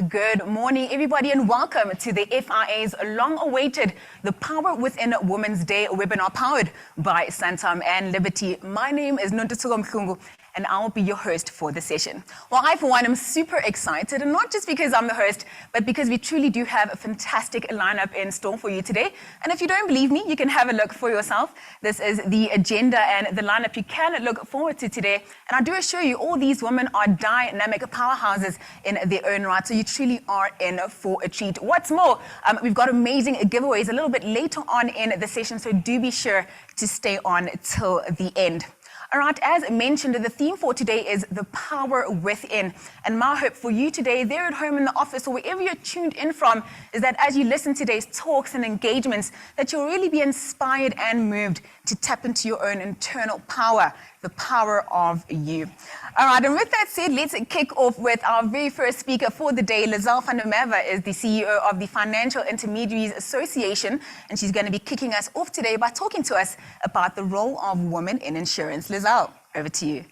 Good morning, everybody, and welcome to the FIA's long-awaited The Power Within Women's Day webinar powered by Santam and Liberty. My name is Nontutuko Mkhungu, and I'll be your host for the session. Well, I, for one, am super excited, and not just because I'm the host, but because we truly do have a fantastic lineup in store for you today. And if you don't believe me, you can have a look for yourself. This is the agenda and the lineup you can look forward to today. And I do assure you, all these women are dynamic powerhouses in their own right, so you truly are in for a treat. What's more, we've got amazing giveaways a little bit later on in the session, so do be sure to stay on till the end. All right, as mentioned, the theme for today is the power within. And my hope for you today, there at home in the office or wherever you're tuned in from, is that as you listen to today's talks and engagements, that you'll really be inspired and moved to tap into your own internal power, the power of you. All right, and with that said, let's kick off with our very first speaker for the day. Lizelle van der Merwe is the CEO of the Financial Intermediaries Association, and she's going to be kicking us off today by talking to us about the role of women in insurance. Lizelle, over to you.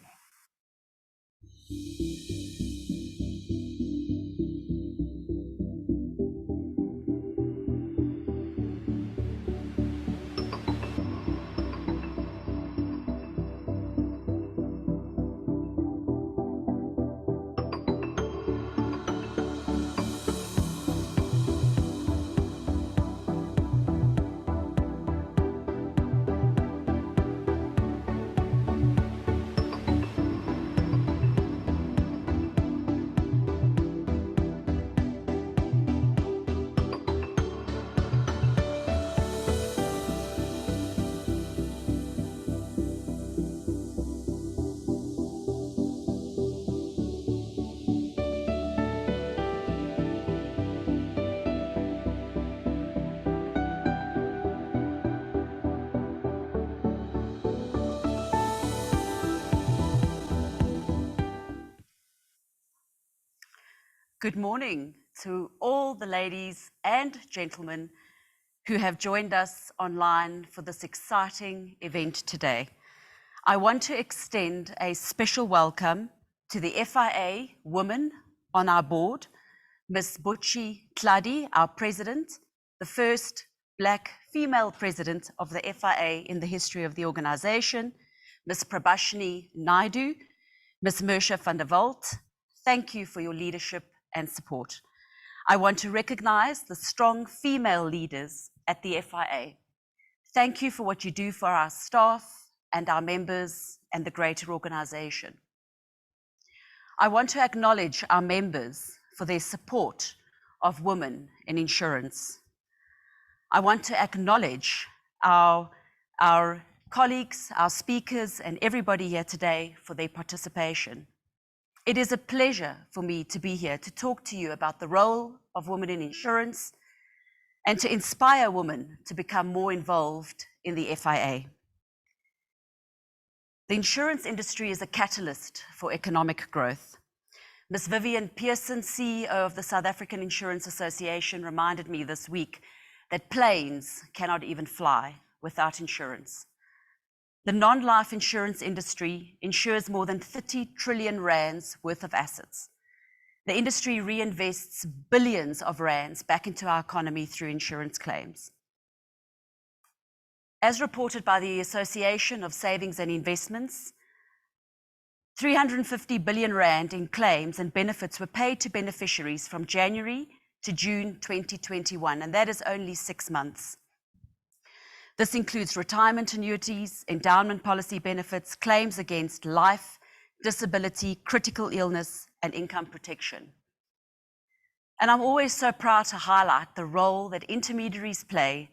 Good morning to all the ladies and gentlemen who have joined us online for this exciting event today. I want to extend a special welcome to the FIA woman on our board, Ms. Butchi Tladi, our president, the first Black female president of the FIA in the history of the organization, Ms. Prabhashini Naidu, Ms. Mersha van der Walt. Thank you for your leadership and support. I want to recognize the strong female leaders at the FIA. Thank you for what you do for our staff and our members and the greater organization. I want to acknowledge our members for their support of women in insurance. I want to acknowledge our colleagues, our speakers, and everybody here today for their participation. It is a pleasure for me to be here to talk to you about the role of women in insurance and to inspire women to become more involved in the FIA. The insurance industry is a catalyst for economic growth. Ms. Vivian Pearson, CEO of the South African Insurance Association, reminded me this week that planes cannot even fly without insurance. The non-life insurance industry insures more than 30 trillion rands worth of assets. The industry reinvests billions of rands back into our economy through insurance claims. As reported by the Association of Savings and Investments, 350 billion rand in claims and benefits were paid to beneficiaries from January to June 2021, and that is only 6 months. This includes retirement annuities, endowment policy benefits, claims against life, disability, critical illness, and income protection. And I'm always so proud to highlight the role that intermediaries play,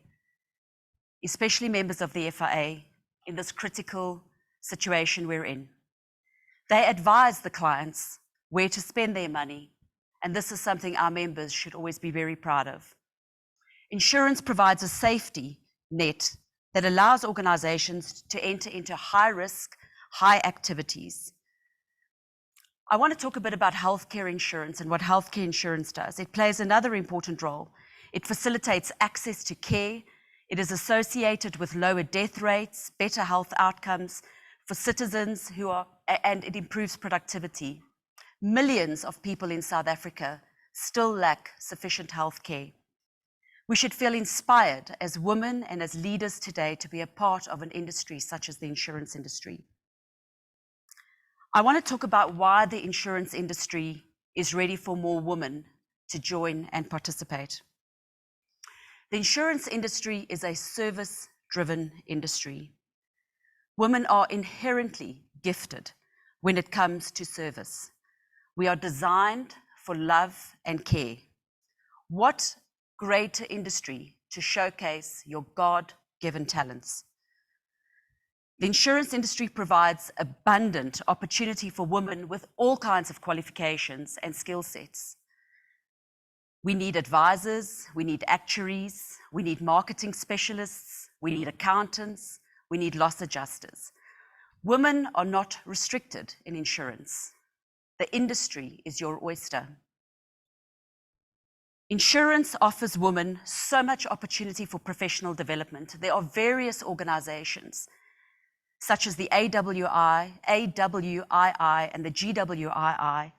especially members of the FIA, in this critical situation we're in. They advise the clients where to spend their money, and this is something our members should always be very proud of. Insurance provides a safety net that allows organizations to enter into high-risk, high activities. I want to talk a bit about healthcare insurance and what healthcare insurance does. It plays another important role. It facilitates access to care. It is associated with lower death rates, better health outcomes for citizens and it improves productivity. Millions of people in South Africa still lack sufficient health care. We should feel inspired as women and as leaders today to be a part of an industry such as the insurance industry. I want to talk about why the insurance industry is ready for more women to join and participate. The insurance industry is a service-driven industry. Women are inherently gifted when it comes to service. We are designed for love and care. What greater industry to showcase your God-given talents? The insurance industry provides abundant opportunity for women with all kinds of qualifications and skill sets. We need advisors, we need actuaries, we need marketing specialists, we need accountants, we need loss adjusters. Women are not restricted in insurance. The industry is your oyster. Insurance offers women so much opportunity for professional development. There are various organizations, such as the AWI, AWII, and the GWII,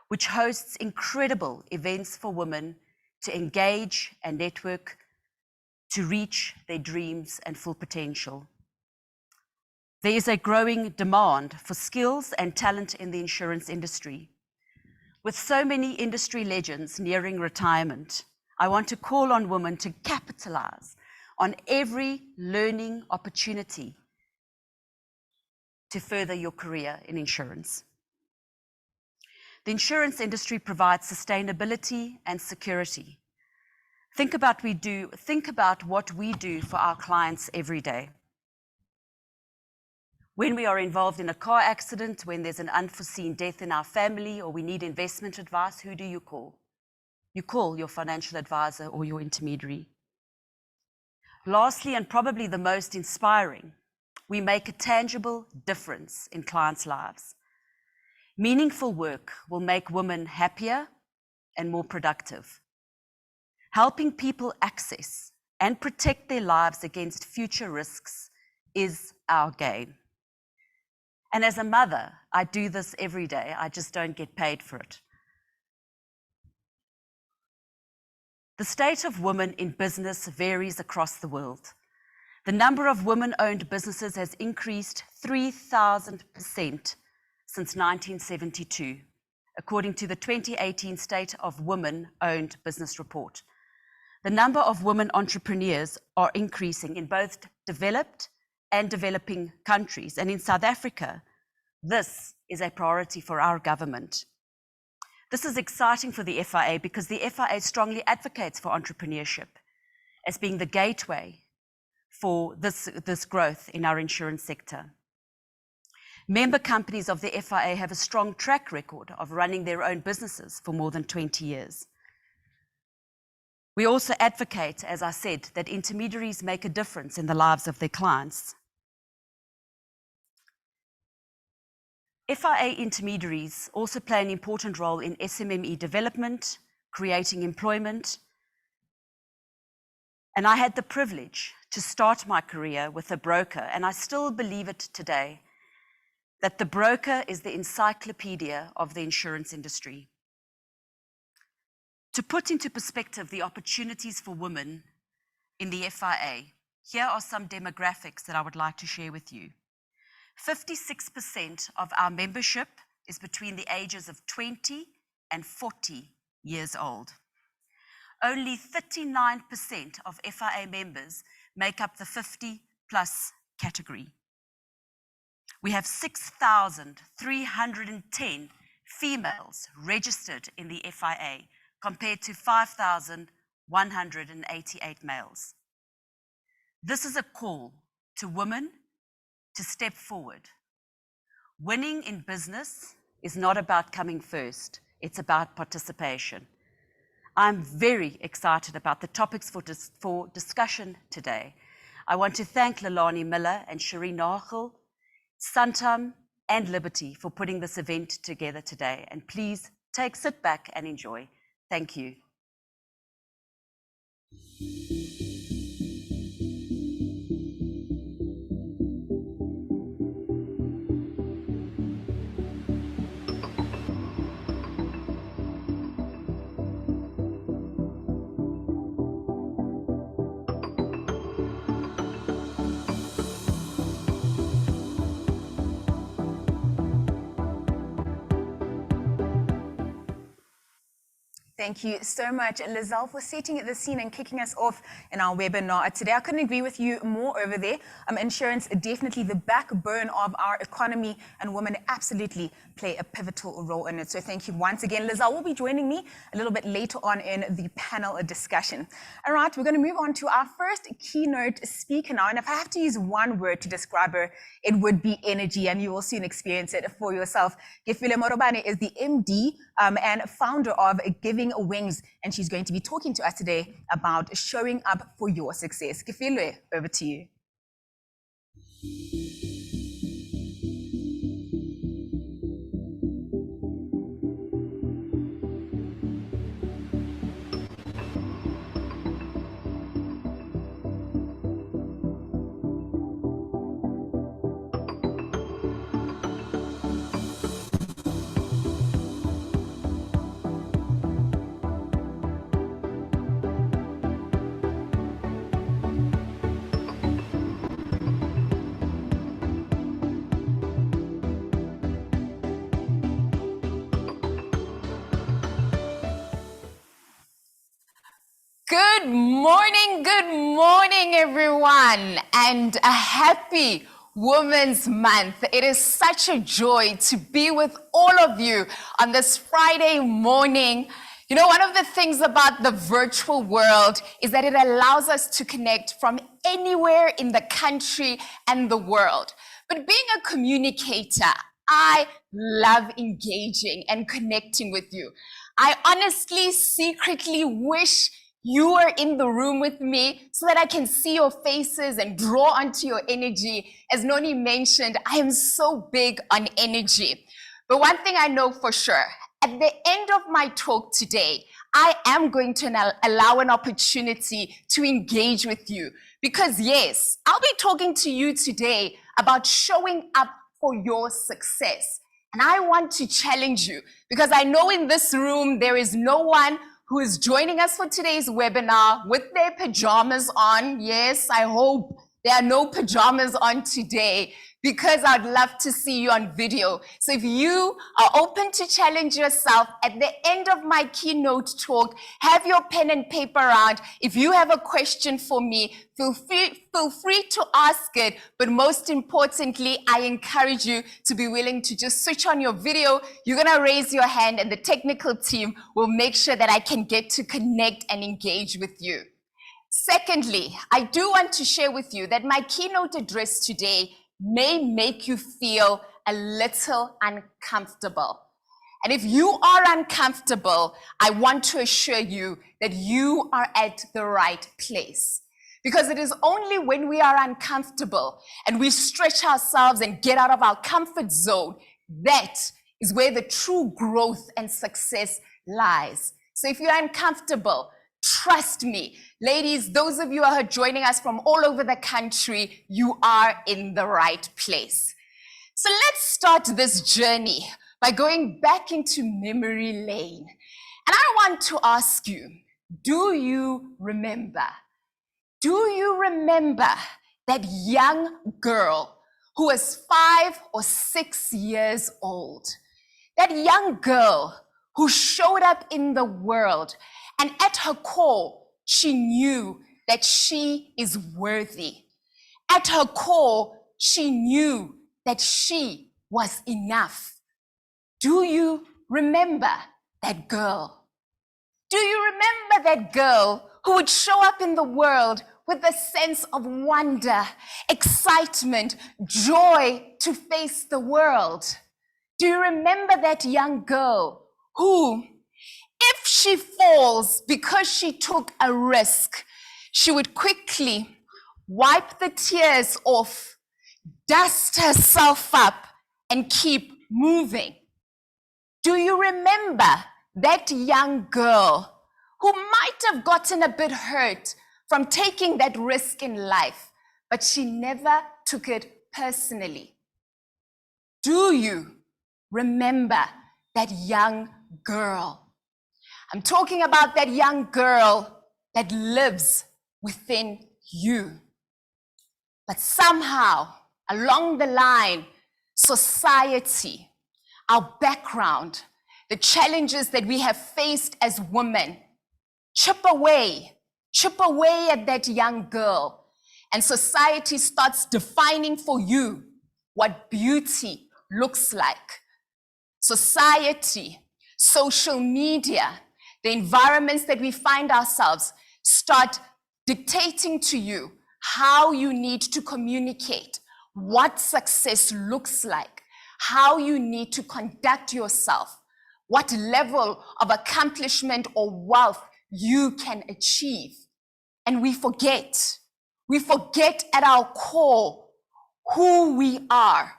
which hosts incredible events for women to engage and network to reach their dreams and full potential. There is a growing demand for skills and talent in the insurance industry. With so many industry legends nearing retirement, I want to call on women to capitalize on every learning opportunity to further your career in insurance. The insurance industry provides sustainability and security. Think about what we do for our clients every day. When we are involved in a car accident, when there's an unforeseen death in our family, or we need investment advice, who do you call? You call your financial advisor or your intermediary. Lastly, and probably the most inspiring, we make a tangible difference in clients' lives. Meaningful work will make women happier and more productive. Helping people access and protect their lives against future risks is our game. And as a mother, I do this every day. I just don't get paid for it. The state of women in business varies across the world. The number of women-owned businesses has increased 3,000% since 1972, according to the 2018 State of Women-Owned Business Report. The number of women entrepreneurs are increasing in both developed and developing countries. And in South Africa, this is a priority for our government. This is exciting for the FIA because the FIA strongly advocates for entrepreneurship as being the gateway for this growth in our insurance sector. Member companies of the FIA have a strong track record of running their own businesses for more than 20 years. We also advocate, as I said, that intermediaries make a difference in the lives of their clients. FIA intermediaries also play an important role in SMME development, creating employment. And I had the privilege to start my career with a broker, and I still believe it today, that the broker is the encyclopedia of the insurance industry. To put into perspective the opportunities for women in the FIA, here are some demographics that I would like to share with you. 56% of our membership is between the ages of 20 and 40 years old. Only 39% of FIA members make up the 50+ category. We have 6,310 females registered in the FIA compared to 5,188 males. This is a call to women to step forward. Winning in business is not about coming first, it's about participation. I'm very excited about the topics for discussion today. I want to thank Lalani Miller and Cherie Nagel, Santam and Liberty for putting this event together today. And please sit back and enjoy. Thank you. Thank you so much, Lizelle, for setting the scene and kicking us off in our webinar today. I couldn't agree with you more over there. Insurance, definitely the backbone of our economy, and women absolutely play a pivotal role in it. So thank you once again. Lizelle will be joining me a little bit later on in the panel discussion. All right, we're going to move on to our first keynote speaker now. And if I have to use one word to describe her, it would be energy, and you will soon experience it for yourself. Gefile Morobane is the MD and founder of Giving Wings, and she's going to be talking to us today about showing up for your success. Gefile, over to you. Good morning, everyone, and a happy Women's Month. It is such a joy to be with all of you on this Friday morning. You know, one of the things about the virtual world is that it allows us to connect from anywhere in the country and the world. But being a communicator, I love engaging and connecting with you. I honestly, secretly wish you are in the room with me so that I can see your faces and draw onto your energy. As Noni mentioned, I am so big on energy. But one thing I know for sure, at the end of my talk today, I am going to allow an opportunity to engage with you. Because yes, I'll be talking to you today about showing up for your success. And I want to challenge you because I know in this room there is no one who is joining us for today's webinar with their pajamas on. Yes, I hope there are no pajamas on today because I'd love to see you on video. So if you are open to challenge yourself, at the end of my keynote talk, have your pen and paper out. If you have a question for me, feel free to ask it. But most importantly, I encourage you to be willing to just switch on your video. You're gonna raise your hand and the technical team will make sure that I can get to connect and engage with you. Secondly, I do want to share with you that my keynote address today may make you feel a little uncomfortable. And if you are uncomfortable, I want to assure you that you are at the right place. Because it is only when we are uncomfortable and we stretch ourselves and get out of our comfort zone, that is where the true growth and success lies. So if you're uncomfortable, trust me, ladies, those of you who are joining us from all over the country, you are in the right place. So let's start this journey by going back into memory lane. And I want to ask you, do you remember that young girl who was 5 or 6 years old? That young girl who showed up in the world, and at her core, she knew that she is worthy. At her core, she knew that she was enough. Do you remember that girl? Do you remember that girl who would show up in the world with a sense of wonder, excitement, joy to face the world? Do you remember that young girl who, if she falls because she took a risk, she would quickly wipe the tears off, dust herself up, and keep moving? Do you remember that young girl who might have gotten a bit hurt from taking that risk in life, but she never took it personally? Do you remember that young girl? I'm talking about that young girl that lives within you. But somehow, along the line, society, our background, the challenges that we have faced as women. Chip away at that young girl, and society starts defining for you what beauty looks like. Society, social media, the environments that we find ourselves start dictating to you how you need to communicate, what success looks like, how you need to conduct yourself, what level of accomplishment or wealth you can achieve. And we forget at our core who we are.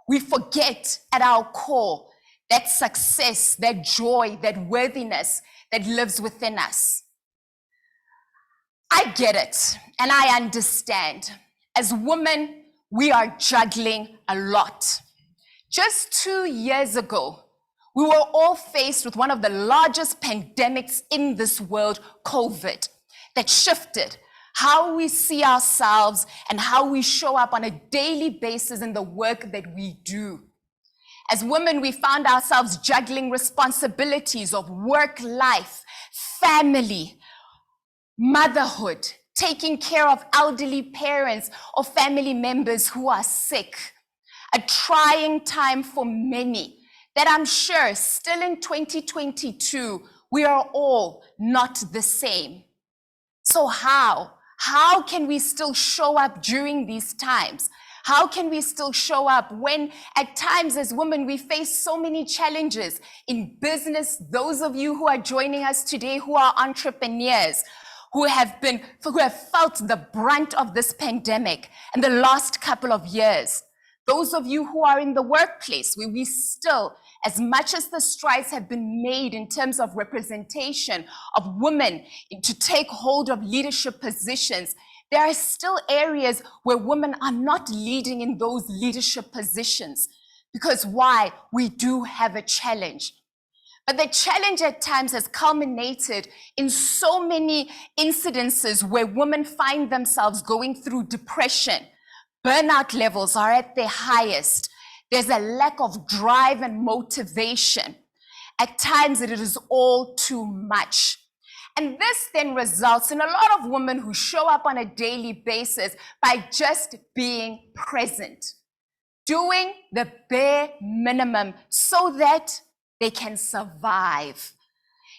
We forget at our core that success, that joy, that worthiness that lives within us. I get it, and I understand. As women, we are juggling a lot. Just 2 years ago, we were all faced with one of the largest pandemics in this world, COVID, that shifted how we see ourselves and how we show up on a daily basis in the work that we do. As women, we found ourselves juggling responsibilities of work, life, family, motherhood, taking care of elderly parents or family members who are sick. A trying time for many that I'm sure still in 2022, we are all not the same. So how can we still show up during these times? How can we still show up when at times as women we face so many challenges in business? Those of you who are joining us today who are entrepreneurs, who have felt the brunt of this pandemic in the last couple of years. Those of you who are in the workplace, where we still, as much as the strides have been made in terms of representation of women to take hold of leadership positions, there are still areas where women are not leading in those leadership positions. Because why? We do have a challenge. But the challenge at times has culminated in so many incidences where women find themselves going through depression. Burnout levels are at their highest. There's a lack of drive and motivation. At times it is all too much. And this then results in a lot of women who show up on a daily basis by just being present, doing the bare minimum so that they can survive.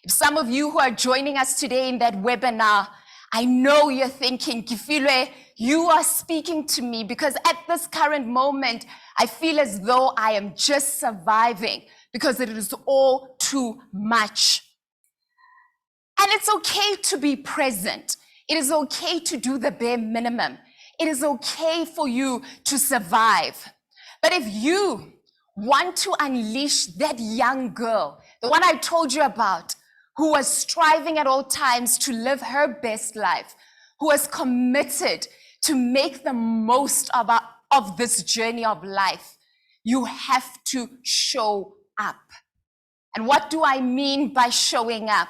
If some of you who are joining us today in that webinar, I know you're thinking, Kifilwe, you are speaking to me because at this current moment, I feel as though I am just surviving because it is all too much. And it's okay to be present. It is okay to do the bare minimum. It is okay for you to survive. But if you want to unleash that young girl, the one I told you about, who was striving at all times to live her best life, who was committed to make the most of this journey of life, you have to show up. And what do I mean by showing up?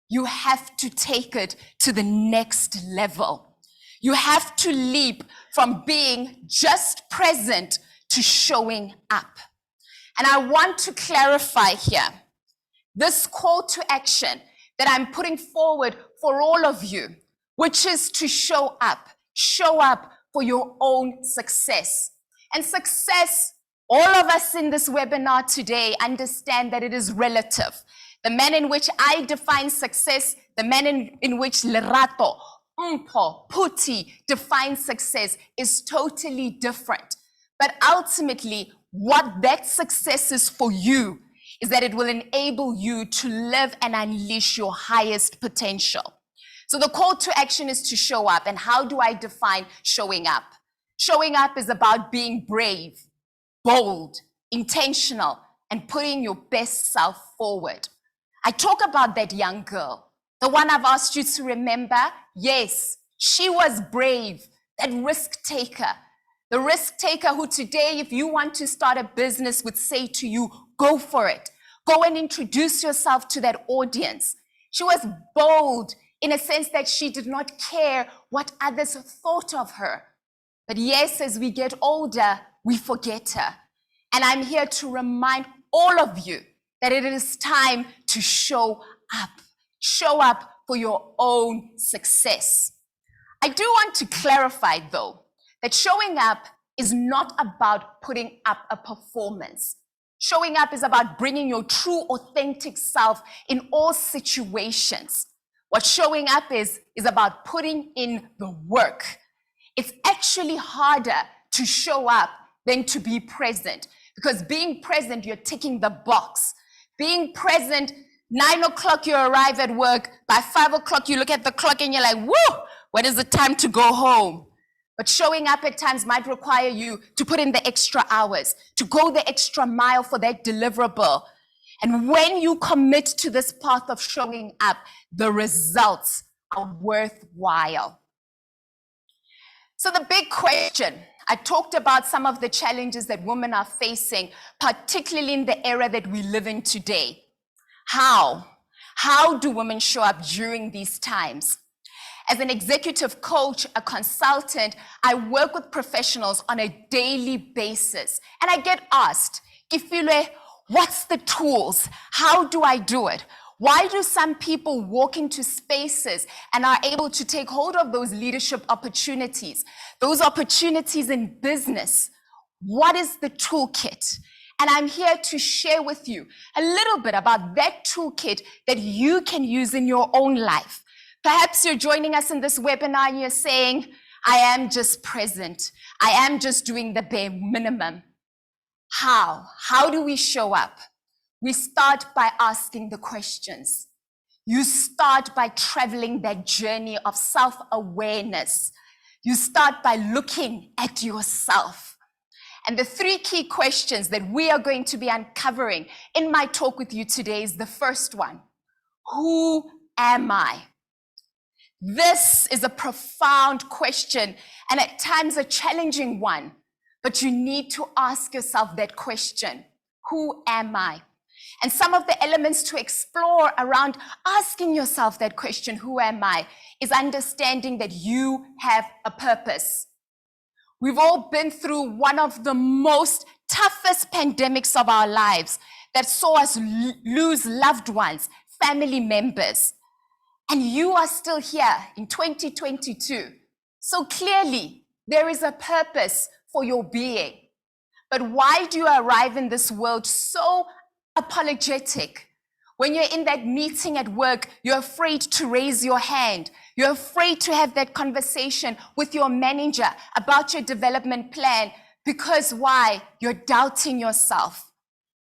You have to take it to the next level. You have to leap from being just present to showing up. And I want to clarify here, this call to action that I'm putting forward for all of you, which is to show up for your own success. And success, all of us in this webinar today understand that it is relative. The manner in which I define success, the manner in which Lerato, Umpo, Puti defines success is totally different. But ultimately, what that success is for you is that it will enable you to live and unleash your highest potential. So the call to action is to show up. And how do I define showing up? Showing up is about being brave, bold, intentional, and putting your best self forward. I talk about that young girl, the one I've asked you to remember. Yes, she was brave, that risk taker. The risk taker who today, if you want to start a business, would say to you, go for it. Go and introduce yourself to that audience. She was bold in a sense that she did not care what others thought of her. But yes, as we get older, we forget her. And I'm here to remind all of you that it is time to show up. Show up for your own success. I do want to clarify, though, that showing up is not about putting up a performance. Showing up is about bringing your true, authentic self in all situations. What showing up is about putting in the work. It's actually harder to show up than to be present, because being present, you're ticking the box. Being present, 9 o'clock you arrive at work, by 5 o'clock you look at the clock and you're like, woo, when is the time to go home? But showing up at times might require you to put in the extra hours, to go the extra mile for that deliverable. And when you commit to this path of showing up, the results are worthwhile. So the big question, I talked about some of the challenges that women are facing, particularly in the era that we live in today. How? How do women show up during these times? As an executive coach, a consultant, I work with professionals on a daily basis. And I get asked, Ifile, what's the tools? How do I do it? Why do some people walk into spaces and are able to take hold of those leadership opportunities, those opportunities in business? What is the toolkit? And I'm here to share with you a little bit about that toolkit that you can use in your own life. Perhaps you're joining us in this webinar and you're saying, I am just present. I am just doing the bare minimum. How? How do we show up? We start by asking the questions. You start by traveling that journey of self-awareness. You start by looking at yourself. And the 3 key questions that we are going to be uncovering in my talk with you today is the first one. Who am I? This is a profound question and at times a challenging one, but you need to ask yourself that question. Who am I? And some of the elements to explore around asking yourself that question, who am I, is understanding that you have a purpose. We've all been through one of the most toughest pandemics of our lives that saw us lose loved ones, family members. And you are still here in 2022. So clearly, there is a purpose for your being. But why do you arrive in this world so apologetic? When you're in that meeting at work, you're afraid to raise your hand. You're afraid to have that conversation with your manager about your development plan. Because why? You're doubting yourself.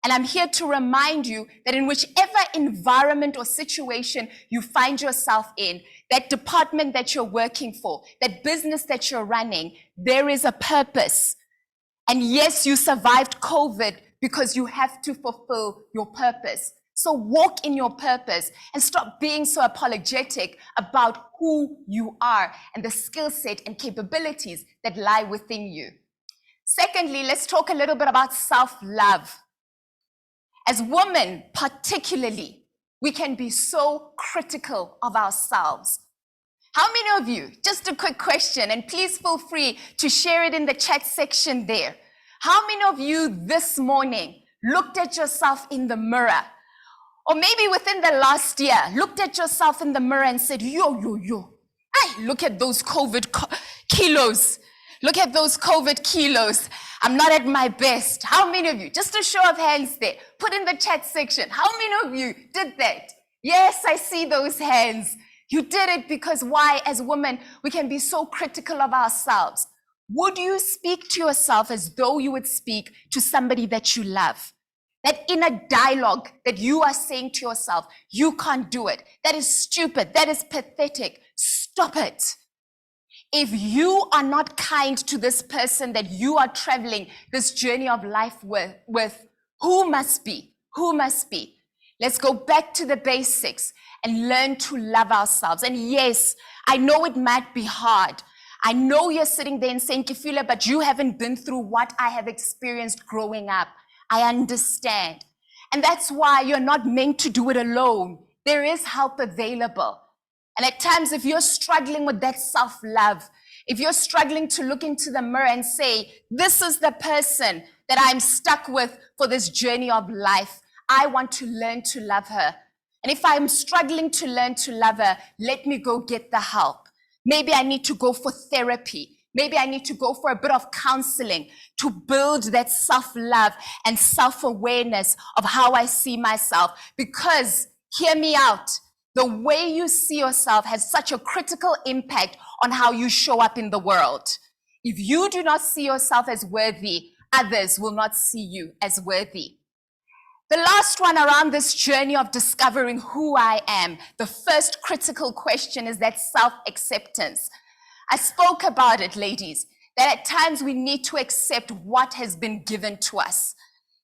And I'm here to remind you that in whichever environment or situation you find yourself in, that department that you're working for, that business that you're running, there is a purpose. And yes, you survived COVID because you have to fulfill your purpose. So walk in your purpose and stop being so apologetic about who you are and the skill set and capabilities that lie within you. Secondly, let's talk a little bit about self-love. As women, particularly, we can be so critical of ourselves. How many of you, just a quick question, and please feel free to share it in the chat section there. How many of you this morning looked at yourself in the mirror, or maybe within the last year, looked at yourself in the mirror and said, yo, hey, look at those COVID kilos. Look at those COVID kilos. I'm not at my best. How many of you, just a show of hands there, put in the chat section. How many of you did that? Yes, I see those hands. You did it because why? As women, we can be so critical of ourselves. Would you speak to yourself as though you would speak to somebody that you love? That inner dialogue that you are saying to yourself, you can't do it. That is stupid. That is pathetic. Stop it. If you are not kind to this person that you are traveling this journey of life with, who must be? Who must be? Let's go back to the basics and learn to love ourselves. And yes, I know it might be hard. I know you're sitting there and saying, Kifila, but you haven't been through what I have experienced growing up. I understand. And that's why you're not meant to do it alone. There is help available. And at times, if you're struggling with that self-love, if you're struggling to look into the mirror and say, this is the person that I'm stuck with for this journey of life, I want to learn to love her. And if I'm struggling to learn to love her, let me go get the help. Maybe I need to go for therapy. Maybe I need to go for a bit of counseling to build that self-love and self-awareness of how I see myself. Because, hear me out, the way you see yourself has such a critical impact on how you show up in the world. If you do not see yourself as worthy, others will not see you as worthy. The last one around this journey of discovering who I am, the first critical question is that self-acceptance. I spoke about it, ladies, that at times we need to accept what has been given to us.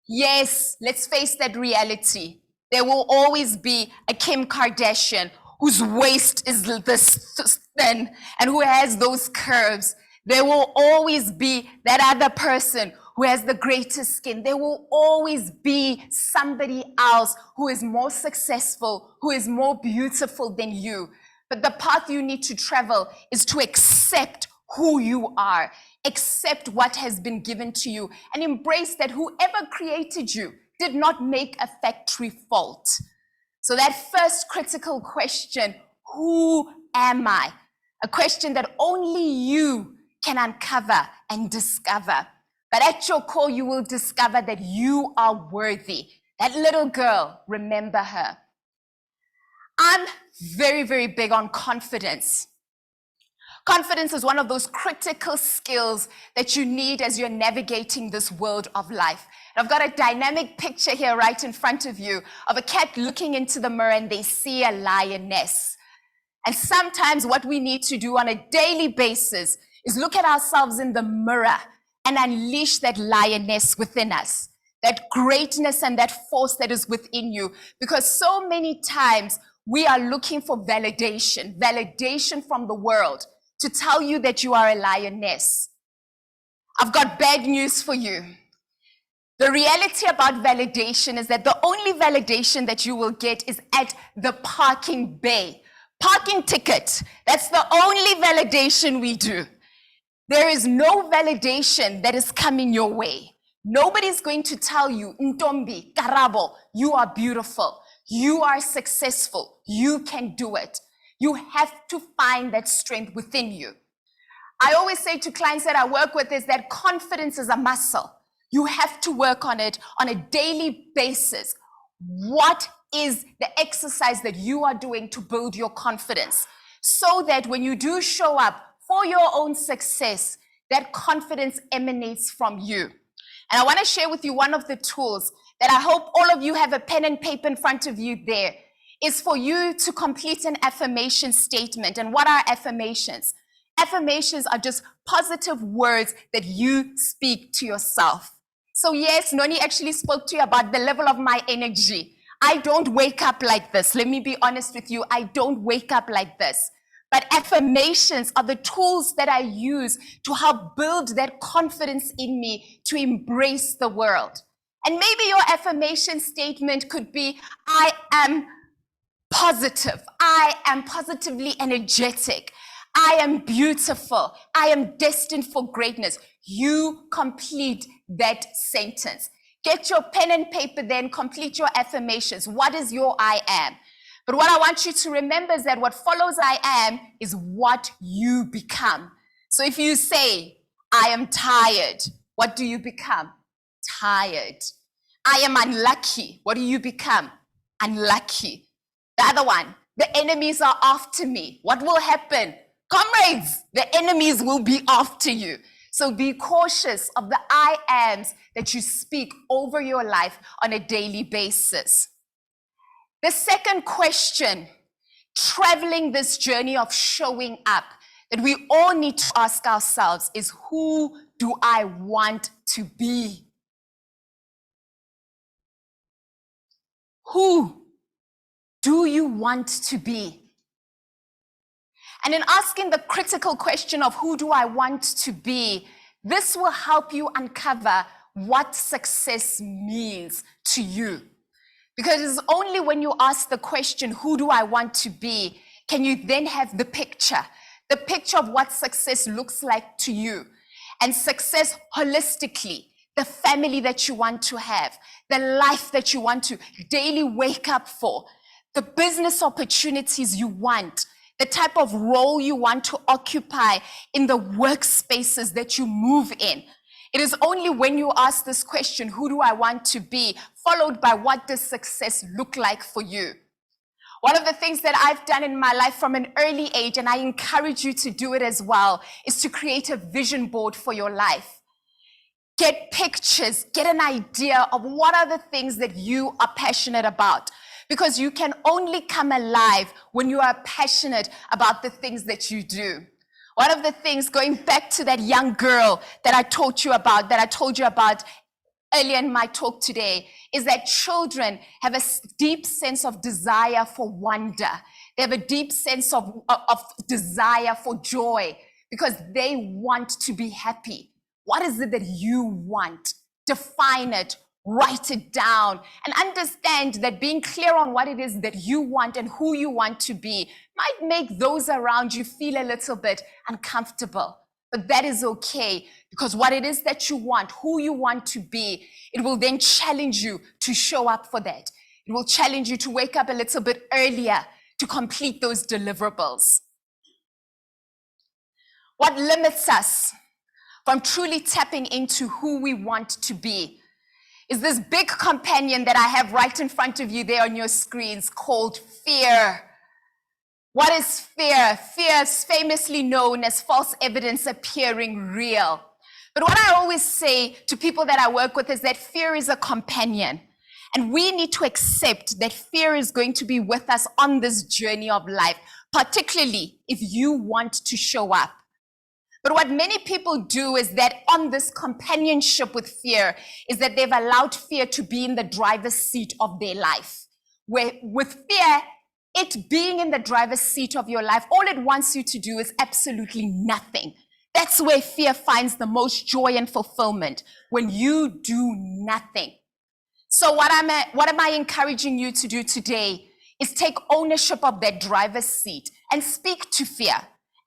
Yes, let's face that reality. There will always be a Kim Kardashian whose waist is this thin and who has those curves. There will always be that other person who has the greatest skin. There will always be somebody else who is more successful, who is more beautiful than you. But the path you need to travel is to accept who you are, accept what has been given to you, and embrace that whoever created you did not make a factory fault. So that first critical question, who am I? A question that only you can uncover and discover. But at your core, you will discover that you are worthy. That little girl, remember her. I'm very, very big on confidence. Confidence is one of those critical skills that you need as you're navigating this world of life. And I've got a dynamic picture here right in front of you of a cat looking into the mirror and they see a lioness. And sometimes what we need to do on a daily basis is look at ourselves in the mirror and unleash that lioness within us, that greatness and that force that is within you. Because so many times we are looking for validation from the world to tell you that you are a lioness. I've got bad news for you. The reality about validation is that the only validation that you will get is at the parking bay. Parking ticket, that's the only validation we do. There is no validation that is coming your way. Nobody's going to tell you, Ntombi, Karabo, you are beautiful, you are successful, you can do it. You have to find that strength within you. I always say to clients that I work with is that confidence is a muscle. You have to work on it on a daily basis. What is the exercise that you are doing to build your confidence so that when you do show up for your own success, that confidence emanates from you? And I want to share with you one of the tools that I hope all of you have a pen and paper in front of you there, is for you to complete an affirmation statement. And what are affirmations? Affirmations are just positive words that you speak to yourself. So yes, Noni actually spoke to you about the level of my energy. I don't wake up like this. Let me be honest with you. I don't wake up like this. But affirmations are the tools that I use to help build that confidence in me to embrace the world. And maybe your affirmation statement could be, I am positive. I am positively energetic. I am beautiful. I am destined for greatness. You complete that sentence. Get your pen and paper then, complete your affirmations. What is your I am? But what I want you to remember is that what follows I am is what you become. So if you say, I am tired, what do you become? Tired. I am unlucky. What do you become? Unlucky. The other one, the enemies are after me. What will happen? Comrades, the enemies will be after you. So be cautious of the I ams that you speak over your life on a daily basis. The second question, traveling this journey of showing up, that we all need to ask ourselves is, who do I want to be? Who do you want to be? And in asking the critical question of who do I want to be, this will help you uncover what success means to you. Because it's only when you ask the question, who do I want to be, can you then have the picture of what success looks like to you. And success holistically, the family that you want to have, the life that you want to daily wake up for, the business opportunities you want, the type of role you want to occupy in the workspaces that you move in. It is only when you ask this question, who do I want to be, followed by what does success look like for you? One of the things that I've done in my life from an early age, and I encourage you to do it as well, is to create a vision board for your life. Get pictures, get an idea of what are the things that you are passionate about. Because you can only come alive when you are passionate about the things that you do. One of the things, going back to that young girl that I told you about earlier in my talk today, is that children have a deep sense of desire for wonder. They have a deep sense of desire for joy because they want to be happy. What is it that you want? Define it, write it down, and understand that being clear on what it is that you want and who you want to be might make those around you feel a little bit uncomfortable. But that is okay, because what it is that you want, who you want to be, it will then challenge you to show up for that. It will challenge you to wake up a little bit earlier to complete those deliverables. What limits us from truly tapping into who we want to be is this big companion that I have right in front of you there on your screens called fear. What is fear? Fear is famously known as false evidence appearing real. But what I always say to people that I work with is that fear is a companion. And we need to accept that fear is going to be with us on this journey of life, particularly if you want to show up. But what many people do is that on this companionship with fear is that they've allowed fear to be in the driver's seat of their life. Where with fear, it being in the driver's seat of your life, all it wants you to do is absolutely nothing. That's where fear finds the most joy and fulfillment, when you do nothing. So what am I encouraging you to do today is take ownership of that driver's seat and speak to fear.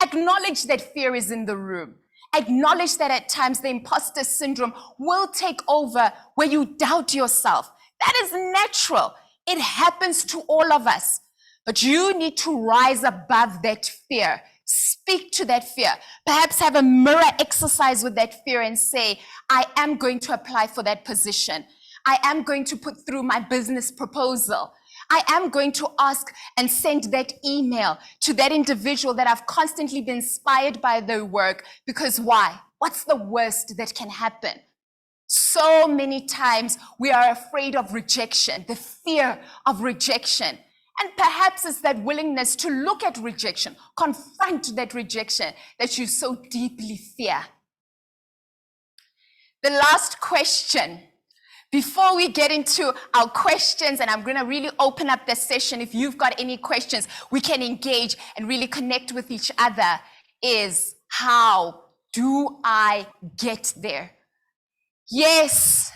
Acknowledge that fear is in the room. Acknowledge that at times the imposter syndrome will take over where you doubt yourself. That is natural. It happens to all of us. But you need to rise above that fear. Speak to that fear. Perhaps have a mirror exercise with that fear and say, I am going to apply for that position. I am going to put through my business proposal. I am going to ask and send that email to that individual that I've constantly been inspired by their work. Because why? What's the worst that can happen? So many times we are afraid of rejection, the fear of rejection. And perhaps it's that willingness to look at rejection, confront that rejection that you so deeply fear. The last question, before we get into our questions, and I'm going to really open up the session. If you've got any questions, we can engage and really connect with each other, is how do I get there? Yes,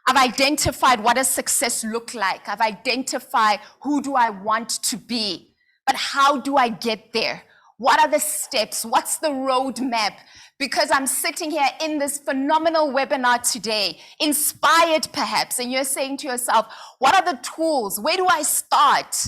I've identified what does success look like. I've identified who do I want to be. But how do I get there? What are the steps? What's the roadmap? Because I'm sitting here in this phenomenal webinar today, inspired perhaps, and you're saying to yourself, what are the tools? Where do I start?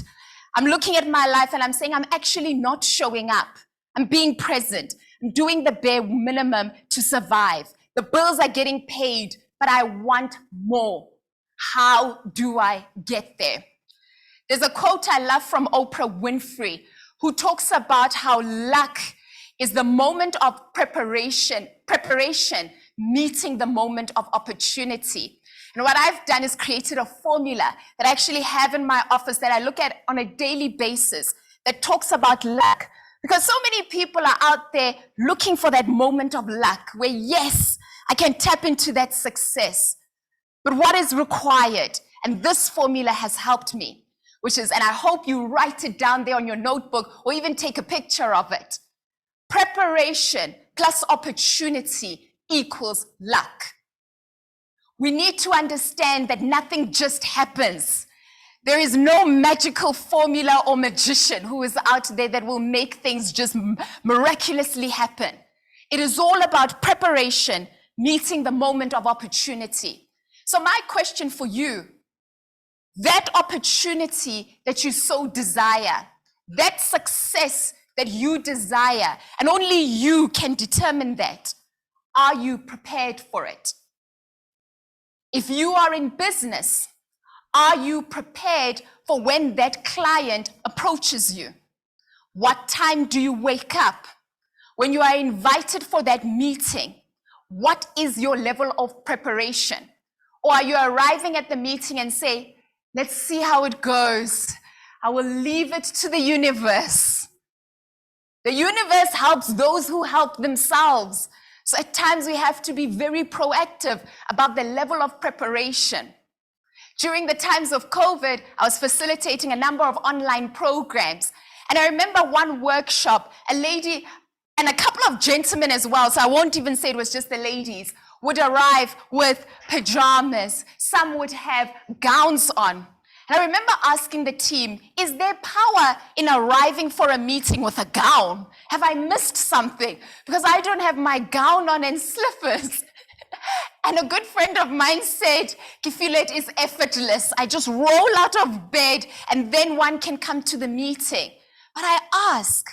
I'm looking at my life and I'm saying I'm actually not showing up. I'm being present. I'm doing the bare minimum to survive. The bills are getting paid, but I want more. How do I get there? There's a quote I love from Oprah Winfrey, who talks about how luck is the moment of preparation meeting the moment of opportunity. And what I've done is created a formula that I actually have in my office that I look at on a daily basis that talks about luck. Because so many people are out there looking for that moment of luck where, yes, I can tap into that success. But what is required? And this formula has helped me, which is, and I hope you write it down there on your notebook or even take a picture of it. Preparation plus opportunity equals luck. We need to understand that nothing just happens. There is no magical formula or magician who is out there that will make things just miraculously happen. It is all about preparation meeting the moment of opportunity. So my question for you, that opportunity that you so desire, that success that you desire, and only you can determine that, are you prepared for it? If you are in business, are you prepared for when that client approaches you? What time do you wake up? When you are invited for that meeting, what is your level of preparation? Or are you arriving at the meeting and say, let's see how it goes. I will leave it to the universe. The universe helps those who help themselves. So at times we have to be very proactive about the level of preparation. During the times of COVID, I was facilitating a number of online programs. And I remember one workshop, a lady and a couple of gentlemen as well, so I won't even say it was just the ladies, would arrive with pajamas. Some would have gowns on. And I remember asking the team, is there power in arriving for a meeting with a gown? Have I missed something? Because I don't have my gown on and slippers. And a good friend of mine said, Kifilet is effortless. I just roll out of bed and then one can come to the meeting. But I ask,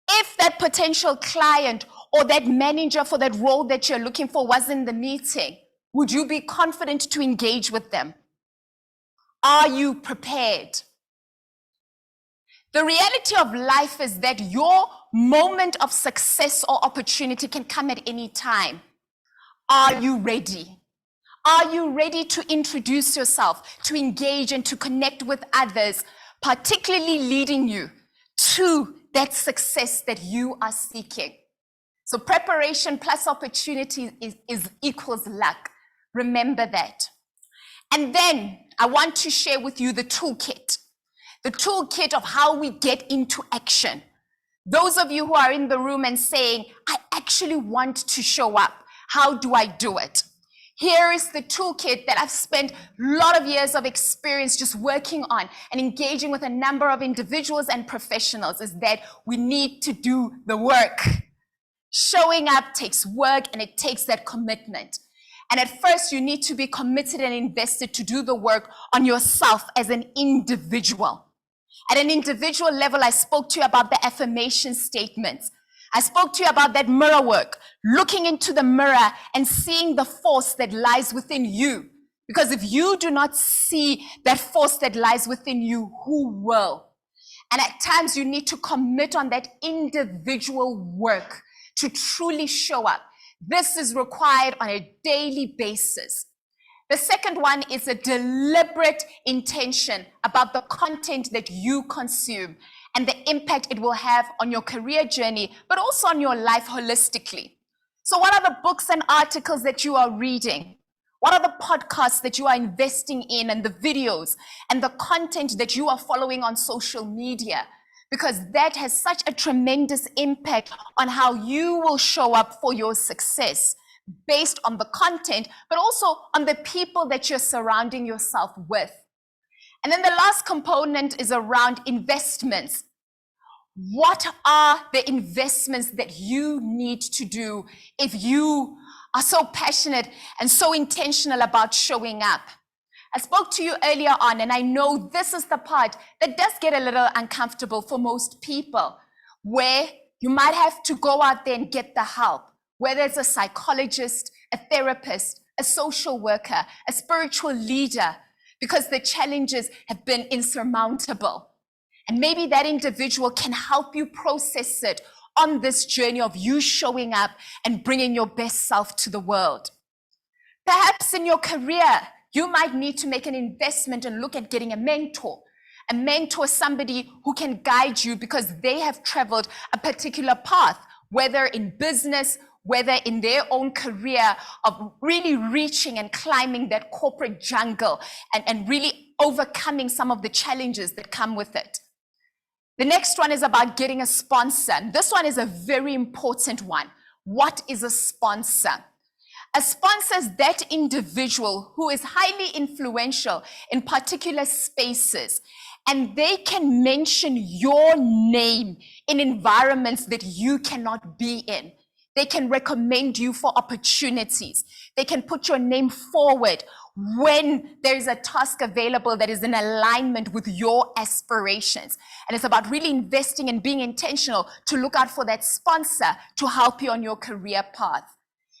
if that potential client or that manager for that role that you're looking for was in the meeting, would you be confident to engage with them? Are you prepared? The reality of life is that your moment of success or opportunity can come at any time. Are you ready? Are you ready to introduce yourself, to engage and to connect with others, particularly leading you to that success that you are seeking? So preparation plus opportunity is equals luck. Remember that. And then I want to share with you the toolkit of how we get into action. Those of you who are in the room and saying, I actually want to show up. How do I do it? Here is the toolkit that I've spent a lot of years of experience just working on and engaging with a number of individuals and professionals, is that we need to do the work. Showing up takes work and it takes that commitment. And at first you need to be committed and invested to do the work on yourself as an individual. At an individual level, I spoke to you about the affirmation statements. I spoke to you about that mirror work, looking into the mirror and seeing the force that lies within you. Because if you do not see that force that lies within you, who will? And at times you need to commit on that individual work to truly show up. This is required on a daily basis. The second one is a deliberate intention about the content that you consume and the impact it will have on your career journey, but also on your life holistically. So what are the books and articles that you are reading? What are the podcasts that you are investing in, and the videos and the content that you are following on social media? Because that has such a tremendous impact on how you will show up for your success based on the content, but also on the people that you're surrounding yourself with. And then the last component is around investments. What are the investments that you need to do if you are so passionate and so intentional about showing up? I spoke to you earlier on, and I know this is the part that does get a little uncomfortable for most people, where you might have to go out there and get the help, whether it's a psychologist, a therapist, a social worker, a spiritual leader, because the challenges have been insurmountable. And maybe that individual can help you process it on this journey of you showing up and bringing your best self to the world. Perhaps in your career, you might need to make an investment and look at getting a mentor. A mentor is somebody who can guide you because they have traveled a particular path, whether in business, whether in their own career of really reaching and climbing that corporate jungle and really overcoming some of the challenges that come with it. The next one is about getting a sponsor. And this one is a very important one. What is a sponsor? A sponsor is that individual who is highly influential in particular spaces, and they can mention your name in environments that you cannot be in. They can recommend you for opportunities. They can put your name forward when there is a task available that is in alignment with your aspirations. And it's about really investing and being intentional to look out for that sponsor to help you on your career path.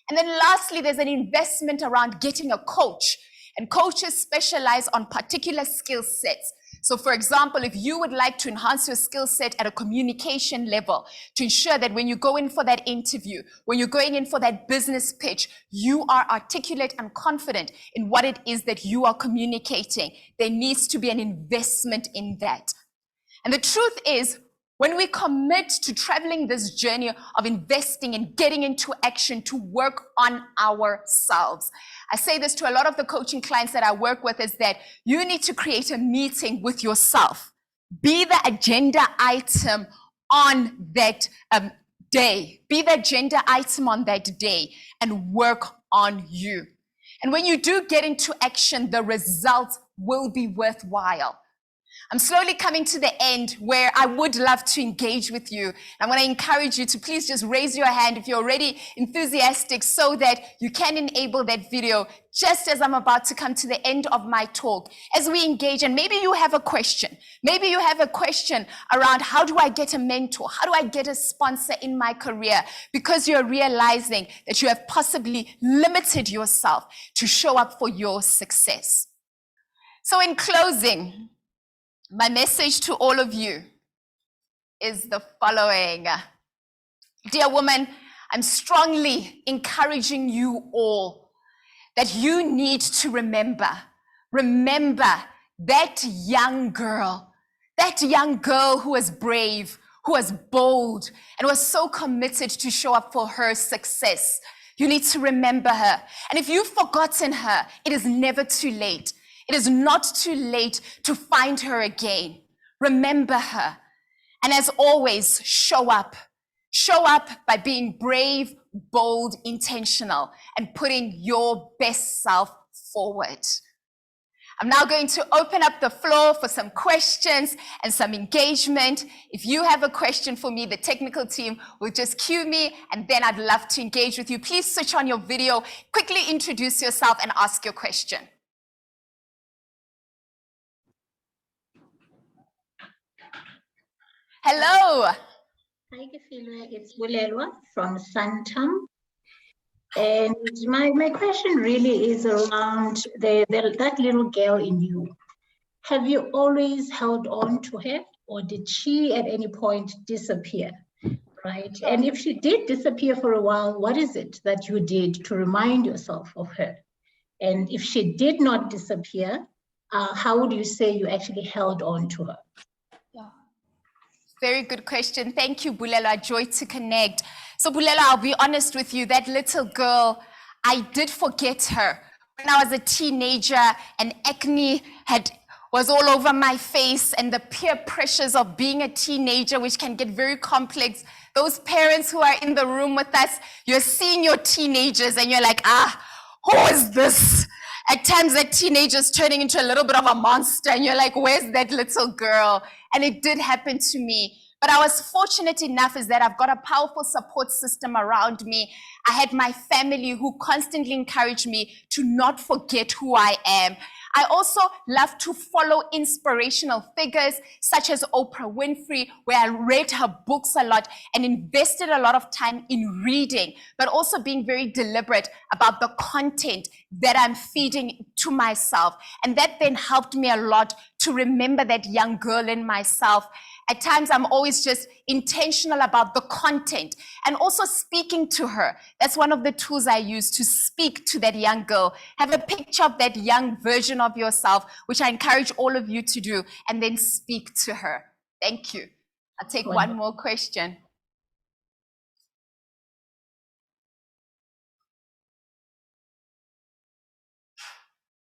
And then lastly, there's an investment around getting a coach. And coaches specialize on particular skill sets. So for example, if you would like to enhance your skill set at a communication level to ensure that when you go in for that interview, when you're going in for that business pitch, you are articulate and confident in what it is that you are communicating, there needs to be an investment in that. And the truth is, when we commit to traveling this journey of investing and getting into action to work on ourselves, I say this to a lot of the coaching clients that I work with, is that you need to create a meeting with yourself. Be the agenda item on that day. Be the agenda item on that day and work on you. And when you do get into action, the results will be worthwhile. I'm slowly coming to the end where I would love to engage with you. I want to encourage you to please just raise your hand if you're already enthusiastic so that you can enable that video just as I'm about to come to the end of my talk. As we engage, and maybe you have a question. Maybe you have a question around how do I get a mentor? How do I get a sponsor in my career? Because you're realizing that you have possibly limited yourself to show up for your success. So in closing, my message to all of you is the following. Dear woman, I'm strongly encouraging you all that you need to remember that young girl who was brave, who was bold, and was so committed to show up for her success. You need to remember her. And if you've forgotten her, it is never too late. It is not too late to find her again. Remember her. And as always, show up. Show up by being brave, bold, intentional, and putting your best self forward. I'm now going to open up the floor for some questions and some engagement. If you have a question for me, the technical team will just cue me, and then I'd love to engage with you. Please switch on your video, quickly introduce yourself, and ask your question. Hello. Hi, Gefilwe. It's Bulelwa from Santam. And my question really is around that little girl in you. Have you always held on to her, or did she at any point disappear? Right? And if she did disappear for a while, what is it that you did to remind yourself of her? And if she did not disappear, how would you say you actually held on to her? Very good question. Thank you, Bulela. Joy to connect. So Bulela, I'll be honest with you, that little girl, I did forget her. When I was a teenager and acne was all over my face, and the peer pressures of being a teenager, which can get very complex. Those parents who are in the room with us, you're seeing your teenagers and you're like, who is this? At times that teenager's turning into a little bit of a monster and you're like, where's that little girl? And it did happen to me. But I was fortunate enough is that I've got a powerful support system around me. I had my family who constantly encouraged me to not forget who I am. I also love to follow inspirational figures such as Oprah Winfrey, where I read her books a lot and invested a lot of time in reading, but also being very deliberate about the content that I'm feeding to myself. And that then helped me a lot to remember that young girl in myself. At times, I'm always just intentional about the content and also speaking to her. That's one of the tools I use to speak to that young girl. Have a picture of that young version of yourself, which I encourage all of you to do, and then speak to her. Thank you. I'll take one more question.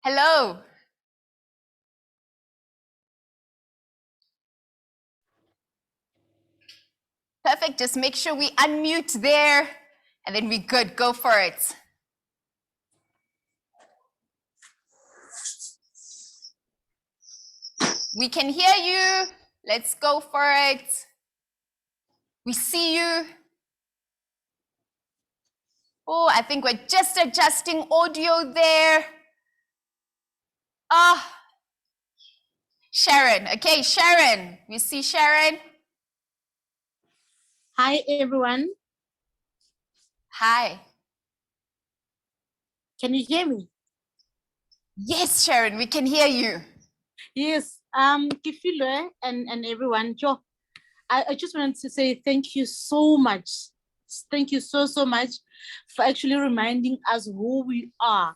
Hello. Perfect. Just make sure we unmute there, and then we're good. Go for it. We can hear you. Let's go for it. We see you. Oh, I think we're just adjusting audio there. Sharon. Okay, Sharon. We see Sharon. Hi, everyone. Hi. Can you hear me? Yes, Sharon, we can hear you. Yes. Kifilwe and everyone. Jo, I just wanted to say thank you so much. Thank you so much for actually reminding us who we are,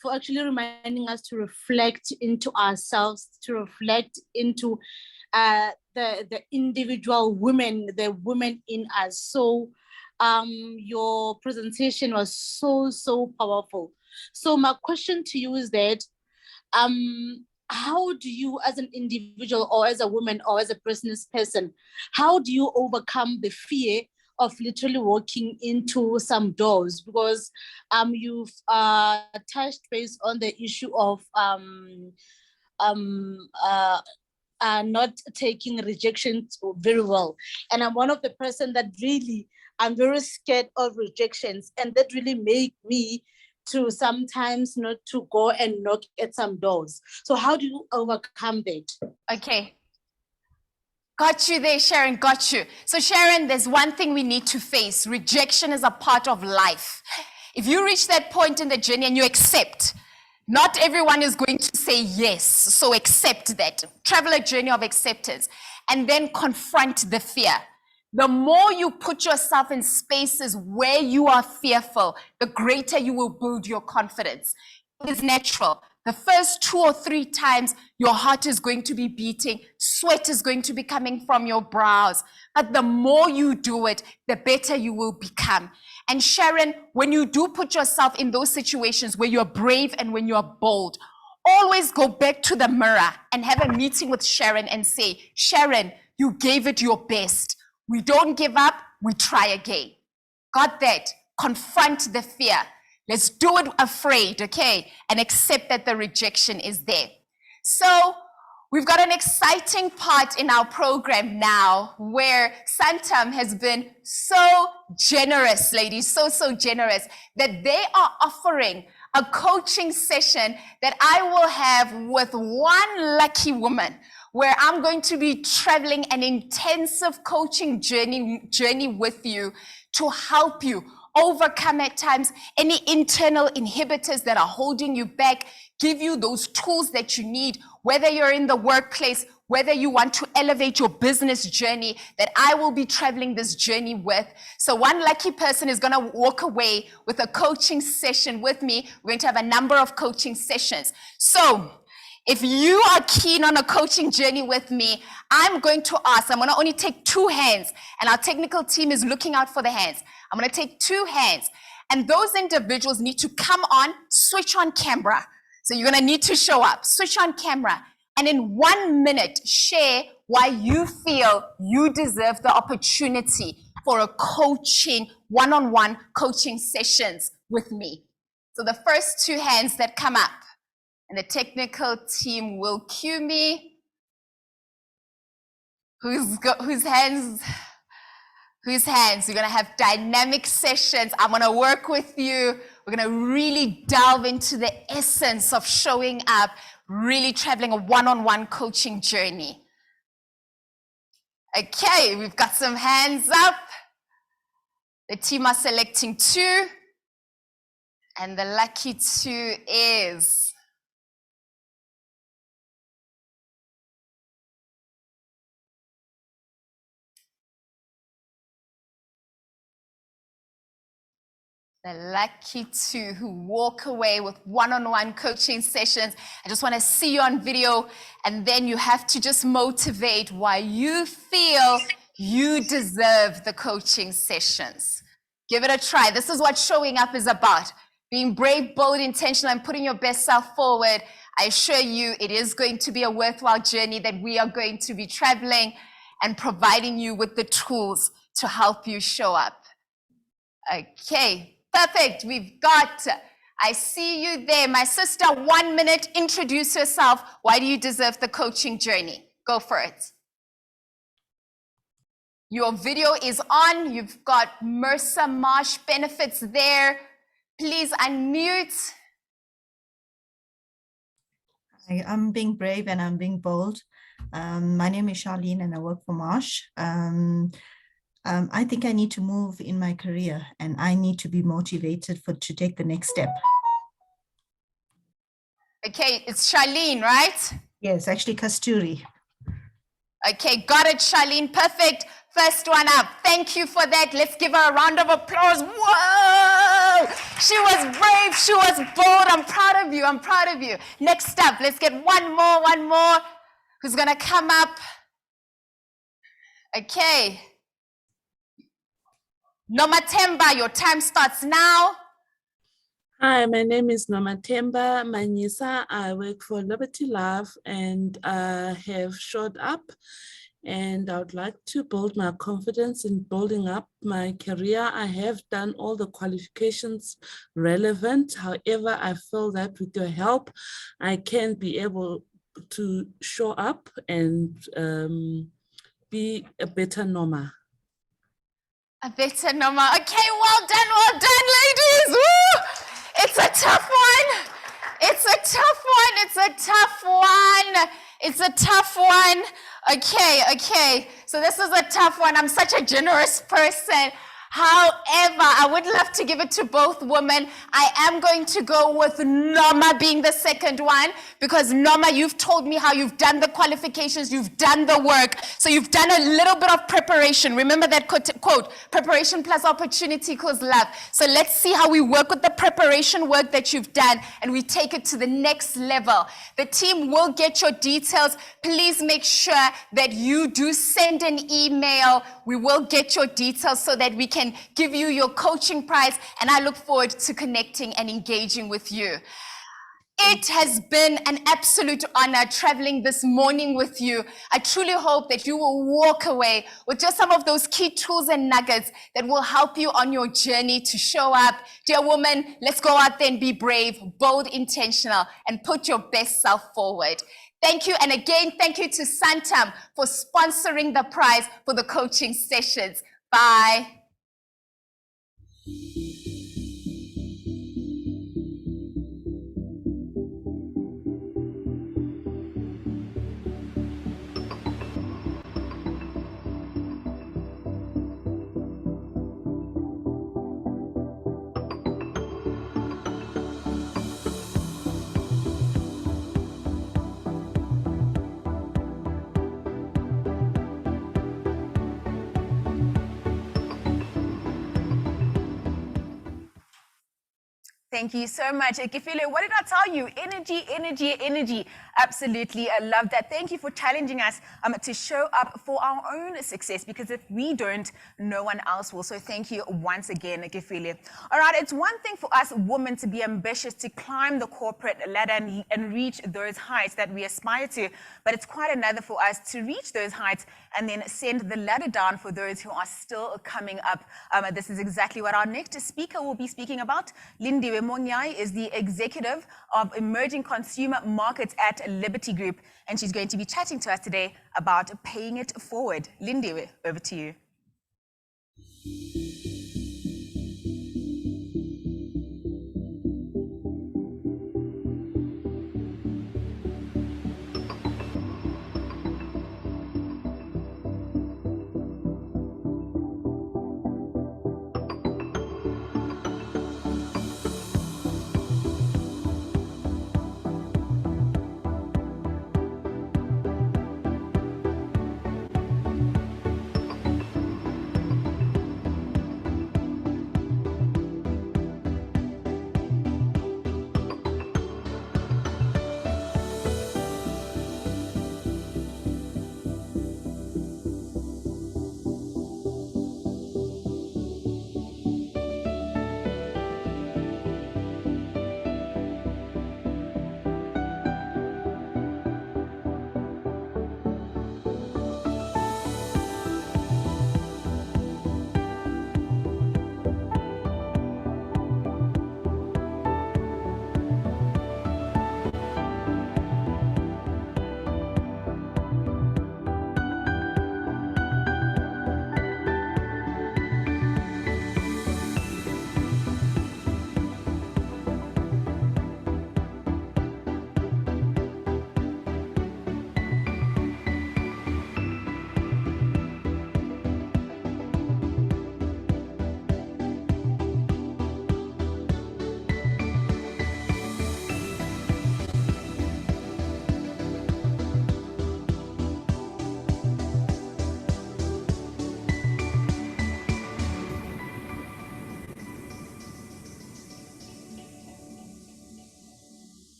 for actually reminding us to reflect into ourselves, to reflect into the individual women, the women in us. So your presentation was so powerful. So my question to you is that how do you, as an individual or as a woman or as a business person, how do you overcome the fear of literally walking into some doors? Because you've touched base on the issue of not taking rejection very well. And I'm one of the person that really, I'm very scared of rejections, and that really make me to sometimes not to go and knock at some doors. So how do you overcome that? Okay. Got you there, Sharon, got you. So Sharon, there's one thing we need to face. Rejection is a part of life. If you reach that point in the journey and you accept, not everyone is going to say yes. So accept that. Travel a journey of acceptance and then confront the fear. The more you put yourself in spaces where you are fearful, the greater you will build your confidence. It is natural. The first 2 or 3 times, your heart is going to be beating, sweat is going to be coming from your brows. But the more you do it, the better you will become. And Sharon, when you do put yourself in those situations where you're brave and when you're bold, always go back to the mirror and have a meeting with Sharon and say, Sharon, you gave it your best. We don't give up, we try again. Got that? Confront the fear. Let's do it afraid, okay? And accept that the rejection is there. So we've got an exciting part in our program now where Santam has been so generous, ladies, so generous that they are offering a coaching session that I will have with one lucky woman, where I'm going to be traveling an intensive coaching journey with you to help you overcome at times any internal inhibitors that are holding you back, give you those tools that you need, whether you're in the workplace, whether you want to elevate your business journey, that I will be traveling this journey with. So one lucky person is going to walk away with a coaching session with me. We're going to have a number of coaching sessions. So if you are keen on a coaching journey with me, I'm going to ask, I'm going to only take 2 hands, and our technical team is looking out for the hands. I'm going to take 2 hands, and those individuals need to come on, switch on camera. So you're going to need to show up, switch on camera, and in 1 minute, share why you feel you deserve the opportunity for a coaching, one-on-one coaching sessions with me. So the first 2 hands that come up, and the technical team will cue me. Whose hands? We're going to have dynamic sessions. I'm going to work with you. We're going to really delve into the essence of showing up, really traveling a one-on-one coaching journey. Okay, we've got some hands up. The team are selecting 2. And the lucky 2 is... the lucky 2 who walk away with one-on-one coaching sessions. I just want to see you on video, and then you have to just motivate why you feel you deserve the coaching sessions. Give it a try. This is what showing up is about. Being brave, bold, intentional, and putting your best self forward. I assure you it is going to be a worthwhile journey that we are going to be traveling and providing you with the tools to help you show up. Okay. Perfect. We've got, I see you there. My sister, 1 minute, introduce yourself. Why do you deserve the coaching journey? Go for it. Your video is on. You've got MRSA Marsh benefits there. Please unmute. I'm being brave and I'm being bold. My name is Charlene and I work for Marsh. I think I need to move in my career and I need to be motivated to take the next step. Okay, it's Charlene, right? Yes, actually Kasturi. Okay, got it, Charlene. Perfect. First one up. Thank you for that. Let's give her a round of applause. Whoa! She was brave. She was bold. I'm proud of you. I'm proud of you. Next up, let's get one more. Who's going to come up? Okay. Nomathemba, your time starts now. Hi, my name is Nomathemba Manyisa. I work for Liberty Love and have showed up, and I would like to build my confidence in building up my career. I have done all the qualifications relevant. However, I feel that with your help, I can be able to show up and be a better Noma. A better Noma. Okay, well done, ladies. Woo! It's a tough one. It's a tough one. It's a tough one. It's a tough one. Okay. So this is a tough one. I'm such a generous person. However, I would love to give it to both women. I am going to go with Noma being the second one because Noma, you've told me how you've done the qualifications, you've done the work. So you've done a little bit of preparation. Remember that quote, preparation plus opportunity equals love. So let's see how we work with the preparation work that you've done and we take it to the next level. The team will get your details. Please make sure that you do send an email. We will get your details so that we can give you your coaching prize, and I look forward to connecting and engaging with you. It has been an absolute honor traveling this morning with you. I truly hope that you will walk away with just some of those key tools and nuggets that will help you on your journey to show up. Dear woman, let's go out there and be brave, bold, intentional, and put your best self forward. Thank you. And again, thank you to Santam for sponsoring the prize for the coaching sessions. Bye. Thank you so much. Kifile, what did I tell you? Energy. Absolutely. I love that. Thank you for challenging us to show up for our own success, because if we don't, no one else will. So thank you once again, Kifile. All right, it's one thing for us women to be ambitious, to climb the corporate ladder and reach those heights that we aspire to, but it's quite another for us to reach those heights and then send the ladder down for those who are still coming up. This is exactly what our next speaker will be speaking about. Lindiwe Monyai is the executive of emerging consumer markets at Liberty Group, and she's going to be chatting to us today about paying it forward. Lindiwe, over to you.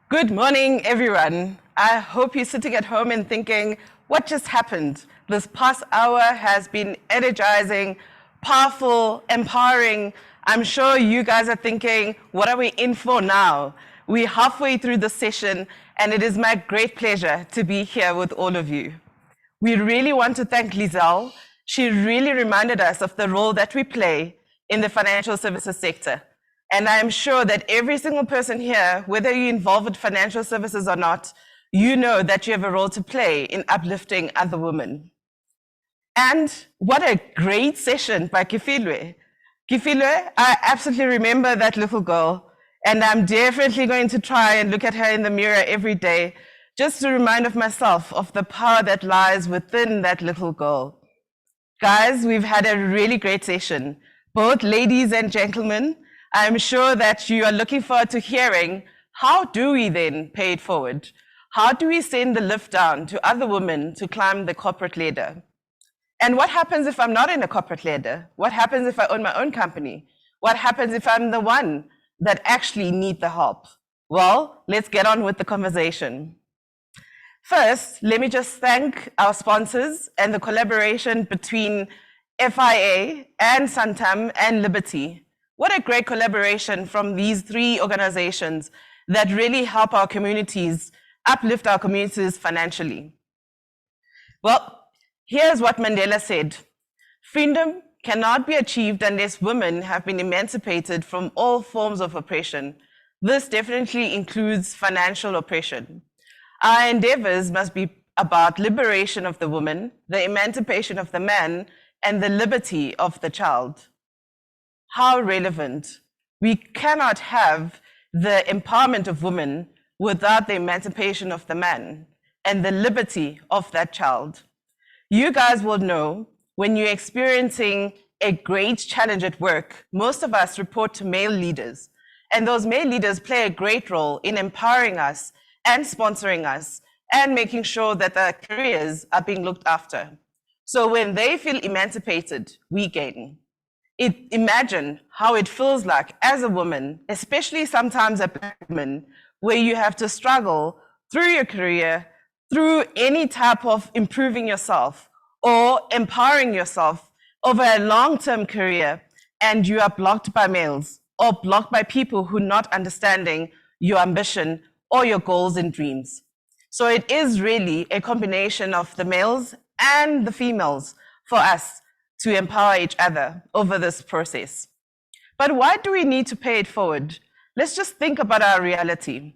Good morning, everyone. I hope you're sitting at home and thinking, what just happened? This past hour has been energizing, powerful, empowering. I'm sure you guys are thinking, what are we in for now? We're halfway through the session, and it is my great pleasure to be here with all of you. We really want to thank Lizelle. She really reminded us of the role that we play in the financial services sector. And I am sure that every single person here, whether you're involved with financial services or not, you know that you have a role to play in uplifting other women. And what a great session by Kifilwe. Kifilwe, I absolutely remember that little girl, and I'm definitely going to try and look at her in the mirror every day, just to remind of myself of the power that lies within that little girl. Guys, we've had a really great session. Both ladies and gentlemen, I'm sure that you are looking forward to hearing, how do we then pay it forward? How do we send the lift down to other women to climb the corporate ladder? And what happens if I'm not in a corporate ladder? What happens if I own my own company? What happens if I'm the one that actually need the help? Well, let's get on with the conversation. First, let me just thank our sponsors and the collaboration between FIA and Santam and Liberty. What a great collaboration from these three organizations that really help our communities, uplift our communities financially. Well, here's what Mandela said. Freedom cannot be achieved unless women have been emancipated from all forms of oppression. This definitely includes financial oppression. Our endeavors must be about liberation of the woman, the emancipation of the man, and the liberty of the child. How relevant. We cannot have the empowerment of women without the emancipation of the man and the liberty of that child. You guys will know when you're experiencing a great challenge at work, most of us report to male leaders, and those male leaders play a great role in empowering us and sponsoring us and making sure that their careers are being looked after. So when they feel emancipated, we gain. Imagine how it feels like as a woman, especially sometimes a Black woman, where you have to struggle through your career, through any type of improving yourself or empowering yourself over a long-term career, and you are blocked by males or blocked by people who are not understanding your ambition or your goals and dreams. So it is really a combination of the males and the females for us to empower each other over this process. But why do we need to pay it forward? Let's just think about our reality.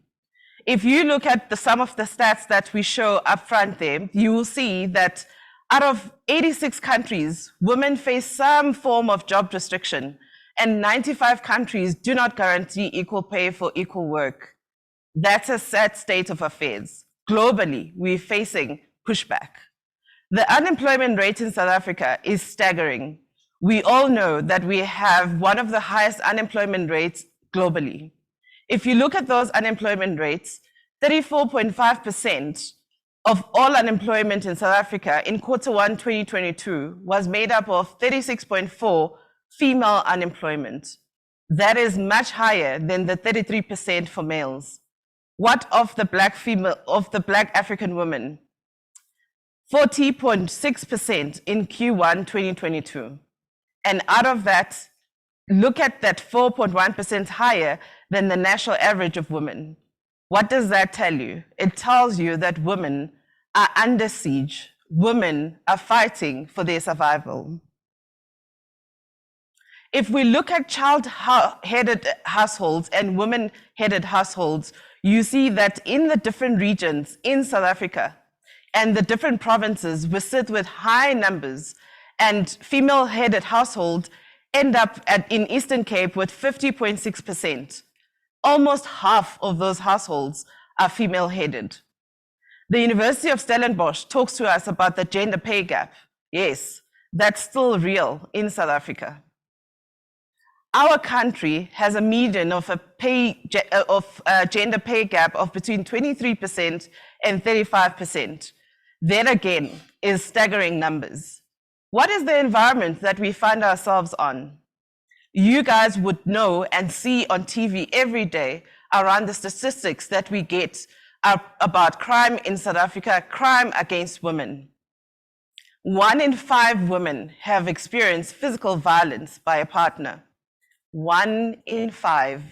If you look at some of the stats that we show up front there, you will see that out of 86 countries, women face some form of job restriction, and 95 countries do not guarantee equal pay for equal work. That's a sad state of affairs. Globally, we're facing pushback. The unemployment rate in South Africa is staggering. We all know that we have one of the highest unemployment rates globally. If you look at those unemployment rates, 34.5% of all unemployment in South Africa in Q1 2022 was made up of 36.4% female unemployment. That is much higher than the 33% for males. What of the Black African women? 40.6% in Q1 2022. And out of that, look at that 4.1% higher than the national average of women. What does that tell you? It tells you that women are under siege. Women are fighting for their survival. If we look at child-headed households and women-headed households, you see that in the different regions in South Africa, and the different provinces, we sit with high numbers, and female-headed households end up in Eastern Cape with 50.6%. Almost half of those households are female-headed. The University of Stellenbosch talks to us about the gender pay gap. Yes, that's still real in South Africa. Our country has a median of a gender pay gap of between 23% and 35%. That again is staggering numbers. What is the environment that we find ourselves on? You guys would know and see on TV every day around the statistics that we get about crime in South Africa, crime against women. 1 in 5 women have experienced physical violence by a partner. 1 in 5.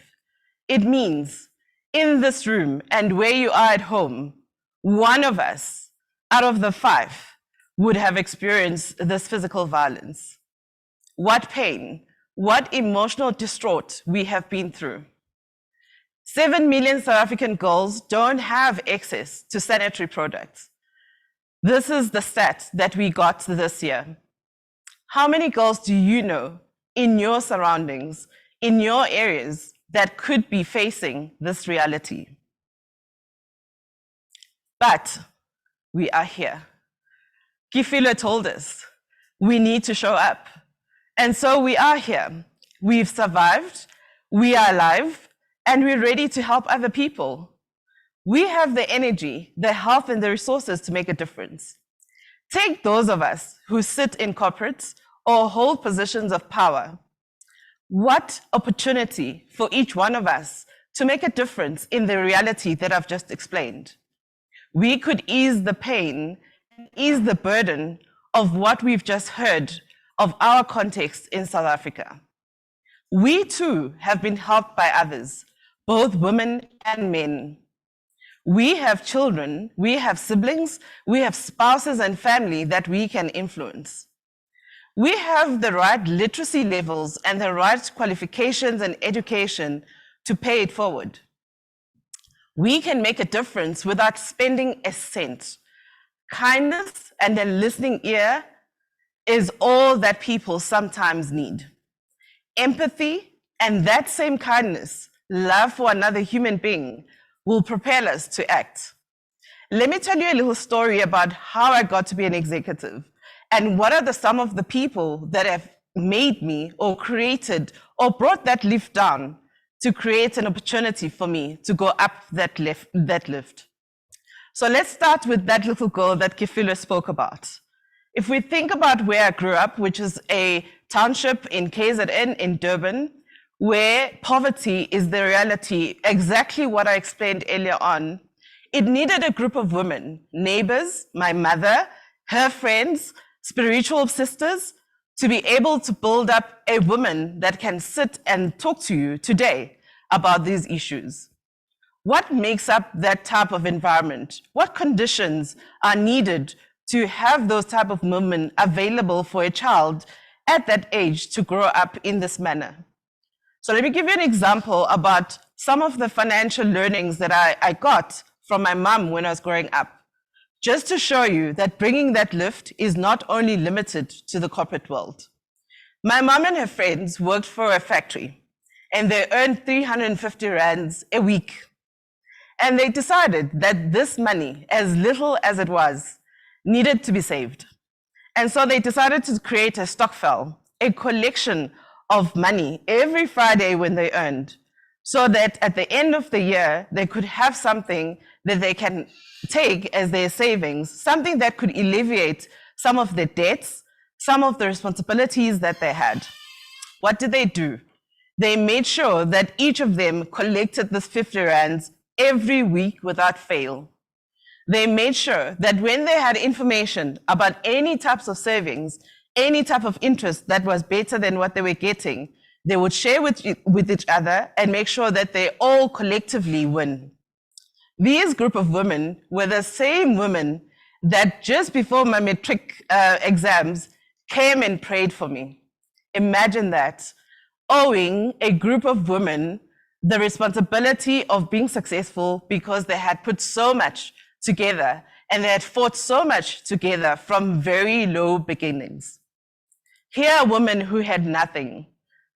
It means in this room and where you are at home, one of us out of the 5 would have experienced this physical violence. What pain, what emotional distraught we have been through. 7 million South African girls don't have access to sanitary products. This is the stat that we got this year. How many girls do you know in your surroundings, in your areas, that could be facing this reality? But we are here. Kifilo told us we need to show up. And so we are here. We've survived, we are alive, and we're ready to help other people. We have the energy, the health, and the resources to make a difference. Take those of us who sit in corporates or hold positions of power. What opportunity for each one of us to make a difference in the reality that I've just explained. We could ease the pain, ease the burden of what we've just heard of our context in South Africa. We too have been helped by others, both women and men. We have children, we have siblings, we have spouses and family that we can influence. We have the right literacy levels and the right qualifications and education to pay it forward. We can make a difference without spending a cent. Kindness and a listening ear is all that people sometimes need. Empathy and that same kindness, love for another human being, will propel us to act. Let me tell you a little story about how I got to be an executive and what are some of the people that have made me or created or brought that lift down to create an opportunity for me to go up that lift. So let's start with that little girl that Kifilo spoke about. If we think about where I grew up, which is a township in KZN in Durban, where poverty is the reality, exactly what I explained earlier on, it needed a group of women, neighbors, my mother, her friends, spiritual sisters, to be able to build up a woman that can sit and talk to you today about these issues. What makes up that type of environment? What conditions are needed to have those type of women available for a child at that age to grow up in this manner? So let me give you an example about some of the financial learnings that I got from my mom when I was growing up, just to show you that bringing that lift is not only limited to the corporate world. My mom and her friends worked for a factory and they earned 350 rands a week. And they decided that this money, as little as it was, needed to be saved. And so they decided to create a stokvel, a collection of money every Friday when they earned, so that at the end of the year, they could have something that they can take as their savings, something that could alleviate some of their debts, some of the responsibilities that they had. What did they do? They made sure that each of them collected this 50 rands every week without fail. They made sure that when they had information about any types of savings, any type of interest that was better than what they were getting, they would share with each other and make sure that they all collectively win. These group of women were the same women that just before my matric exams came and prayed for me. Imagine that, owing a group of women the responsibility of being successful because they had put so much together and they had fought so much together from very low beginnings. Here are women who had nothing,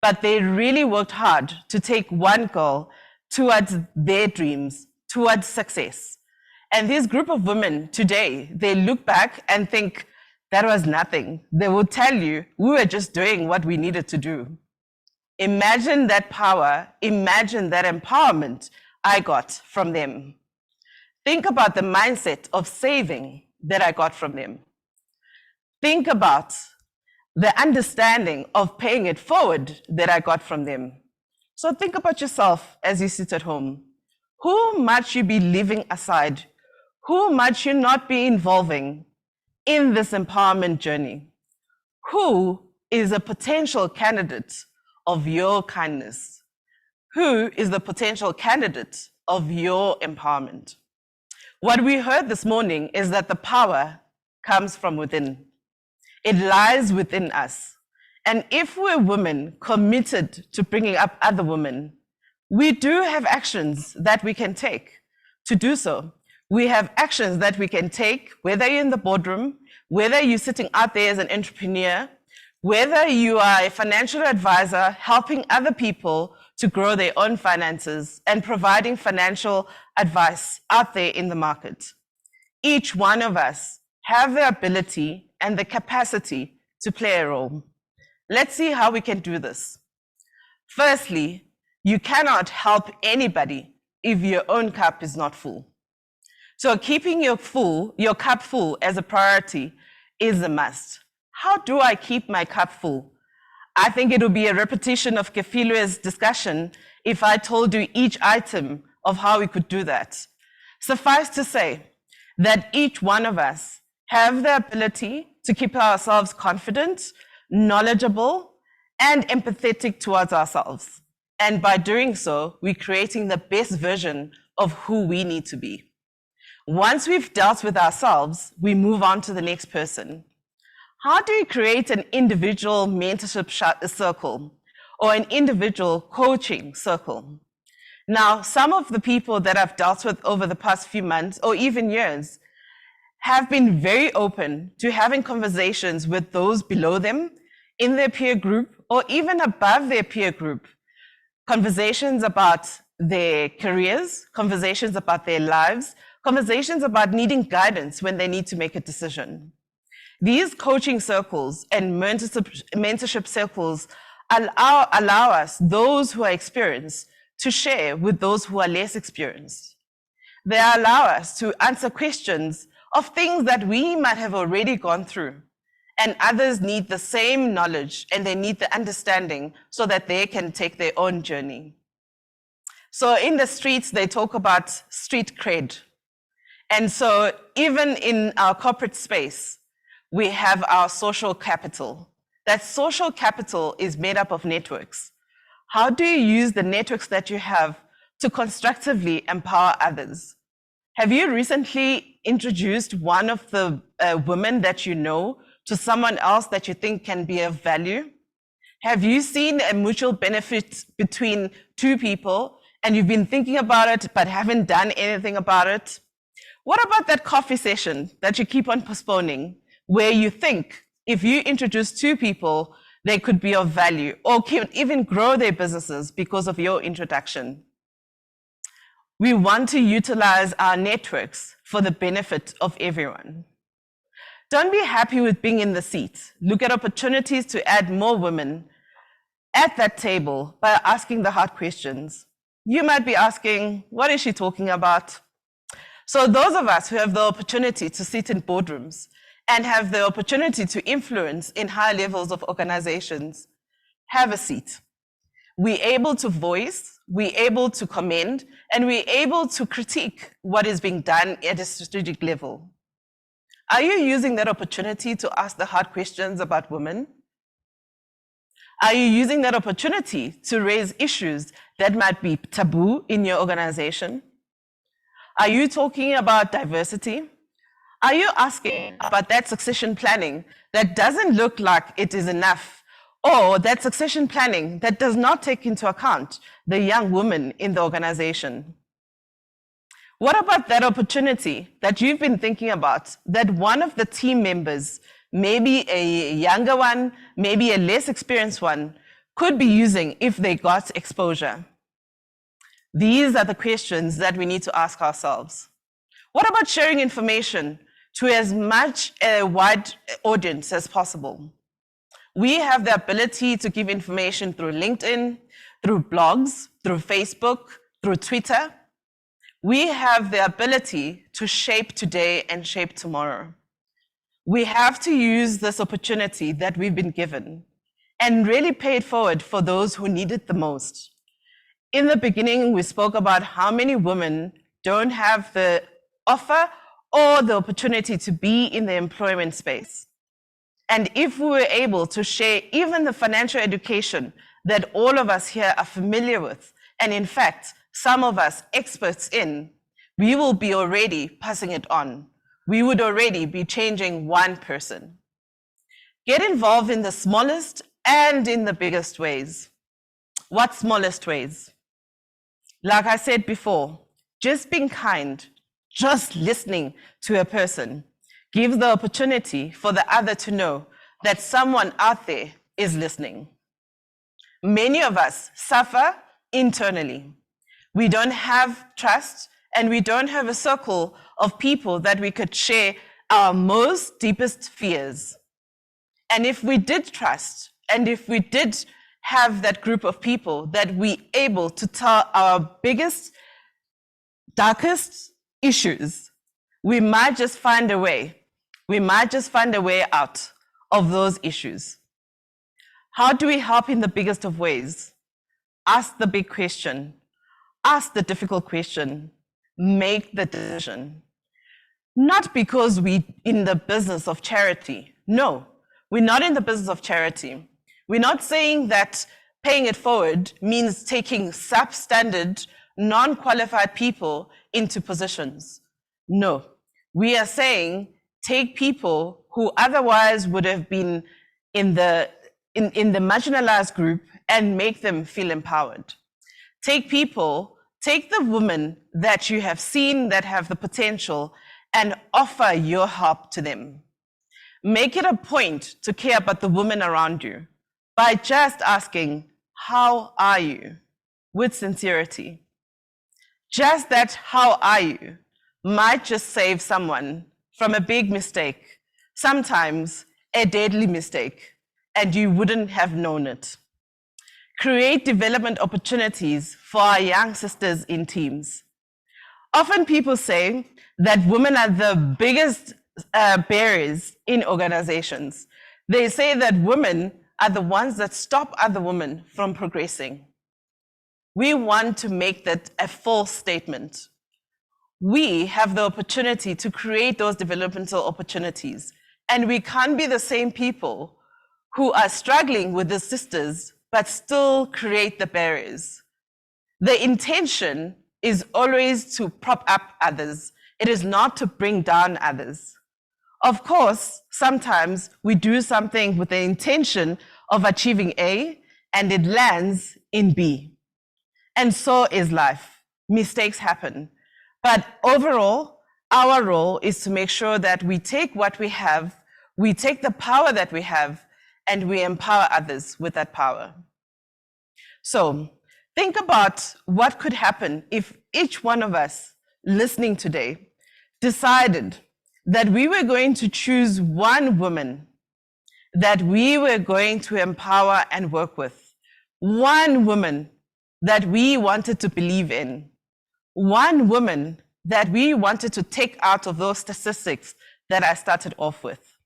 but they really worked hard to take one girl towards their dreams, towards success. And this group of women today, they look back and think that was nothing. They will tell you, we were just doing what we needed to do. Imagine that power, imagine that empowerment I got from them. Think about the mindset of saving that I got from them. Think about the understanding of paying it forward that I got from them. So think about yourself as you sit at home. who might you be leaving aside? Who might you not be involving in this empowerment journey? Who is a potential candidate of your kindness? Who is the potential candidate of your empowerment? What we heard this morning is that the power comes from within. It lies within us. And if we're women committed to bringing up other women, we do have actions that we can take to do so. We have actions that we can take, whether you're in the boardroom, whether you're sitting out there as an entrepreneur, whether you are a financial advisor helping other people to grow their own finances and providing financial advice out there in the market. Each one of us have the ability and the capacity to play a role. Let's see how we can do this. Firstly, you cannot help anybody if your own cup is not full. So keeping your cup full as a priority is a must. How do I keep my cup full? I think it would be a repetition of Kefilue's discussion if I told you each item of how we could do that. Suffice to say that each one of us have the ability to keep ourselves confident, knowledgeable, and empathetic towards ourselves. And by doing so, we're creating the best version of who we need to be. Once we've dealt with ourselves, we move on to the next person. How do you create an individual mentorship circle or an individual coaching circle? Now, some of the people that I've dealt with over the past few months or even years have been very open to having conversations with those below them in their peer group or even above their peer group. Conversations about their careers, conversations about their lives, conversations about needing guidance when they need to make a decision. These coaching circles and mentorship circles allow us, those who are experienced, to share with those who are less experienced. They allow us to answer questions of things that we might have already gone through, and others need the same knowledge and they need the understanding so that they can take their own journey. So in the streets, they talk about street cred. And so even in our corporate space, we have our social capital. That social capital is made up of networks. How do you use the networks that you have to constructively empower others? Have you recently introduced one of the women that you know to someone else that you think can be of value? Have you seen a mutual benefit between two people and you've been thinking about it but haven't done anything about it? What about that coffee session that you keep on postponing, where you think if you introduce two people, they could be of value or can even grow their businesses because of your introduction? We want to utilize our networks for the benefit of everyone. Don't be happy with being in the seat. Look at opportunities to add more women at that table by asking the hard questions. You might be asking, what is she talking about? So those of us who have the opportunity to sit in boardrooms and have the opportunity to influence in high levels of organizations, have a seat. We're able to voice, we're able to commend, and we're able to critique what is being done at a strategic level. Are you using that opportunity to ask the hard questions about women? Are you using that opportunity to raise issues that might be taboo in your organization? Are you talking about diversity? Are you asking about that succession planning that doesn't look like it is enough, or that succession planning that does not take into account the young woman in the organization? What about that opportunity that you've been thinking about, that one of the team members, maybe a younger one, maybe a less experienced one, could be using if they got exposure? These are the questions that we need to ask ourselves. What about sharing information to as much a wide audience as possible? We have the ability to give information through LinkedIn, through blogs, through Facebook, through Twitter. We have the ability to shape today and shape tomorrow. We have to use this opportunity that we've been given and really pay it forward for those who need it the most. In the beginning, we spoke about how many women don't have the offer or the opportunity to be in the employment space. And if we were able to share even the financial education that all of us here are familiar with, and in fact, some of us experts in, we will be already passing it on. We would already be changing one person. Get involved in the smallest and in the biggest ways. What smallest ways? Like I said before, just being kind, just listening to a person gives the opportunity for the other to know that someone out there is listening. Many of us suffer internally. We don't have trust and we don't have a circle of people that we could share our most deepest fears. And if we did trust, and if we did have that group of people that we able to tell our biggest, darkest issues, we might just find a way. We might just find a way out of those issues. How do we help in the biggest of ways? Ask the big question. Ask the difficult question. Make the decision. Not because we're in the business of charity. No, we're not in the business of charity. We're not saying that paying it forward means taking substandard, non-qualified people into positions. No, we are saying take people who otherwise would have been in the marginalized group and make them feel empowered. Take the women that you have seen that have the potential and offer your help to them. Make it a point to care about the women around you by just asking, how are you? With sincerity. Just that, how are you? Might just save someone from a big mistake, sometimes a deadly mistake, and you wouldn't have known it. Create development opportunities for our young sisters in teams. Often people say that women are the biggest barriers in organizations. They say that women are the ones that stop other women from progressing. We want to make that a false statement. We have the opportunity to create those developmental opportunities, and we can't be the same people who are struggling with the sisters but still create the barriers. The intention is always to prop up others. It is not to bring down others. Of course, sometimes we do something with the intention of achieving A and it lands in B. And so is life. Mistakes happen. But overall, our role is to make sure that we take what we have, we take the power that we have, and we empower others with that power. So think about what could happen if each one of us listening today decided that we were going to choose one woman that we were going to empower and work with. One woman that we wanted to believe in. One woman that we wanted to take out of those statistics that I started off with.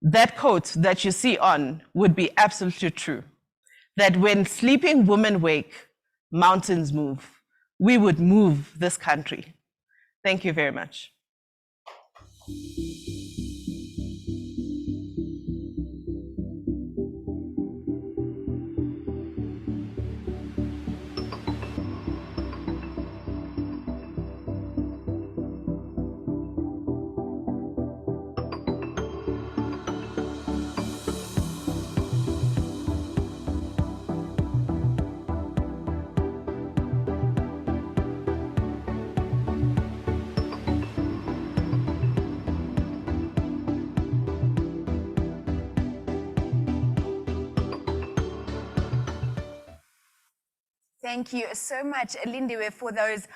That quote that you see on would be absolutely true. That when sleeping women wake, mountains move. We would move this country. Thank you very much. Thank you so much, Lindiwe, for those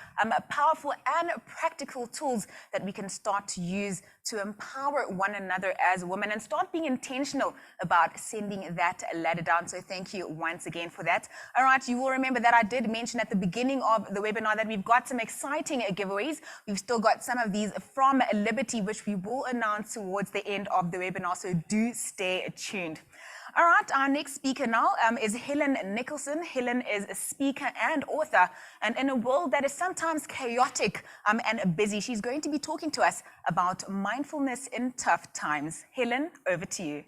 powerful and practical tools that we can start to use to empower one another as women and start being intentional about sending that ladder down. So thank you once again for that. All right, you will remember that I did mention at the beginning of the webinar that we've got some exciting giveaways. We've still got some of these from Liberty, which we will announce towards the end of the webinar, so do stay tuned. All right, our next speaker now is Helen Nicholson. Helen is a speaker and author, and in a world that is sometimes chaotic and busy, she's going to be talking to us about mindfulness in tough times. Helen, over to you.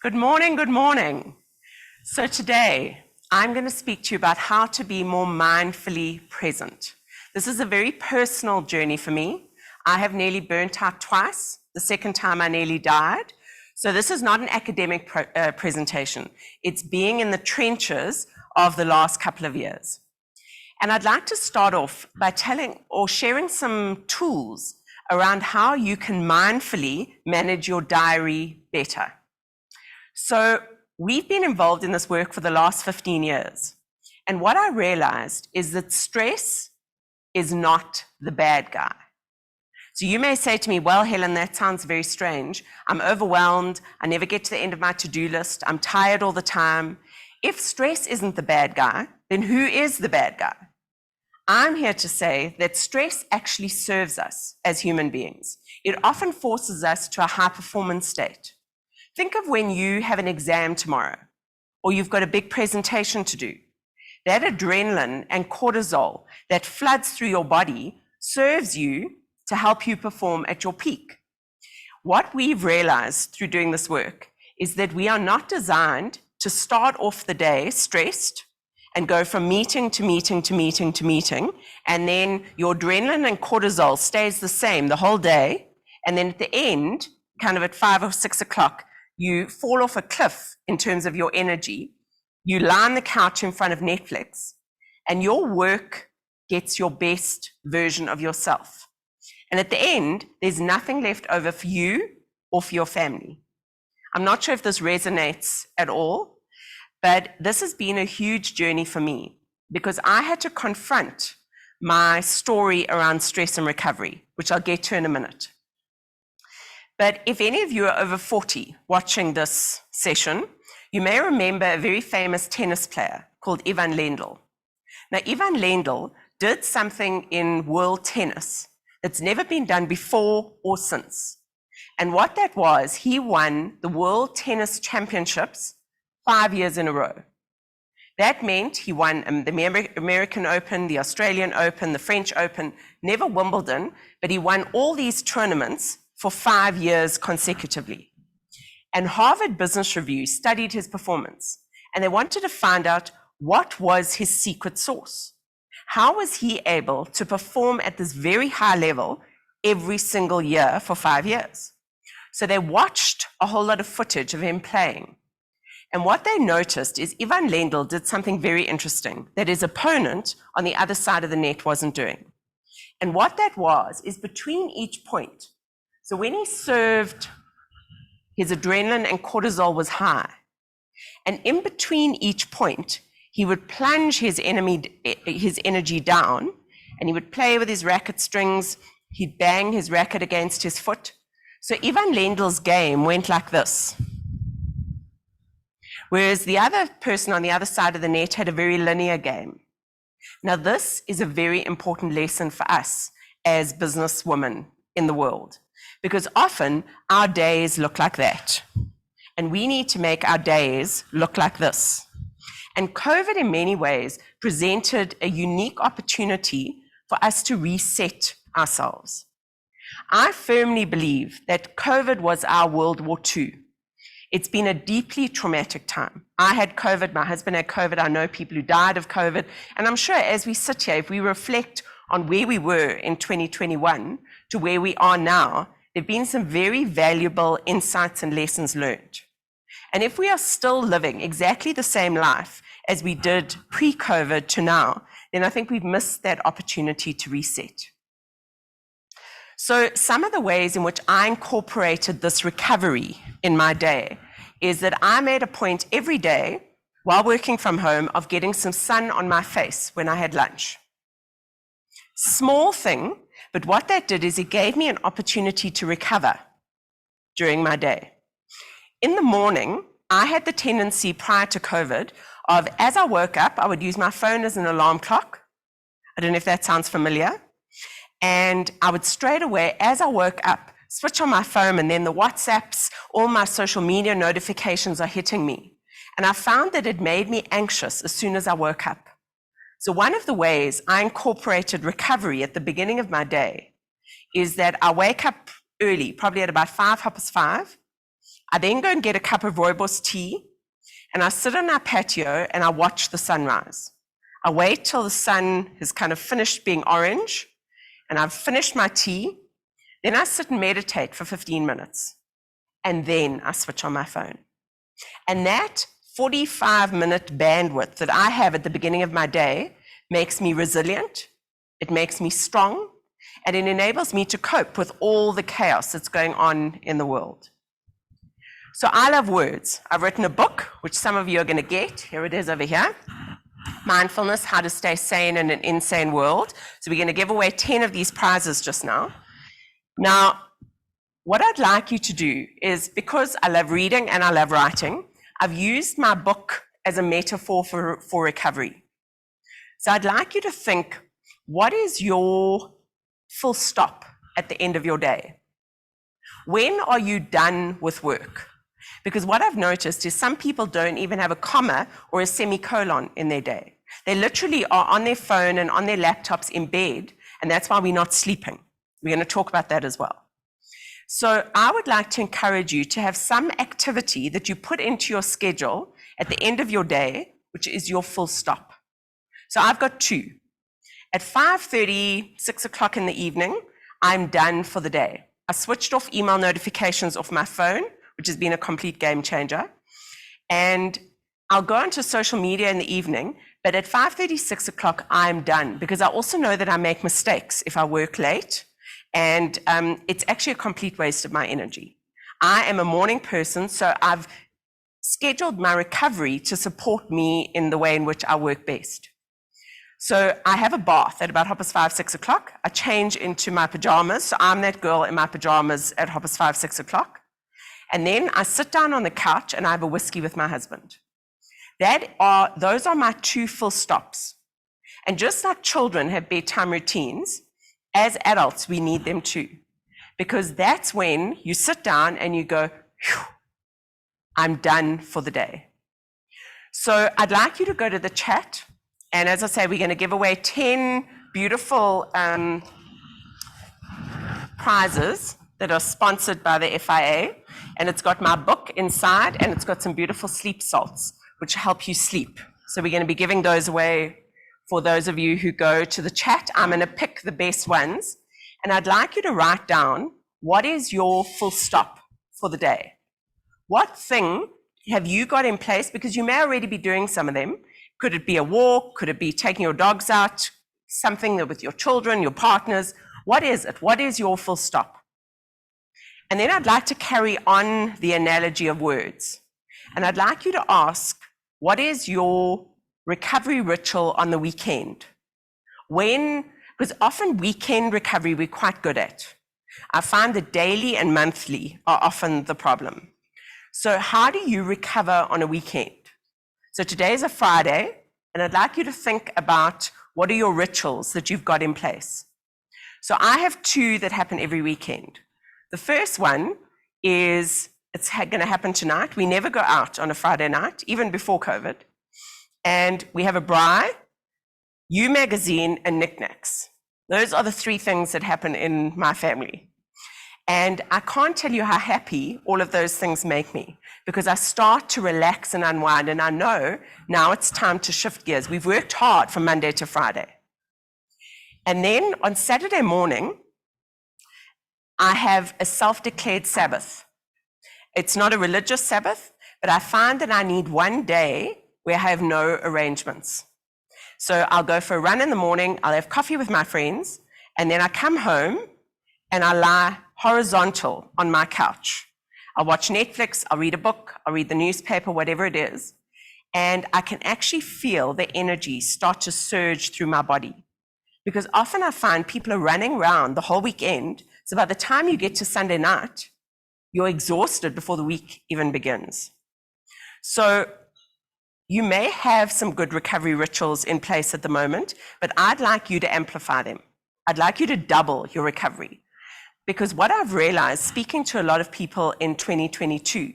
Good morning, good morning. So today, I'm going to speak to you about how to be more mindfully present. This is a very personal journey for me. I have nearly burnt out twice. The second time I nearly died. So this is not an academic presentation. It's being in the trenches of the last couple of years. And I'd like to start off by telling or sharing some tools around how you can mindfully manage your diary better. So we've been involved in this work for the last 15 years. And what I realized is that stress is not the bad guy. So you may say to me, well, Helen, that sounds very strange. I'm overwhelmed. I never get to the end of my to-do list. I'm tired all the time. If stress isn't the bad guy, then who is the bad guy? I'm here to say that stress actually serves us as human beings. It often forces us to a high performance state. Think of when you have an exam tomorrow, or you've got a big presentation to do. That adrenaline and cortisol that floods through your body serves you to help you perform at your peak. What we've realized through doing this work is that we are not designed to start off the day stressed and go from meeting to meeting to meeting to meeting, and then your adrenaline and cortisol stays the same the whole day, and then at the end, kind of at 5 or 6 o'clock, you fall off a cliff in terms of your energy, you lie on the couch in front of Netflix, and your work gets your best version of yourself. And at the end, there's nothing left over for you or for your family. I'm not sure if this resonates at all, but this has been a huge journey for me because I had to confront my story around stress and recovery, which I'll get to in a minute. But if any of you are over 40 watching this session, you may remember a very famous tennis player called Ivan Lendl. Now, Ivan Lendl did something in world tennis that's never been done before or since. And what that was, he won the World Tennis Championships 5 years in a row. That meant he won the American Open, the Australian Open, the French Open, never Wimbledon, but he won all these tournaments for 5 years consecutively. And Harvard Business Review studied his performance, and they wanted to find out what was his secret sauce. How was he able to perform at this very high level every single year for 5 years? So they watched a whole lot of footage of him playing. And what they noticed is Ivan Lendl did something very interesting that his opponent on the other side of the net wasn't doing. And what that was is between each point. So when he served, his adrenaline and cortisol was high. And in between each point, he would plunge his energy down, and he would play with his racket strings. He'd bang his racket against his foot. So Ivan Lendl's game went like this. Whereas the other person on the other side of the net had a very linear game. Now, this is a very important lesson for us as businesswomen in the world, because often our days look like that. And we need to make our days look like this. And COVID in many ways presented a unique opportunity for us to reset ourselves. I firmly believe that COVID was our World War II. It's been a deeply traumatic time. I had COVID, my husband had COVID, I know people who died of COVID, and I'm sure as we sit here, if we reflect on where we were in 2021 to where we are now, there have been some very valuable insights and lessons learned. And if we are still living exactly the same life as we did pre-COVID to now, then I think we've missed that opportunity to reset. So some of the ways in which I incorporated this recovery in my day is that I made a point every day while working from home of getting some sun on my face when I had lunch. Small thing, but what that did is it gave me an opportunity to recover during my day. In the morning, I had the tendency prior to COVID of, as I woke up, I would use my phone as an alarm clock. I don't know if that sounds familiar. And I would straight away, as I woke up, switch on my phone, and then the WhatsApps, all my social media notifications are hitting me. And I found that it made me anxious as soon as I woke up. So one of the ways I incorporated recovery at the beginning of my day is that I wake up early, probably at about 5:05. I then go and get a cup of rooibos tea, and I sit on our patio and I watch the sunrise. I wait till the sun has kind of finished being orange, and I've finished my tea. Then I sit and meditate for 15 minutes, and then I switch on my phone. And that 45-minute bandwidth that I have at the beginning of my day makes me resilient, it makes me strong, and it enables me to cope with all the chaos that's going on in the world. So I love words. I've written a book, which some of you are going to get. Here it is over here. Mindfulness, How to Stay Sane in an Insane World. So we're going to give away 10 of these prizes just now. Now, what I'd like you to do is, because I love reading and I love writing, I've used my book as a metaphor for recovery. So I'd like you to think, what is your full stop at the end of your day? When are you done with work? Because what I've noticed is some people don't even have a comma or a semicolon in their day. They literally are on their phone and on their laptops in bed, and that's why we're not sleeping. We're going to talk about that as well. So I would like to encourage you to have some activity that you put into your schedule at the end of your day, which is your full stop. So I've got 2. At 5:30, 6 o'clock in the evening, I'm done for the day. I switched off email notifications off my phone, which has been a complete game changer. And I'll go onto social media in the evening, but at 5:30, 6 o'clock, I'm done, because I also know that I make mistakes if I work late, and it's actually a complete waste of my energy. I am a morning person, so I've scheduled my recovery to support me in the way in which I work best. So I have a bath at about 5:30, 6 o'clock. I change into my pajamas, so I'm that girl in my pajamas at 5:30, 6 o'clock. And then I sit down on the couch and I have a whiskey with my husband. Those are my 2 full stops. And just like children have bedtime routines, as adults, we need them too. Because that's when you sit down and you go, phew, I'm done for the day. So I'd like you to go to the chat. And as I say, we're going to give away 10 beautiful prizes that are sponsored by the FIA. And it's got my book inside, and it's got some beautiful sleep salts, which help you sleep. So we're going to be giving those away for those of you who go to the chat. I'm going to pick the best ones. And I'd like you to write down, what is your full stop for the day? What thing have you got in place? Because you may already be doing some of them. Could it be a walk? Could it be taking your dogs out? Something with your children, your partners? What is it? What is your full stop? And then I'd like to carry on the analogy of words. And I'd like you to ask, what is your recovery ritual on the weekend? Because often weekend recovery we're quite good at. I find that daily and monthly are often the problem. So how do you recover on a weekend? So today is a Friday, and I'd like you to think about, what are your rituals that you've got in place? So I have 2 that happen every weekend. The first one is, it's going to happen tonight. We never go out on a Friday night, even before COVID. and we have a braai, You Magazine, and knickknacks. Those are the three things that happen in my family. And I can't tell you how happy all of those things make me, because I start to relax and unwind, and I know now it's time to shift gears. We've worked hard from Monday to Friday. And then on Saturday morning, I have a self-declared Sabbath. It's not a religious Sabbath, but I find that I need one day where I have no arrangements. So I'll go for a run in the morning, I'll have coffee with my friends, and then I come home and I lie horizontal on my couch. I'll watch Netflix, I'll read a book, I'll read the newspaper, whatever it is, and I can actually feel the energy start to surge through my body. Because often I find people are running around the whole weekend, so by the time you get to Sunday night, you're exhausted before the week even begins. So you may have some good recovery rituals in place at the moment, but I'd like you to amplify them. I'd like you to double your recovery. Because what I've realized, speaking to a lot of people in 2022,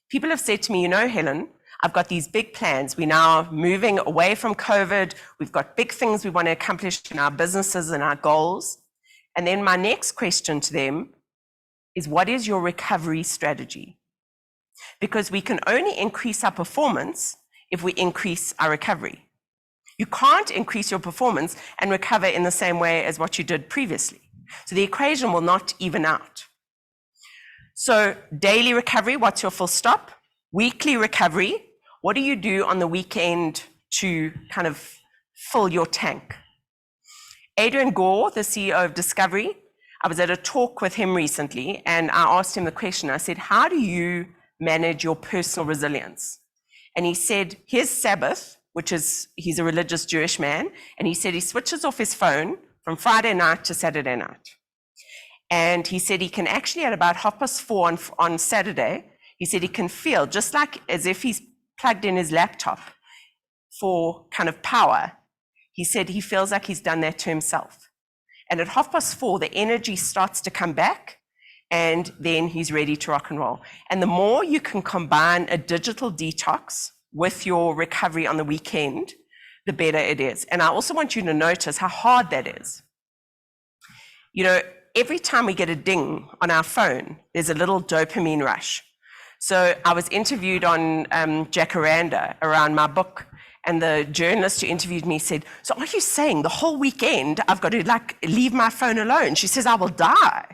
people have said to me, you know, Helen, I've got these big plans. We're now moving away from COVID. We've got big things we want to accomplish in our businesses and our goals. And then my next question to them is, what is your recovery strategy? Because we can only increase our performance if we increase our recovery. You can't increase your performance and recover in the same way as what you did previously. So the equation will not even out. So daily recovery, what's your full stop? Weekly recovery, what do you do on the weekend to kind of fill your tank? Adrian Gore, the CEO of Discovery, I was at a talk with him recently and I asked him the question, I said, how do you manage your personal resilience? And he said, his Sabbath, which is, he's a religious Jewish man, and he said he switches off his phone from Friday night to Saturday night. And he said he can actually, at about 4:30 on Saturday, he said he can feel just like as if he's plugged in his laptop for kind of power. He said he feels like he's done that to himself. And at 4:30, the energy starts to come back, and then he's ready to rock and roll. And the more you can combine a digital detox with your recovery on the weekend, the better it is. And I also want you to notice how hard that is. You know, every time we get a ding on our phone, there's a little dopamine rush. So I was interviewed on Jacaranda around my book, and the journalist who interviewed me said, so are you saying the whole weekend I've got to like leave my phone alone? She says, I will die.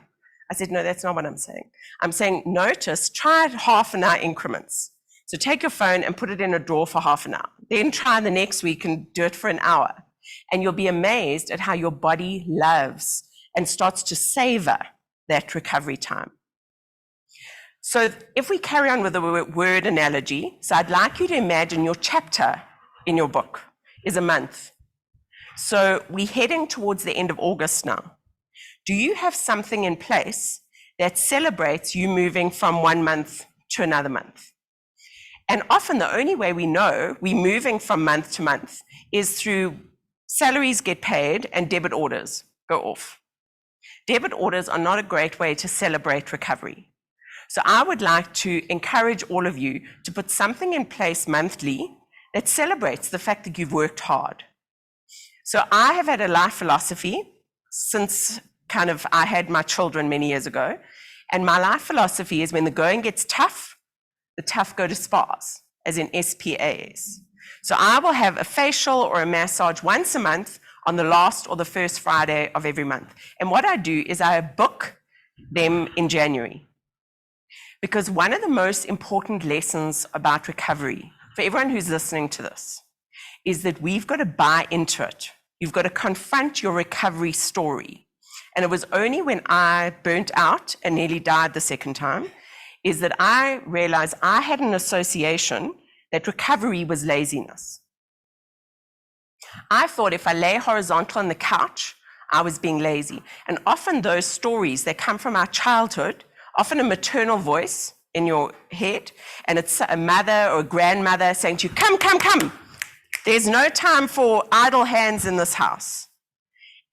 I said, no, that's not what I'm saying. I'm saying, notice, try it half an hour increments. So take your phone and put it in a drawer for half an hour. Then try the next week and do it for an hour. And you'll be amazed at how your body loves and starts to savor that recovery time. So if we carry on with the word analogy, so I'd like you to imagine your chapter in your book is a month. So we're heading towards the end of August now. Do you have something in place that celebrates you moving from one month to another month? And often the only way we know we're moving from month to month is through salaries get paid and debit orders go off. Debit orders are not a great way to celebrate recovery. So I would like to encourage all of you to put something in place monthly that celebrates the fact that you've worked hard. So I have had a life philosophy since kind of I had my children many years ago. And my life philosophy is when the going gets tough, the tough go to spas, as in SPAs. So I will have a facial or a massage once a month on the last or the first Friday of every month. And what I do is I book them in January. Because one of the most important lessons about recovery, for everyone who's listening to this, is that we've got to buy into it. You've got to confront your recovery story. And it was only when I burnt out and nearly died the second time, is that I realized I had an association that recovery was laziness. I thought if I lay horizontal on the couch, I was being lazy. And often those stories, they come from our childhood, often a maternal voice in your head, and it's a mother or a grandmother saying to you, come, come, come. There's no time for idle hands in this house.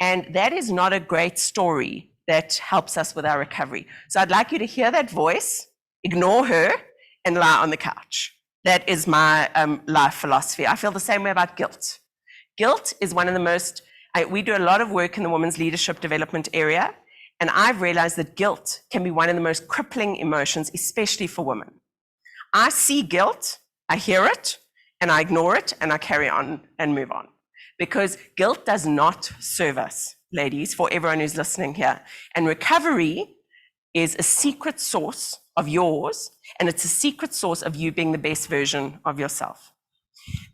And that is not a great story that helps us with our recovery. So I'd like you to hear that voice, ignore her, and lie on the couch. That is my life philosophy. I feel the same way about guilt. Guilt is one of the most, we do a lot of work in the women's leadership development area, and I've realized that guilt can be one of the most crippling emotions, especially for women. I see guilt, I hear it, and I ignore it, and I carry on and move on. Because guilt does not serve us, ladies, for everyone who's listening here. And recovery is a secret source of yours, and it's a secret source of you being the best version of yourself.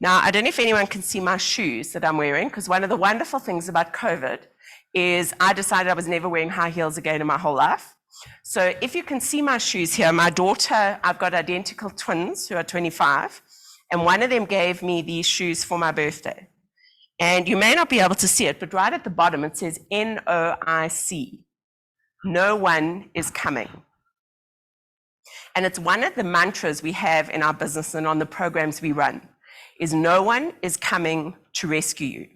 Now, I don't know if anyone can see my shoes that I'm wearing, because one of the wonderful things about COVID is I decided I was never wearing high heels again in my whole life. So if you can see my shoes here, my daughter, I've got identical twins who are 25, and one of them gave me these shoes for my birthday. And you may not be able to see it, but right at the bottom it says NOIC. No one is coming. And it's one of the mantras we have in our business and on the programs we run, is no one is coming to rescue you.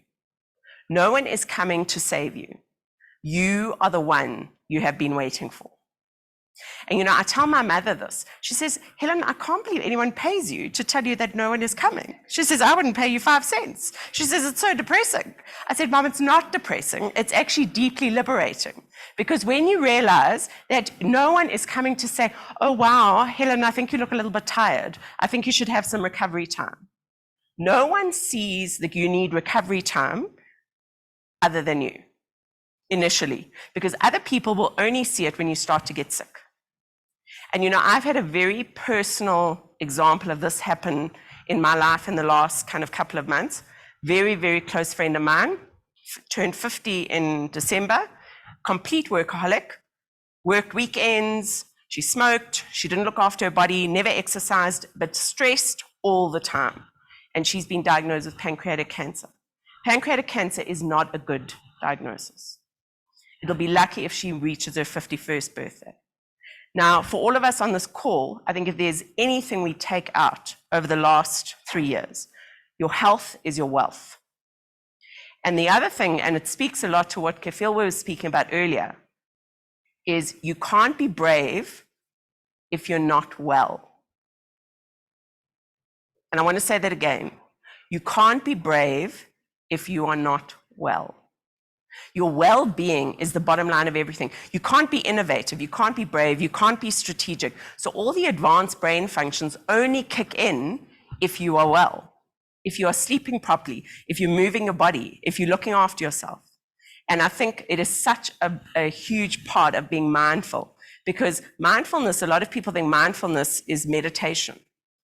No one is coming to save you. You are the one you have been waiting for. And you know, I tell my mother this. She says, Helen, I can't believe anyone pays you to tell you that no one is coming. She says, I wouldn't pay you 5 cents. She says, it's so depressing. I said, Mom, it's not depressing. It's actually deeply liberating. Because when you realize that no one is coming to say, oh, wow, Helen, I think you look a little bit tired. I think you should have some recovery time. No one sees that you need recovery time other than you, initially, because other people will only see it when you start to get sick. And you know, I've had a very personal example of this happen in my life in the last kind of couple of months. Very, very close friend of mine, turned 50 in December, complete workaholic, worked weekends, she smoked, she didn't look after her body, never exercised, but stressed all the time. And she's been diagnosed with pancreatic cancer. Pancreatic cancer is not a good diagnosis. It'll be lucky if she reaches her 51st birthday. Now, for all of us on this call, I think if there's anything we take out over the last 3 years, your health is your wealth. And the other thing, and it speaks a lot to what Kefilwe was speaking about earlier, is you can't be brave if you're not well. And I want to say that again. You can't be brave if you are not well. Your well-being is the bottom line of everything. You can't be innovative, you can't be brave, you can't be strategic. So all the advanced brain functions only kick in if you are well, if you are sleeping properly, if you're moving your body, if you're looking after yourself. And I think it is such a huge part of being mindful, because mindfulness, a lot of people think mindfulness is meditation,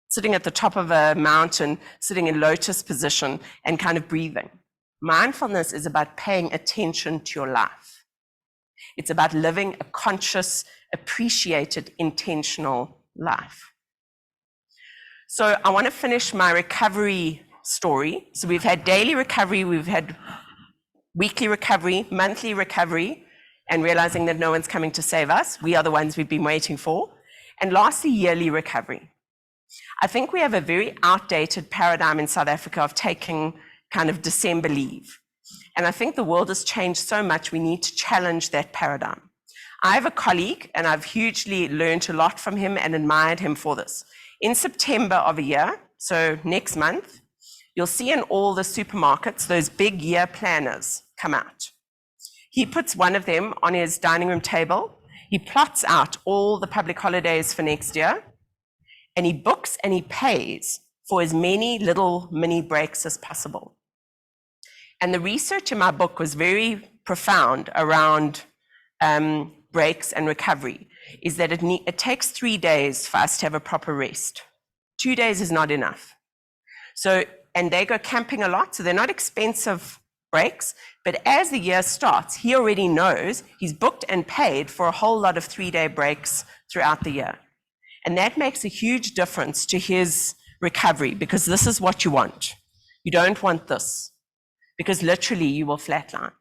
sitting at the top of a mountain, sitting in lotus position and kind of breathing. Mindfulness is about paying attention to your life. It's about living a conscious, appreciated, intentional life. So I want to finish my recovery story. So we've had daily recovery, we've had weekly recovery, monthly recovery, and realizing that no one's coming to save us. We are the ones we've been waiting for. And lastly, yearly recovery. I think we have a very outdated paradigm in South Africa of taking kind of December leave. And I think the world has changed so much, we need to challenge that paradigm. I have a colleague, and I've hugely learned a lot from him and admired him for this. In September of a year, so next month, you'll see in all the supermarkets, those big year planners come out. He puts one of them on his dining room table. He plots out all the public holidays for next year, and he books and he pays for as many little mini breaks as possible. And the research in my book was very profound around breaks and recovery, is that it takes 3 days for us to have a proper rest. 2 days is not enough. So, and they go camping a lot, so they're not expensive breaks, but as the year starts, he already knows he's booked and paid for a whole lot of 3-day breaks throughout the year. And that makes a huge difference to his recovery, because this is what you want. You don't want this, because literally you will flatline.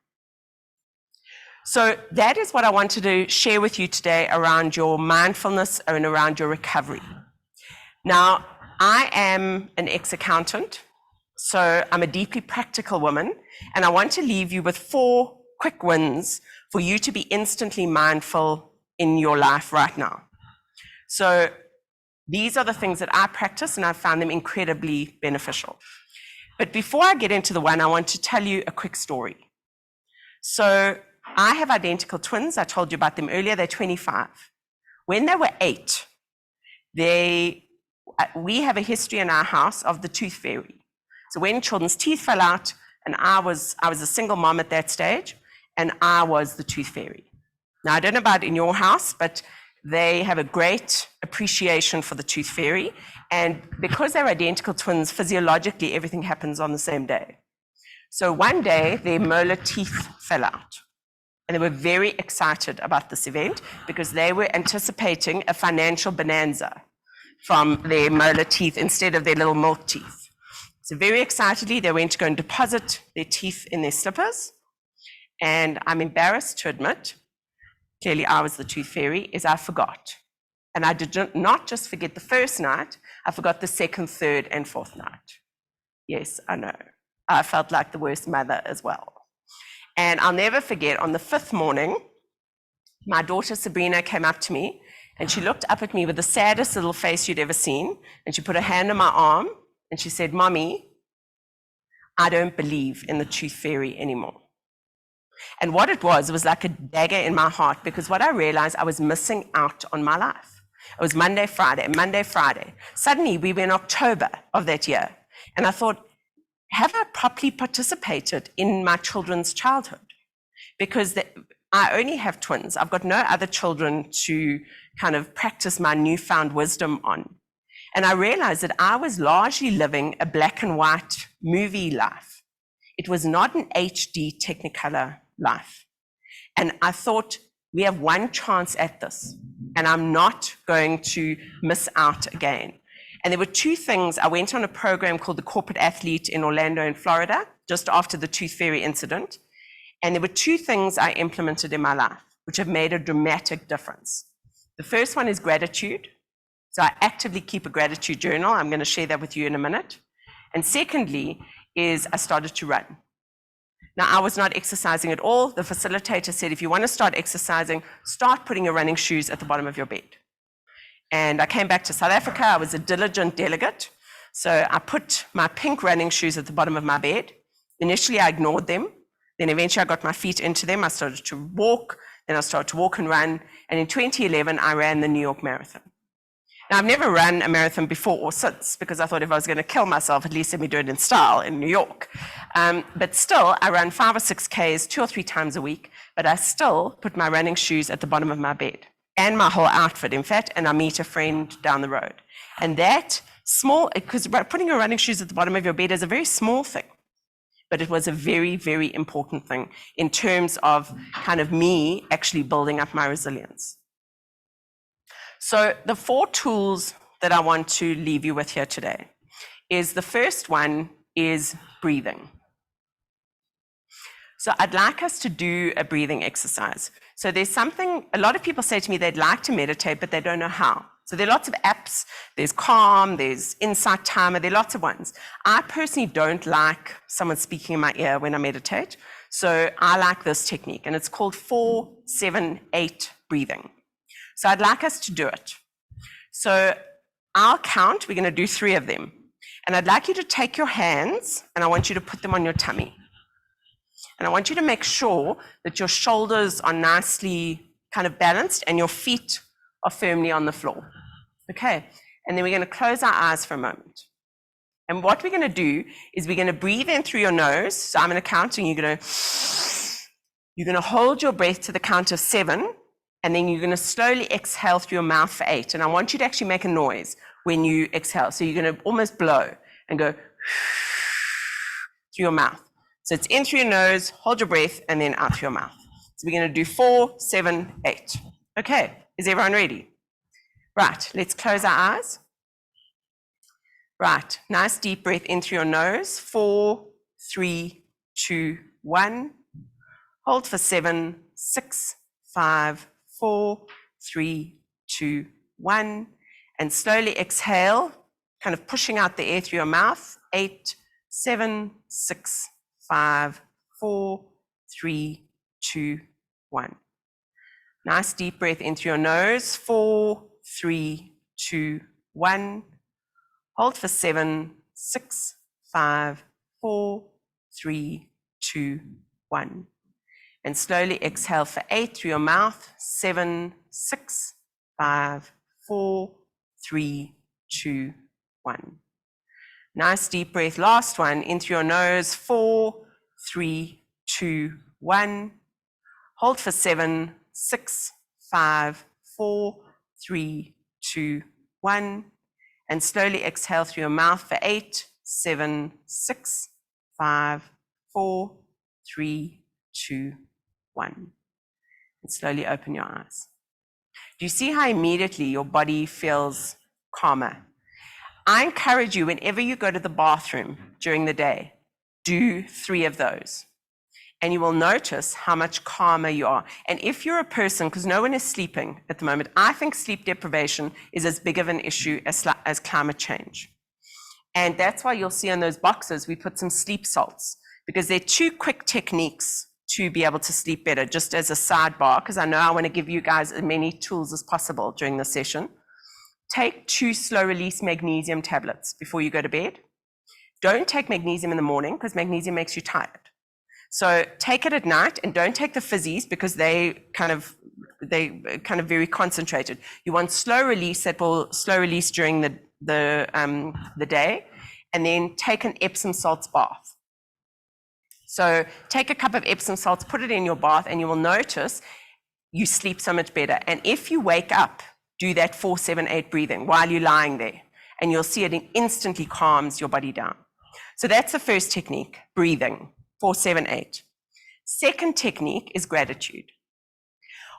So that is what I wanted to share with you today around your mindfulness and around your recovery. Now, I am an ex-accountant, so I'm a deeply practical woman, and I want to leave you with 4 quick wins for you to be instantly mindful in your life right now. So These are the things that I practice, and I've found them incredibly beneficial. But before I get into the one, I want to tell you a quick story. So I have identical twins. I told you about them earlier. They're 25. When they were 8, we have a history in our house of the tooth fairy. So when children's teeth fell out, and I was a single mom at that stage, and I was the tooth fairy. Now, I don't know about in your house, but they have a great appreciation for the tooth fairy. And because they're identical twins, physiologically, everything happens on the same day. So one day, their molar teeth fell out. And they were very excited about this event because they were anticipating a financial bonanza from their molar teeth instead of their little milk teeth. So very excitedly, they went to go and deposit their teeth in their slippers. And I'm embarrassed to admit, clearly I was the tooth fairy, is I forgot. And I did not just forget the first night, I forgot the second, third, and fourth night. Yes, I know. I felt like the worst mother as well. And I'll never forget, on the 5th morning, my daughter Sabrina came up to me, and she looked up at me with the saddest little face you'd ever seen, and she put her hand on my arm, and she said, "Mommy, I don't believe in the tooth fairy anymore." And what it was like a dagger in my heart, because what I realized, I was missing out on my life. It was Monday, Friday. Suddenly, we were in October of that year, and I thought, have I properly participated in my children's childhood? Because I only have twins. I've got no other children to kind of practice my newfound wisdom on. And I realized that I was largely living a black and white movie life. It was not an HD Technicolor life. And I thought, we have one chance at this, and I'm not going to miss out again. And there were 2 things. I went on a program called The Corporate Athlete in Orlando, in Florida, just after the tooth fairy incident. And there were 2 things I implemented in my life, which have made a dramatic difference. The first one is gratitude. So I actively keep a gratitude journal. I'm going to share that with you in a minute. And secondly is I started to run. Now, I was not exercising at all. The facilitator said, if you want to start exercising, start putting your running shoes at the bottom of your bed. And I came back to South Africa. I was a diligent delegate. So I put my pink running shoes at the bottom of my bed. Initially, I ignored them. Then eventually, I got my feet into them. I started to walk. Then I started to walk and run. And in 2011, I ran the New York Marathon. Now, I've never run a marathon before or since, because I thought if I was going to kill myself, at least let me do it in style in New York. But still, I run 5 or 6 Ks 2 or 3 times a week, but I still put my running shoes at the bottom of my bed, and my whole outfit, in fact, and I meet a friend down the road. And that small, because putting your running shoes at the bottom of your bed is a very small thing, but it was a very, very important thing in terms of kind of me actually building up my resilience. So the 4 tools that I want to leave you with here today is, the first one is breathing. So I'd like us to do a breathing exercise. So there's something, a lot of people say to me they'd like to meditate, but they don't know how. So there are lots of apps. There's Calm, there's Insight Timer, there are lots of ones. I personally don't like someone speaking in my ear when I meditate. So I like this technique, and it's called 4-7-8 breathing. So I'd like us to do it. So I'll count, we're going to do 3 of them. And I'd like you to take your hands, and I want you to put them on your tummy. And I want you to make sure that your shoulders are nicely kind of balanced and your feet are firmly on the floor. Okay, and then we're going to close our eyes for a moment. And what we're going to do is we're going to breathe in through your nose. So I'm going to count, and you're going to hold your breath to the count of 7. And then you're going to slowly exhale through your mouth for 8. And I want you to actually make a noise when you exhale. So you're going to almost blow and go through your mouth. So it's in through your nose, hold your breath, and then out through your mouth. So we're going to do 4, 7, 8. Okay, is everyone ready? Right, let's close our eyes. Right, nice deep breath in through your nose. 4, 3, 2, 1. Hold for 7, 6, 5, 4, 3, 2, 1, and slowly exhale, kind of pushing out the air through your mouth. 8, 7, 6, 5, 4, 3, 2, 1. Nice deep breath in through your nose. 4, 3, 2, 1. Hold for 7, 6, 5, 4, 3, 2, 1. And slowly exhale for 8 through your mouth. 7, 6, 5, 4, 3, 2, 1. Nice deep breath. Last one. In through your nose. 4, 3, 2, 1. Hold for 7, 6, 5, 4, 3, 2, 1. And slowly exhale through your mouth for 8, 7, 6, 5, 4, 3, 2, 1. And slowly open your eyes. Do you see how immediately your body feels calmer? I encourage you, whenever you go to the bathroom during the day, do 3 of those. And you will notice how much calmer you are. And if you're a person, because no one is sleeping at the moment, I think sleep deprivation is as big of an issue as climate change. And that's why you'll see on those boxes, we put some sleep salts, because they're 2 quick techniques to be able to sleep better, just as a sidebar, because I know I want to give you guys as many tools as possible during the session. Take 2 slow-release magnesium tablets before you go to bed. Don't take magnesium in the morning, because magnesium makes you tired. So take it at night, and don't take the fizzies, because they kind of very concentrated. You want slow release that will slow release during the day, and then take an Epsom salts bath. So take a cup of Epsom salts, put it in your bath, and you will notice you sleep so much better. And if you wake up, do that 4, 7, 8 breathing while you're lying there, and you'll see it instantly calms your body down. So that's the first technique, breathing, 4, 7, 8. Second technique is gratitude.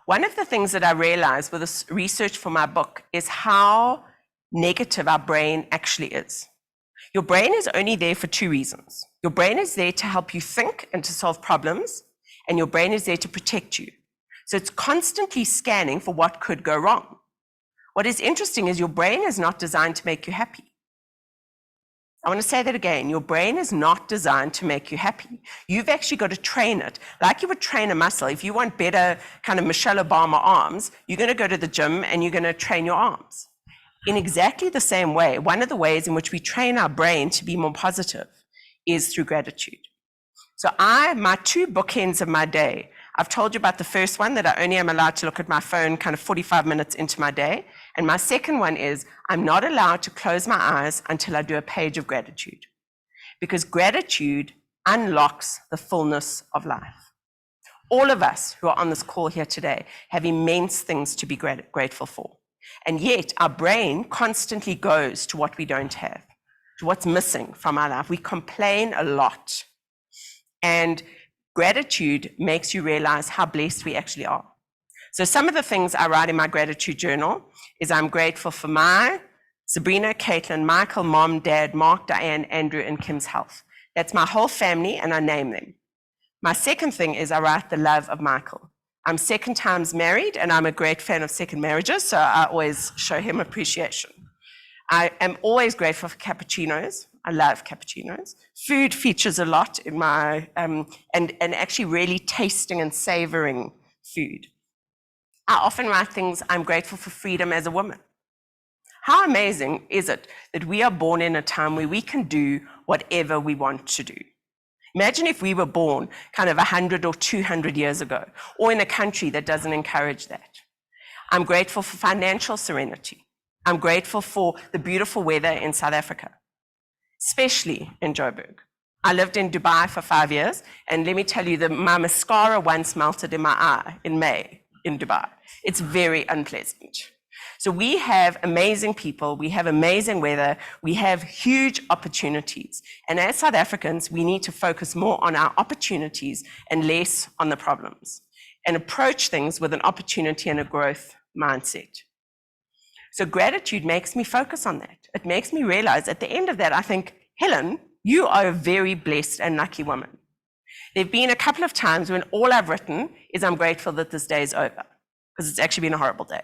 One of the things that I realized with this research for my book is how negative our brain actually is. Your brain is only there for 2 reasons. Your brain is there to help you think and to solve problems, and your brain is there to protect you. So it's constantly scanning for what could go wrong. What is interesting is your brain is not designed to make you happy. I want to say that again. Your brain is not designed to make you happy. You've actually got to train it. Like you would train a muscle. If you want better kind of Michelle Obama arms, you're going to go to the gym and you're going to train your arms. In exactly the same way, one of the ways in which we train our brain to be more positive is through gratitude. So my 2 bookends of my day, I've told you about the first one, that I only am allowed to look at my phone kind of 45 minutes into my day. And my second one is I'm not allowed to close my eyes until I do a page of gratitude, because gratitude unlocks the fullness of life. All of us who are on this call here today have immense things to be grateful for. And yet our brain constantly goes to what we don't have, to what's missing from our life. We complain a lot. And gratitude makes you realize how blessed we actually are. So some of the things I write in my gratitude journal is I'm grateful for my Sabrina, Caitlin, Michael, Mom, Dad, Mark, Diane, Andrew, and Kim's health. That's my whole family, and I name them. My second thing is I write the love of Michael. I'm 2nd times married, and I'm a great fan of second marriages, so I always show him appreciation. I am always grateful for cappuccinos. I love cappuccinos. Food features a lot in my, and actually really tasting and savoring food. I often write things, I'm grateful for freedom as a woman. How amazing is it that we are born in a time where we can do whatever we want to do? Imagine if we were born kind of 100 or 200 years ago, or in a country that doesn't encourage that. I'm grateful for financial serenity. I'm grateful for the beautiful weather in South Africa, especially in Joburg. I lived in Dubai for 5 years, and let me tell you that my mascara once melted in my eye in May in Dubai. It's very unpleasant. So we have amazing people, we have amazing weather, we have huge opportunities. And as South Africans, we need to focus more on our opportunities and less on the problems, and approach things with an opportunity and a growth mindset. So gratitude makes me focus on that. It makes me realize at the end of that, I think, Helen, you are a very blessed and lucky woman. There've been a couple of times when all I've written is I'm grateful that this day is over, because it's actually been a horrible day.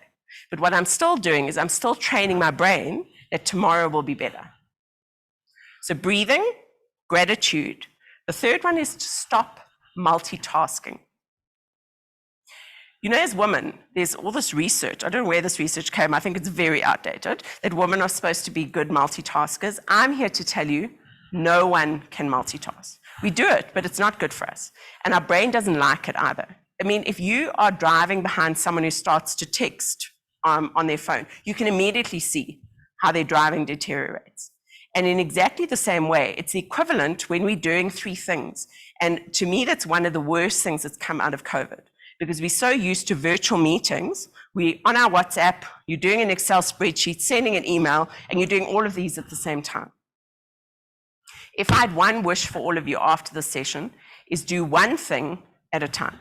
But what I'm still doing is I'm still training my brain that tomorrow will be better. So breathing, gratitude. The third one is to stop multitasking. You know, as women, there's all this research. I don't know where this research came. I think it's very outdated, that women are supposed to be good multitaskers. I'm here to tell you, no one can multitask. We do it, but it's not good for us. And our brain doesn't like it either. I mean, if you are driving behind someone who starts to text on their phone, you can immediately see how their driving deteriorates. And in exactly the same way, it's the equivalent when we're doing three things. And to me, that's one of the worst things that's come out of COVID, because we're so used to virtual meetings. We're on our WhatsApp, you're doing an Excel spreadsheet, sending an email, and you're doing all of these at the same time. If I had one wish for all of you after this session, is do one thing at a time.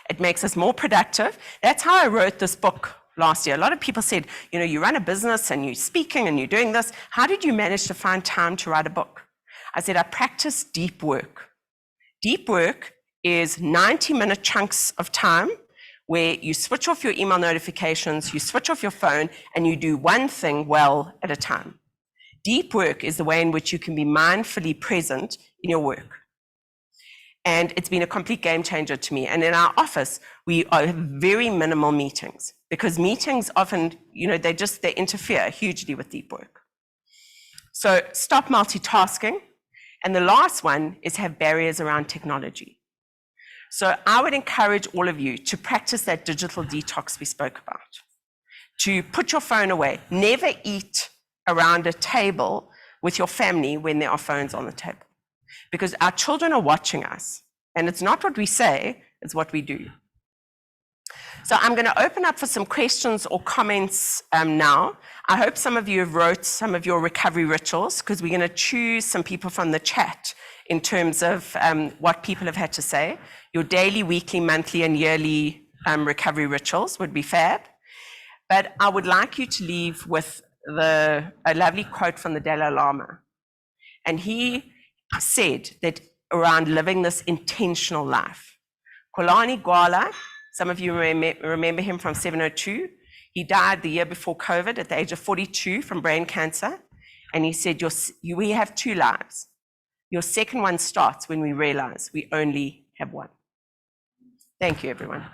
It makes us more productive. That's how I wrote this book last year. A lot of people said, you know, you run a business and you're speaking and you're doing this. How did you manage to find time to write a book? I said, I practice deep work. Deep work is 90-minute chunks of time where you switch off your email notifications, you switch off your phone, and you do one thing well at a time. Deep work is the way in which you can be mindfully present in your work. And it's been a complete game changer to me. And in our office, we have very minimal meetings, because meetings often, you know, they interfere hugely with deep work. So stop multitasking. And the last one is have barriers around technology. So I would encourage all of you to practice that digital detox we spoke about, to put your phone away. Never eat around a table with your family when there are phones on the table, because our children are watching us, and it's not what we say, it's what we do. So I'm going to open up for some questions or comments now. I hope some of you have wrote some of your recovery rituals, because we're going to choose some people from the chat in terms of what people have had to say. Your daily, weekly, monthly, and yearly recovery rituals would be fab. But I would like you to leave with a lovely quote from the Dalai Lama. And he said that around living this intentional life. Kolani Gwala, some of you remember him from 702. He died the year before COVID at the age of 42 from brain cancer. And he said, we have two lives. Your second one starts when we realize we only have one. Thank you, everyone.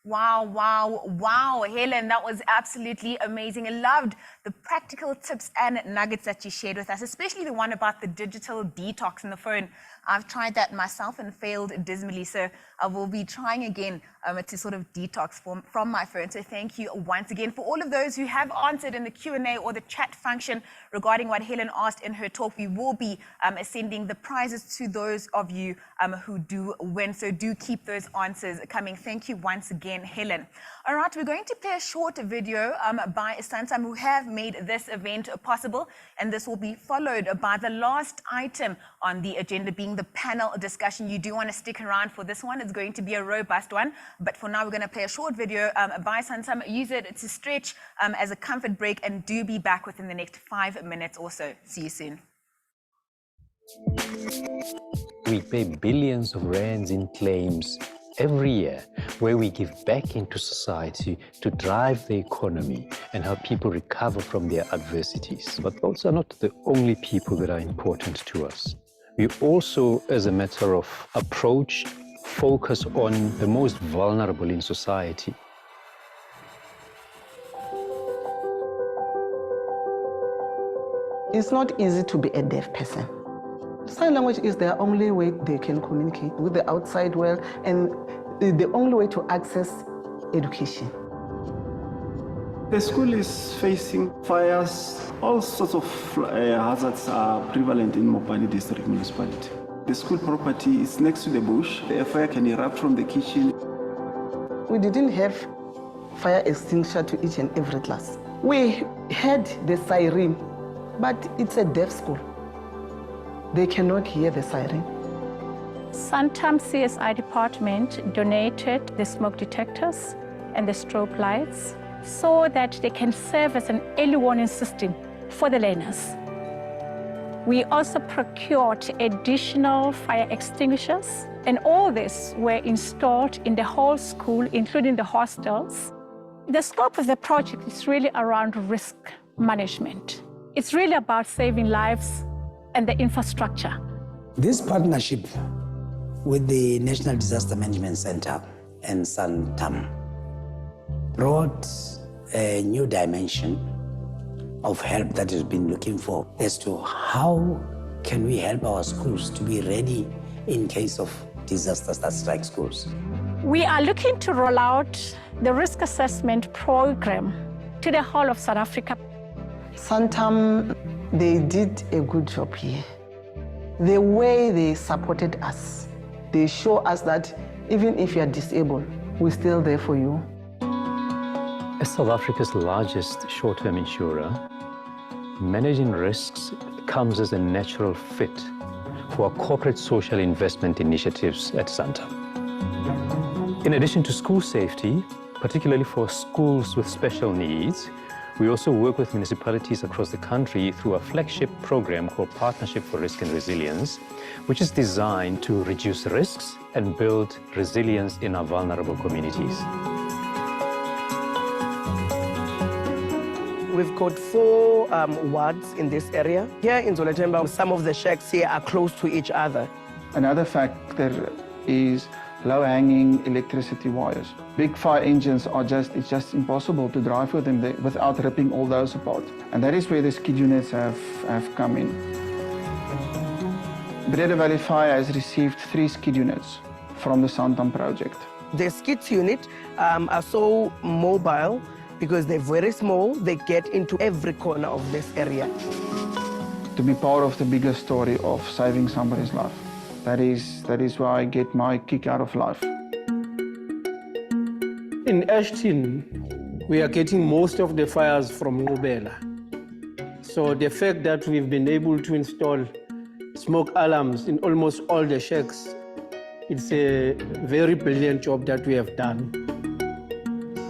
Wow, wow, wow, Helen, that was absolutely amazing. I loved the practical tips and nuggets that you shared with us, especially the one about the digital detox in the phone. I've tried that myself and failed dismally, so I will be trying again to sort of detox from my phone. So thank you once again for all of those who have answered in the Q&A or the chat function regarding what Helen asked in her talk. We will be sending the prizes to those of you who do win, so do keep those answers coming. Thank you once again, Helen. All right, we're going to play a short video by Santam, who have made this event possible, and this will be followed by the last item on the agenda, being the panel discussion. You do want to stick around for this one. It's going to be a robust one, but for now we're going to play a short video by Santam. Use it to stretch as a comfort break, and do be back within the next 5 minutes or so. See you soon. We pay billions of rands in claims every year, where we give back into society to drive the economy and help people recover from their adversities. But those are not the only people that are important to us. We also, as a matter of approach, focus on the most vulnerable in society. It's not easy to be a deaf person. Sign language is the only way they can communicate with the outside world, and the only way to access education. The school is facing fires. All sorts of hazards are prevalent in Mopani District Municipality. The school property is next to the bush. The fire can erupt from the kitchen. We didn't have fire extinguisher to each and every class. We had the siren, but it's a deaf school. They cannot hear the siren. Santam CSI department donated the smoke detectors and the strobe lights so that they can serve as an early warning system for the learners. We also procured additional fire extinguishers, and all this were installed in the whole school, including the hostels. The scope of the project is really around risk management. It's really about saving lives and the infrastructure. This partnership with the National Disaster Management Center and Santam brought a new dimension of help that has been looking for as to how can we help our schools to be ready in case of disasters that strike schools. We are looking to roll out the risk assessment program to the whole of South Africa. Santam, they did a good job here. The way they supported us, they show us that even if you are disabled, we're still there for you. As South Africa's largest short-term insurer, managing risks comes as a natural fit for our corporate social investment initiatives at Santam. In addition to school safety, particularly for schools with special needs, we also work with municipalities across the country through a flagship program called Partnership for Risk and Resilience, which is designed to reduce risks and build resilience in our vulnerable communities. We've got 4 wards in this area. Here in Zoletemba, some of the shacks here are close to each other. Another factor is low-hanging electricity wires. Big fire engines are it's just impossible to drive with them without ripping all those apart. And that is where the skid units have come in. Breda Valley Fire has received 3 skid units from the Santam project. The skids unit are so mobile because they're very small. They get into every corner of this area. To be part of the bigger story of saving somebody's life. That is why I get my kick out of life. In Ashton, we are getting most of the fires from Ngubela. So the fact that we've been able to install smoke alarms in almost all the shacks, it's a very brilliant job that we have done.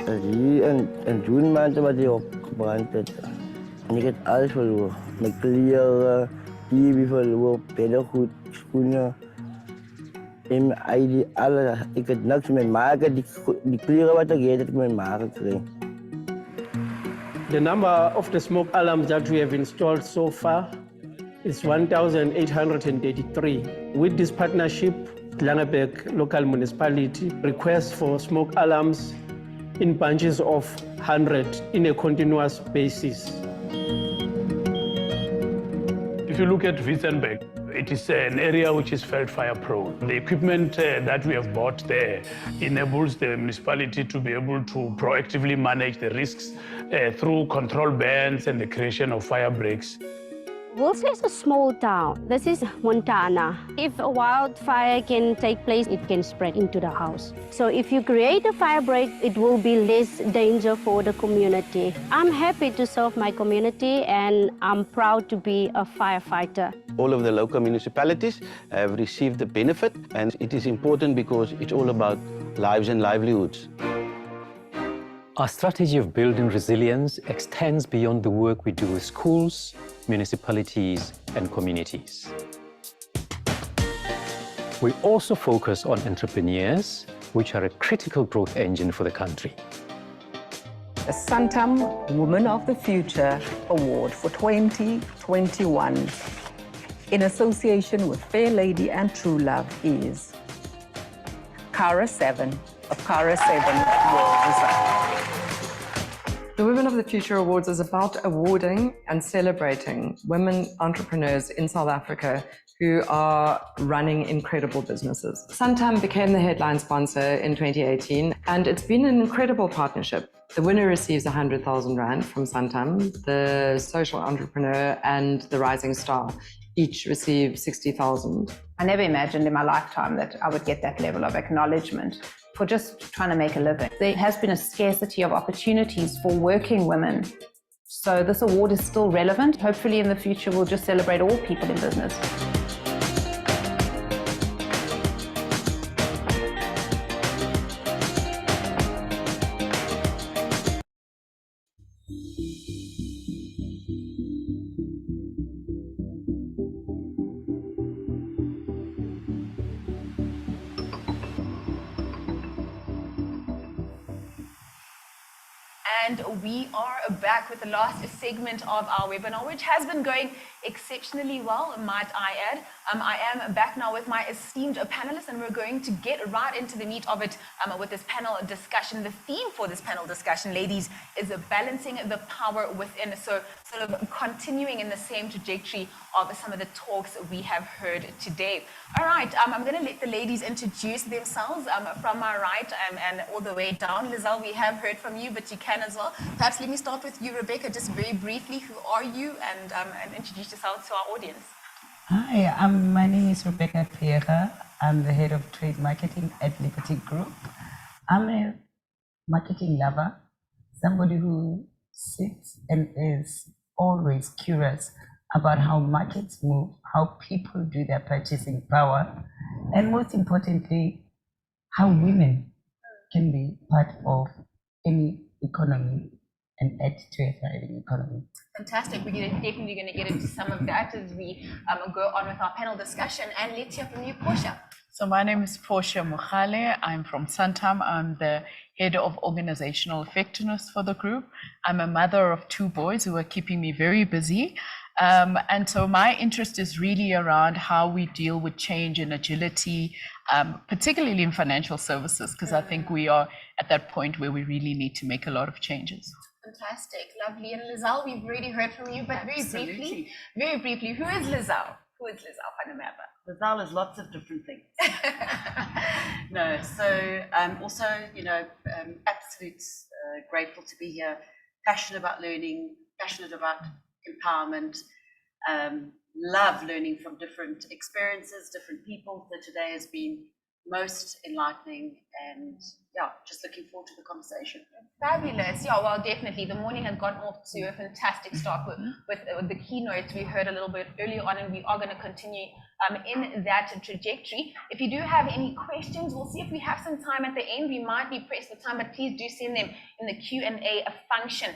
In June maand wat die opgebrand het. En ik heb alles verloren. Mijn kleren, TV verloren, beddengoed, schoenen. En mijn ID, alles. Ik heb niks met maken. Die kleren wat ik heb, heb ik met maken gekregen. The number of the smoke alarms that we have installed so far is 1,833. With this partnership, Langeberg local municipality requests for smoke alarms in bunches of 100 in a continuous basis. If you look at Witzenberg, it is an area which is felt fire prone. The equipment that we have bought there enables the municipality to be able to proactively manage the risks through control bands and the creation of fire breaks. Wolseley is a small town. This is Montana. If a wildfire can take place, it can spread into the house. So if you create a fire break, it will be less danger for the community. I'm happy to serve my community and I'm proud to be a firefighter. All of the local municipalities have received the benefit, and it is important because it's all about lives and livelihoods. Our strategy of building resilience extends beyond the work we do with schools, municipalities, and communities. We also focus on entrepreneurs, which are a critical growth engine for the country. The Santam Woman of the Future Award for 2021, in association with Fair Lady and True Love, is Kara 7 of Kara 7 World Design. The Women of the Future Awards is about awarding and celebrating women entrepreneurs in South Africa who are running incredible businesses. Santam became the headline sponsor in 2018, and it's been an incredible partnership. The winner receives 100,000 Rand from Santam, the social entrepreneur and the rising star each receive 60,000. I never imagined in my lifetime that I would get that level of acknowledgement for just trying to make a living. There has been a scarcity of opportunities for working women. So this award is still relevant. Hopefully in the future we'll just celebrate all people in business. And we are back with the last segment of our webinar, which has been going exceptionally well, might I add. I am back now with my esteemed panelists, and we're going to get right into the meat of it with this panel discussion. The theme for this panel discussion, ladies, is balancing the power within. So sort of continuing in the same trajectory of some of the talks we have heard today. All right, I'm going to let the ladies introduce themselves from my right and all the way down. Lizelle, we have heard from you, but you can as well. Perhaps let me start with you, Rebecca, just very briefly. Who are you? And introduce yourself to our audience. Hi, my name is Rebecca Pereira. I'm the head of trade marketing at Liberty Group. I'm a marketing lover, somebody who sits and is always curious about how markets move, how people do their purchasing power, and most importantly, how women can be part of any economy and add to a thriving economy. Fantastic. We're definitely going to get into some of that as we go on with our panel discussion. And let's hear from you, Portia. So my name is Portia Mukhale. I'm from Santam. I'm the head of organizational effectiveness for the group. I'm a mother of 2 boys who are keeping me very busy. And so my interest is really around how we deal with change and agility, particularly in financial services, because I think we are at that point where we really need to make a lot of changes. Fantastic, lovely. And Lizelle, we've already heard from you, but very briefly, who is Lizelle? Who is Lizelle Panamaba? Lizelle is lots of different things. No, so also, absolute grateful to be here, passionate about learning, passionate about empowerment, love learning from different experiences, different people. So today has been most enlightening, and yeah, just looking forward to the conversation. Fabulous. Yeah, well, definitely. The morning has gotten off to a fantastic start with the keynotes we heard a little bit earlier on, and we are going to continue in that trajectory. If you do have any questions, we'll see if we have some time at the end. We might be pressed for time, but please do send them in the Q&A function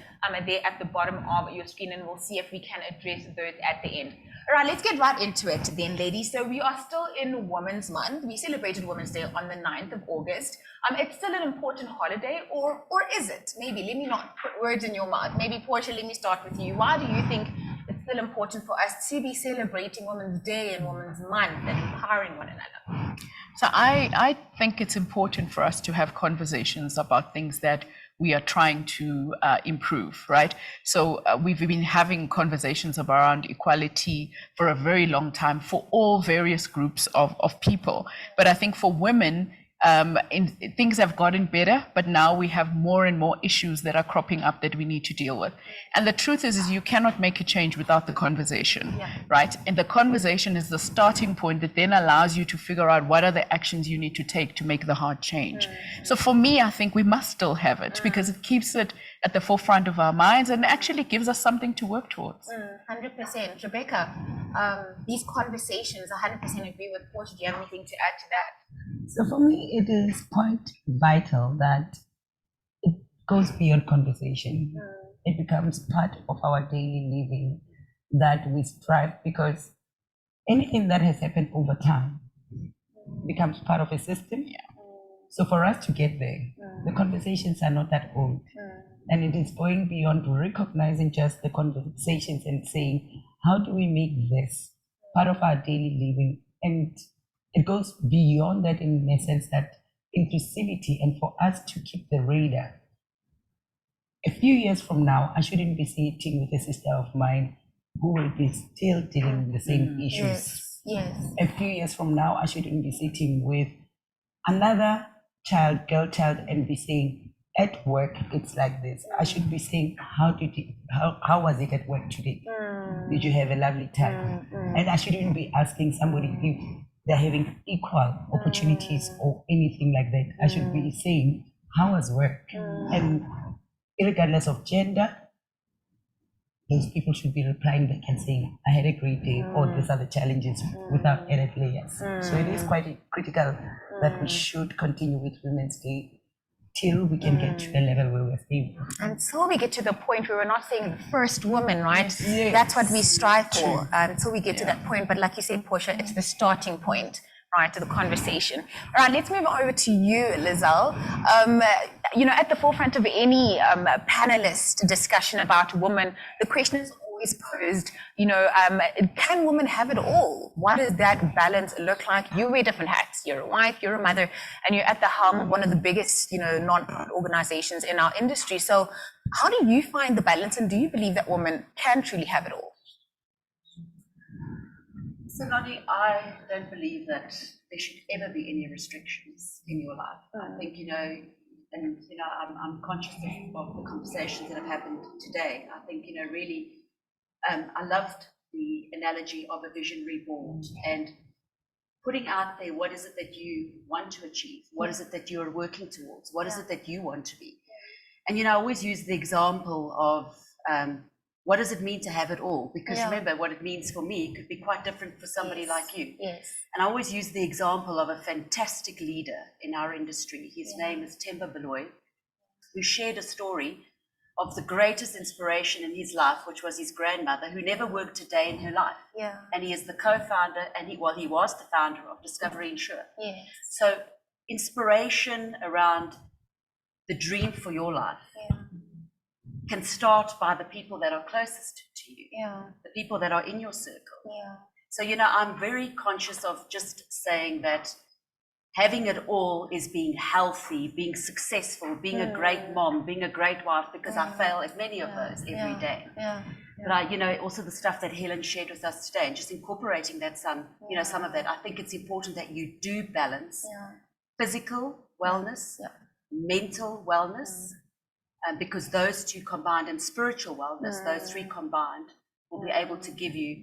there at the bottom of your screen, and we'll see if we can address those at the end. All right, let's get right into it then, ladies. So we are still in Women's Month. We celebrated Women's Day on the 9th of August. It's still an important holiday, or is it? Maybe, let me not put words in your mouth. Maybe, Portia, let me start with you. Why do you think it's still important for us to be celebrating Women's Day and Women's Month and empowering one another? So I think it's important for us to have conversations about things that we are trying to improve, right? So we've been having conversations around equality for a very long time for all various groups of people. But I think for women, things have gotten better, but now we have more and more issues that are cropping up that we need to deal with. And the truth is you cannot make a change without the conversation, right? And the conversation is the starting point that then allows you to figure out what are the actions you need to take to make the hard change. So for me, I think we must still have it because it keeps it at the forefront of our minds and actually gives us something to work towards. 100%. Rebecca, these conversations, 100% agree with Portia. Do you have anything to add to that? So for me, it is quite vital that it goes beyond conversation. It becomes part of our daily living, that we strive, because anything that has happened over time becomes part of a system. So for us to get there, the conversations are not that old. And it is going beyond recognizing just the conversations and saying, how do we make this part of our daily living? And it goes beyond that in a sense that inclusivity, and for us to keep the radar. A few years from now, I shouldn't be sitting with a sister of mine who will be still dealing with the same issues Yes. A few years from now, I shouldn't be sitting with another girl child, and be saying, at work, it's like this. I should be saying, how was it at work today? Did you have a lovely time? And I shouldn't be asking somebody if they're having equal opportunities or anything like that. I should be saying, how was work? And regardless of gender, those people should be replying back and saying, I had a great day, or these are the challenges, without added layers. So it is quite critical that we should continue with Women's Day till we can get to a level where we're stable. Until we get to the point where we're not saying the first woman, right? Yes. That's what we strive for, until we get to that point. But like you said, Portia, it's the starting point, right, to the conversation. All right, let's move over to you, Lizelle. At the forefront of any panelist discussion about women, the question is always posed, can women have it all? What does that balance look like? You wear different hats. You're a wife, you're a mother, and you're at the helm of one of the biggest, non-profit organizations in our industry. So how do you find the balance, and do you believe that women can truly have it all? So, Nani, I don't believe that there should ever be any restrictions in your life. I think, I'm conscious of the conversations that have happened today. I think, really, I loved the analogy of a visionary board and putting out there, what is it that you want to achieve? What is it that you're working towards? What is it that you want to be? And, I always use the example of, what does it mean to have it all? Because remember, what it means for me could be quite different for somebody like you. Yes. And I always use the example of a fantastic leader in our industry. His name is Themba Baloyi, who shared a story of the greatest inspiration in his life, which was his grandmother, who never worked a day in her life. Yeah. And he is the co-founder, and he was the founder of Discovery Insure. Yes. So inspiration around the dream for your life can start by the people that are closest to you, the people that are in your circle. So, I'm very conscious of just saying that having it all is being healthy, being successful, being a great mom, being a great wife, because I fail at many of those every day. But also the stuff that Helen shared with us today, and just incorporating that some of that, I think it's important that you do balance physical wellness, mental wellness, because those two combined, and spiritual wellness, those three combined will be able to give you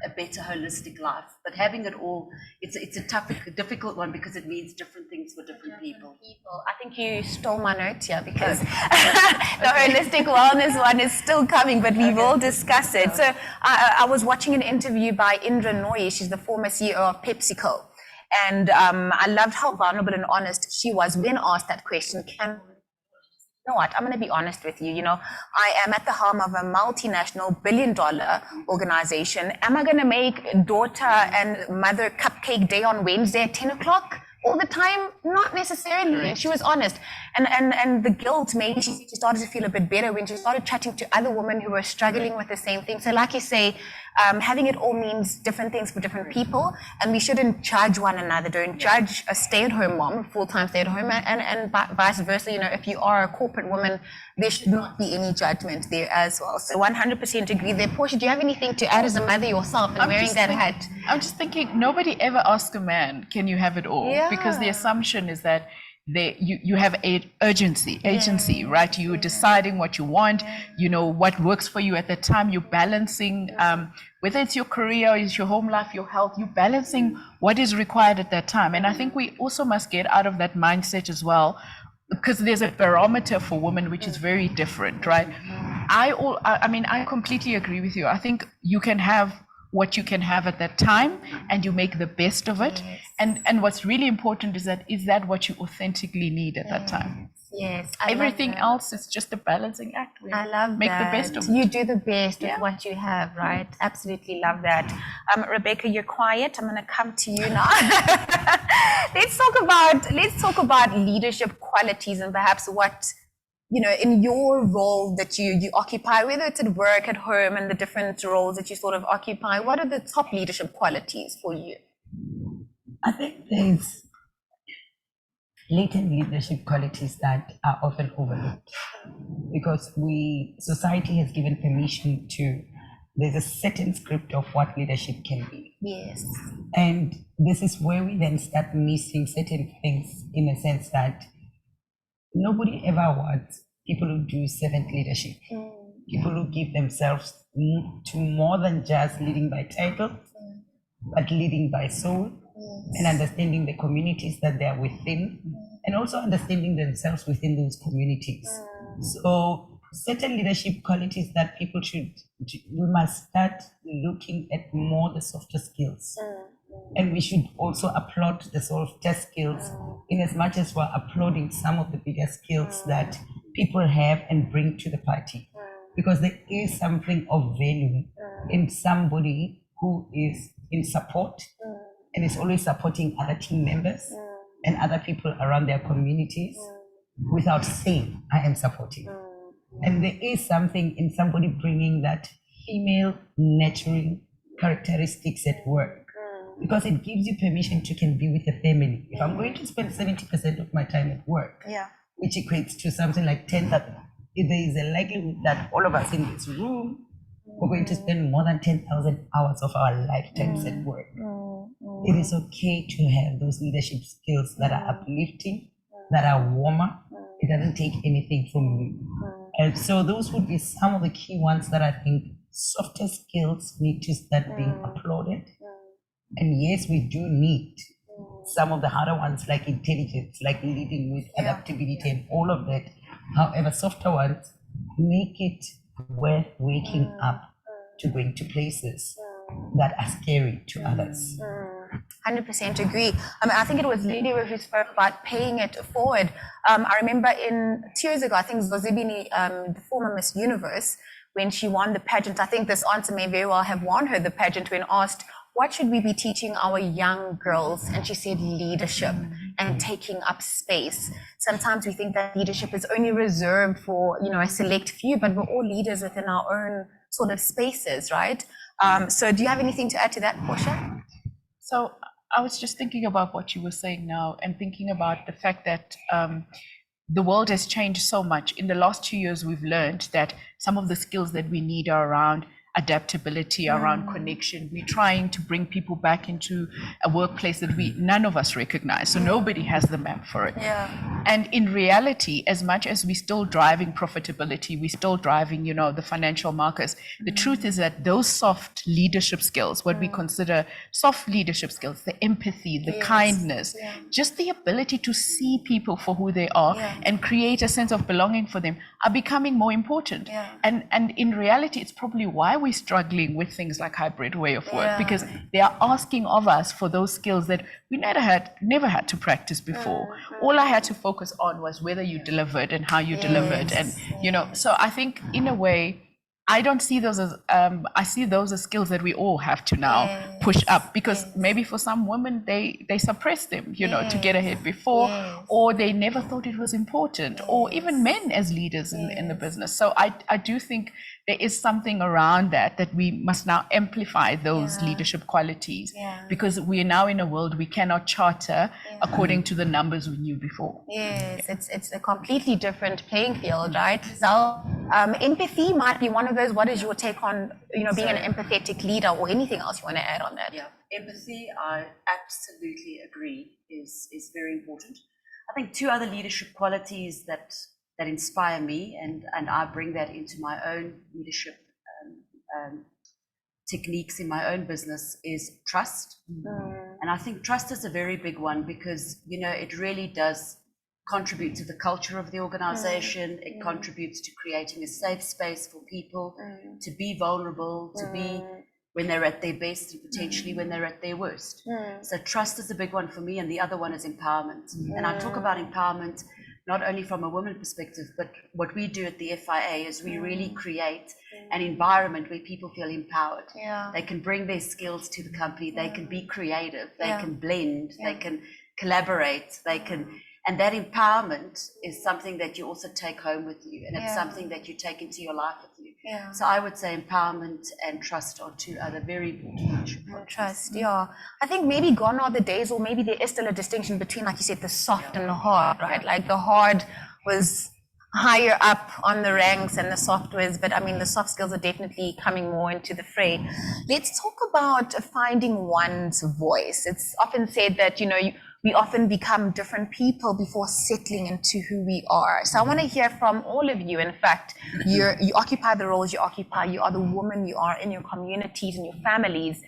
a better holistic life. But having it all, it's a difficult one, because it means different things for different people. I think you stole my notes here, because the holistic wellness one is still coming, but we will discuss it. So I was watching an interview by Indra Nooyi. She's the former CEO of PepsiCo. And I loved how vulnerable and honest she was when asked that question, you know what, I'm going to be honest with you. I am at the helm of a multinational billion-dollar organization. Am I going to make daughter and mother cupcake day on Wednesday at 10 o'clock all the time? Not necessarily. And she was honest. And the guilt, maybe she started to feel a bit better when she started chatting to other women who were struggling with the same thing. So like you say, having it all means different things for different people, and we shouldn't judge one another. Don't judge a stay-at-home mom, a full-time stay-at-home, and vice versa. If you are a corporate woman, there should not be any judgment there as well. So 100% agree there. Portia, do you have anything to add as a mother yourself and wearing that hat? I'm just thinking, nobody ever asks a man, can you have it all? Because the assumption is that you have agency, right? You're deciding what you want, what works for you at the time. You're balancing, whether it's your career, it's your home life, your health, you're balancing what is required at that time. And I think we also must get out of that mindset as well, because there's a barometer for women which is very different, right? I completely agree with you. I think you can have what you can have at that time, and you make the best of it. And what's really important is that what you authentically need at that time. Yes. Everything else is just a balancing act. I love make that. the best of it. You do the best with what you have, right? Absolutely love that. Rebecca, you're quiet. I'm going to come to you now. Let's talk about leadership qualities, and perhaps what, in your role that you occupy, whether it's at work, at home, and the different roles that you sort of occupy, what are the top leadership qualities for you? I think there's latent leadership qualities that are often overlooked, because society has given permission to there's a certain script of what leadership can be. Yes. And this is where we then start missing certain things, in a sense that nobody ever wants people who do servant leadership, people who give themselves to more than just leading by title, but leading by soul, and understanding the communities that they are within, and also understanding themselves within those communities. So certain leadership qualities that people we must start looking at more the softer skills. And we should also applaud the softer skills in as much as we're applauding some of the bigger skills that people have and bring to the party. Because there is something of value in somebody who is in support and is always supporting other team members and other people around their communities without saying, I am supporting. And there is something in somebody bringing that female nurturing characteristics at work, because it gives you permission to can be with the family. If I'm going to spend 70% of my time at work, which equates to something like 10, that there is a likelihood that all of us in this room we're going to spend more than 10,000 hours of our lifetimes at work. It is okay to have those leadership skills that are uplifting, that are warmer. It doesn't take anything from you. And so those would be some of the key ones that I think softer skills need to start being applauded. And yes, we do need some of the harder ones like intelligence, like leading with adaptability and all of that. However, softer ones make it worth waking up to going to places that are scary to others. 100% agree. I think it was Lady who spoke about paying it forward. I remember 2 years ago, I think Zozibini, the former Miss Universe, when she won the pageant, I think this answer may very well have won her the pageant when asked, what should we be teaching our young girls? And she said leadership and taking up space. Sometimes we think that leadership is only reserved for, a select few, but we're all leaders within our own sort of spaces, right? So do you have anything to add to that, Portia? So I was just thinking about what you were saying now and thinking about the fact that the world has changed so much. In the last 2 years, we've learned that some of the skills that we need are around adaptability, around connection. We're trying to bring people back into a workplace that none of us recognize. So nobody has the map for it. And in reality, as much as we're still driving profitability, we're still driving, the financial markers, the truth is that those soft leadership skills, what we consider soft leadership skills, the empathy, the kindness, just the ability to see people for who they are and create a sense of belonging for them are becoming more important. And in reality, it's probably why we're struggling with things like hybrid way of work, because they are asking of us for those skills that we never had to practice before. All I had to focus on was whether you delivered and how you delivered. And, so I think in a way, I don't see those as, I see those as skills that we all have to now push up, because maybe for some women, they suppress them, to get ahead before, or they never thought it was important, or even men as leaders in the business. So I do think there is something around that we must now amplify those leadership qualities, because we are now in a world we cannot charter according to the numbers we knew before. It's a completely different playing field, right? So empathy might be one of those. What is your take on, being an empathetic leader, or anything else you want to add on that? Empathy, I absolutely agree, is very important. I think two other leadership qualities that inspire me, and I bring that into my own leadership techniques in my own business, is trust. And I think trust is a very big one, because it really does contribute to the culture of the organization. It contributes to creating a safe space for people to be vulnerable, to be when they're at their best, and potentially when they're at their worst. So trust is a big one for me, and the other one is empowerment. And I talk about empowerment not only from a woman perspective, but what we do at the FIA is we really create an environment where people feel empowered. They can bring their skills to the company, they can be creative, they can blend, they can collaborate, they can. And that empowerment is something that you also take home with you, and it's something that you take into your life with you. So I would say empowerment and trust are two other very important. Trust, I think maybe gone are the days, or maybe there is still a distinction between, like you said, the soft and the hard, right? Like the hard was higher up on the ranks and the softwares, but I mean, the soft skills are definitely coming more into the fray. Let's talk about finding one's voice. It's often said that, we often become different people before settling into who we are. So I want to hear from all of you. In fact, you occupy the roles you occupy. You are the woman you are in your communities and your families.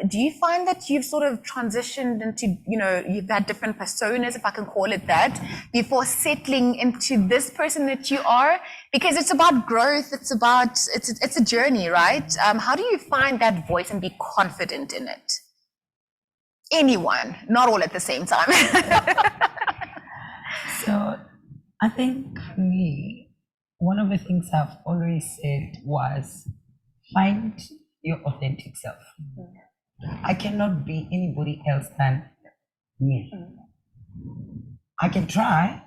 Do you find that you've sort of transitioned into, you've had different personas, if I can call it that, before settling into this person that you are? Because it's about growth. It's a journey, right? How do you find that voice and be confident in it? Anyone, not all at the same time. So I think for me, one of the things I've always said was find your authentic self. I cannot be anybody else than me. I can try,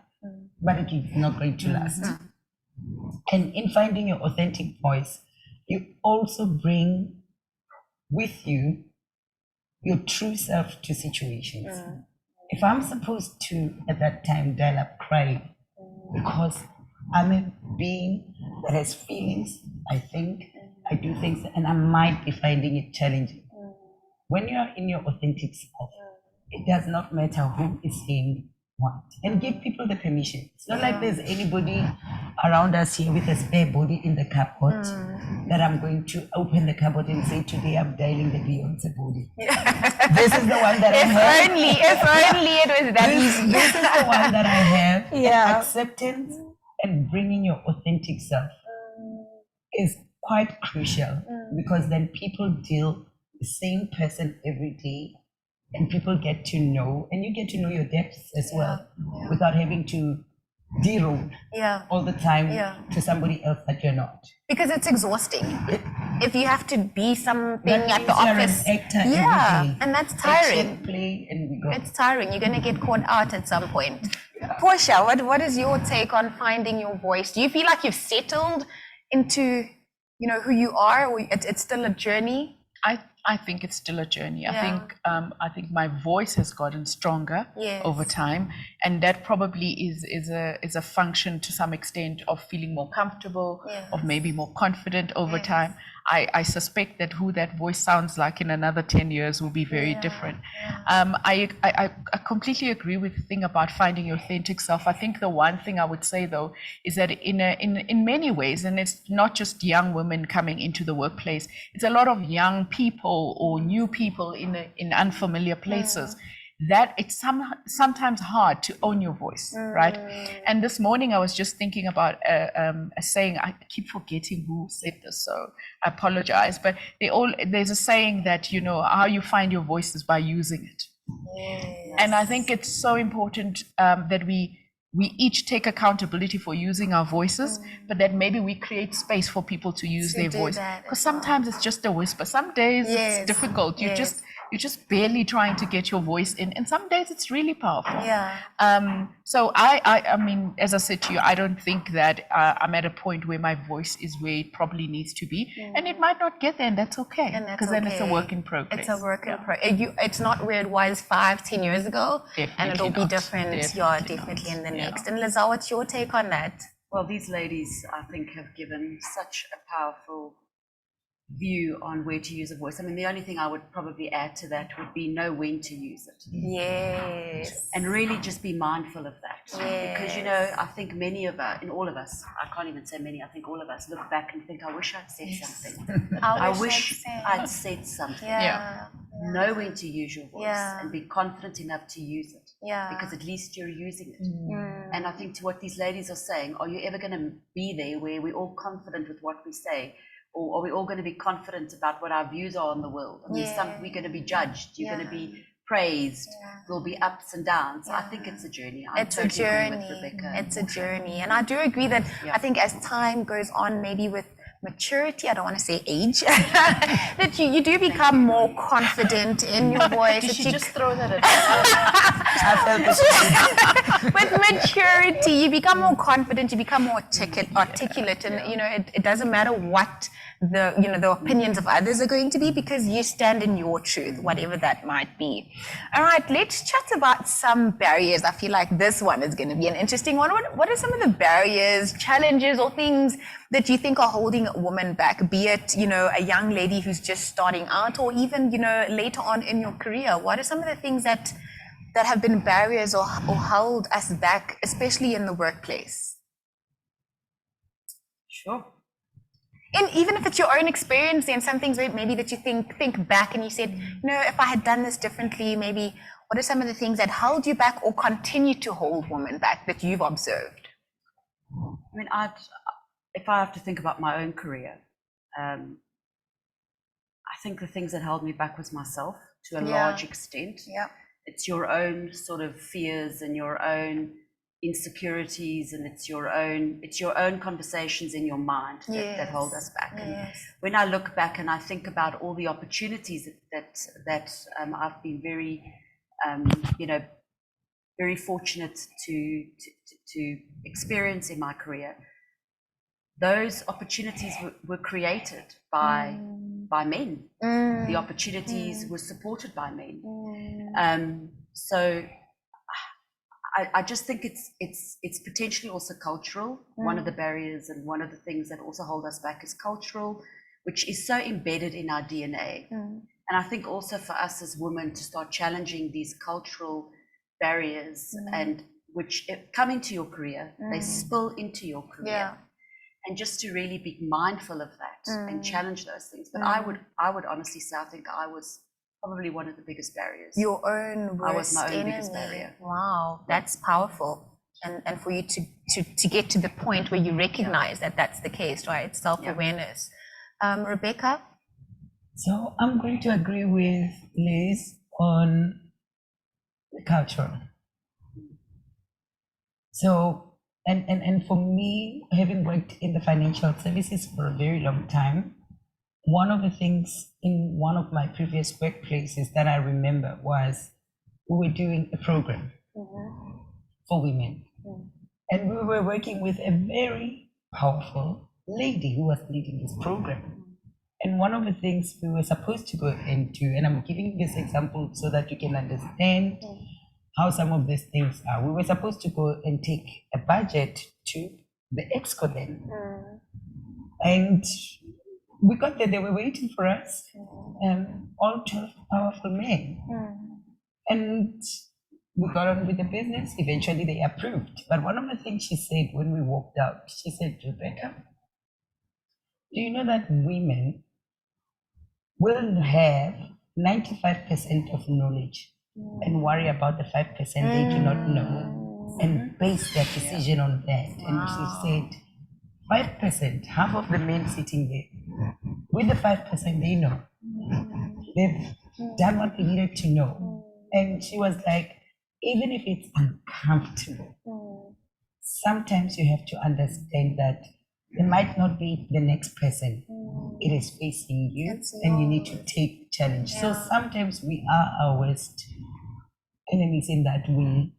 but it is not going to last. And in finding your authentic voice, you also bring with you your true self to situations. If I'm supposed to, at that time, dial up crying because I'm a being that has feelings, I think, I do things, and I might be finding it challenging. When you are in your authentic self, it does not matter who is saying what, and give people the permission. It's not like there's anybody around us here with a spare body in the cupboard that I'm going to open the cupboard and say, today I'm dialing the Beyonce body. This is the one that I have. If only it was that easy. This is the one that I have. Yeah. Acceptance and bringing your authentic self is quite crucial because then people deal the same person every day and people get to know, and you get to know your depths as well without having to de-roll all the time to somebody else that you're not. Because it's exhausting. If you have to be something at the office, an actor every day. And that's tiring. Action, play, and we go. It's tiring. You're going to get caught out at some point. Portia, what is your take on finding your voice? Do you feel like you've settled into, who you are, or it's still a journey? I think it's still a journey. I think my voice has gotten stronger over time, and that probably is a function to some extent of feeling more comfortable, of maybe more confident over time. I suspect that who that voice sounds like in another 10 years will be very different. I completely agree with the thing about finding your authentic self. I think the one thing I would say though is that in many ways, and it's not just young women coming into the workplace, it's a lot of young people or new people in unfamiliar places, that it's sometimes hard to own your voice, right? And this morning I was just thinking about a saying. I keep forgetting who said this, so I apologize. But there's a saying that how you find your voice is by using it. And I think it's so important that we each take accountability for using our voices, but that maybe we create space for people to use their voice. Because sometimes it's just a whisper. Some days it's difficult. You're just barely trying to get your voice in, and some days it's really powerful. So I mean, as I said to you, I don't think that I'm at a point where my voice is where it probably needs to be, and it might not get there, and that's okay, because then it's a work in progress. It's a work in progress. It's not where it was 5-10 years ago, and it'll be different. Definitely in the next. And Liza, what's your take on that? Well, these ladies, I think, have given such a powerful view on where to use a voice. I mean, the only thing I would probably add to that would be know when to use it. Yes. And really just be mindful of that. Yes. Because, I think all of us, I can't even say many, I think all of us look back and think, I wish I'd said something. I wish I'd said something. Know when to use your voice and be confident enough to use it. Because at least you're using it. And I think to what these ladies are saying, are you ever going to be there where we're all confident with what we say? Or are we all going to be confident about what our views are on the world? I mean, we're going to be judged. You're going to be praised. There'll be ups and downs. I think it's a journey. It's a journey. It's a journey. And I do agree that I think as time goes on, maybe with maturity, I don't want to say age, that you do become more confident in your voice. Did she just throw that at with maturity, you become more confident, you become more articulate, and you know it doesn't matter what the opinions of others are going to be, because you stand in your truth, whatever that might be. All right, let's chat about some barriers. I feel like this one is going to be an interesting one. What are some of the barriers, challenges, or things that you think are holding a woman back, be it a young lady who's just starting out, or even later on in your career? What are some of the things that have been barriers or held us back, especially in the workplace? Sure. And even if it's your own experience, and some things maybe that you think back and you said, if I had done this differently, maybe, what are some of the things that held you back or continue to hold women back that you've observed? I mean, if I have to think about my own career, I think the things that held me back was myself to a large extent. Yeah. It's your own sort of fears and your own insecurities, and it's your own conversations in your mind that hold us back. And when I look back and I think about all the opportunities that I've been very very fortunate to experience in my career, those opportunities were created by men. The opportunities were supported by men. So I just think it's potentially also cultural. One of the barriers and one of the things that also hold us back is cultural, which is so embedded in our DNA. And I think also for us as women to start challenging these cultural barriers, and which come into your career, they spill into your career. And just to really be mindful of that and challenge those things. But I would honestly say, I think I was probably one of the biggest barriers. Your own worst I was my own enemy. biggest barrier. Wow, that's powerful. And for you to get to the point where you recognize that that's the case, right? Self-awareness. Rebecca? So I'm going to agree with Liz on the culture. So, and for me, having worked in the financial services for a very long time, one of the things in one of my previous workplaces that I remember was we were doing a program for women. And we were working with a very powerful lady who was leading this program. And one of the things we were supposed to go into, and I'm giving this example so that you can understand how some of these things are. We were supposed to go and take a budget to the exco then. And we got there, they were waiting for us, all 12 powerful men. And we got on with the business. Eventually they approved. But one of the things she said when we walked out, she said, Rebecca, do you know that women will have 95% of knowledge and worry about the 5% they do not know and base their decision on that? And she said, 5%, half of the men sitting there, with the 5% they know. They've done what they needed to know. And she was like, even if it's uncomfortable, sometimes you have to understand that it might not be the next person. It is facing you, and you need to take challenge. So sometimes we are our worst enemies in that we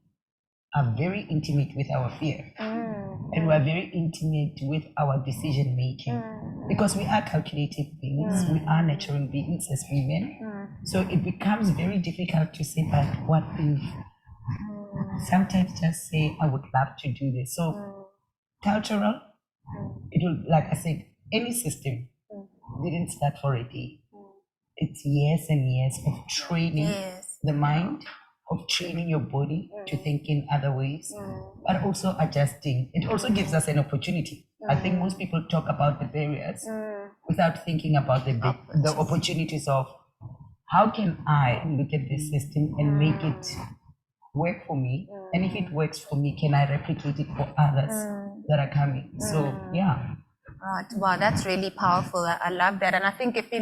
are very intimate with our fear. And we are very intimate with our decision making, because we are calculated beings, we are nurturing beings as women. So it becomes very difficult to say, but what if? Sometimes just say, I would love to do this. So cultural, it will, like I said, any system didn't start for a day. It's years and years of training the mind, of training your body to think in other ways, but also adjusting. It also gives us an opportunity. I think most people talk about the barriers without thinking about the opportunities of how can I look at this system and make it work for me? And if it works for me, can I replicate it for others that are coming? So, yeah. Right. Wow, that's really powerful. I love that. And I think if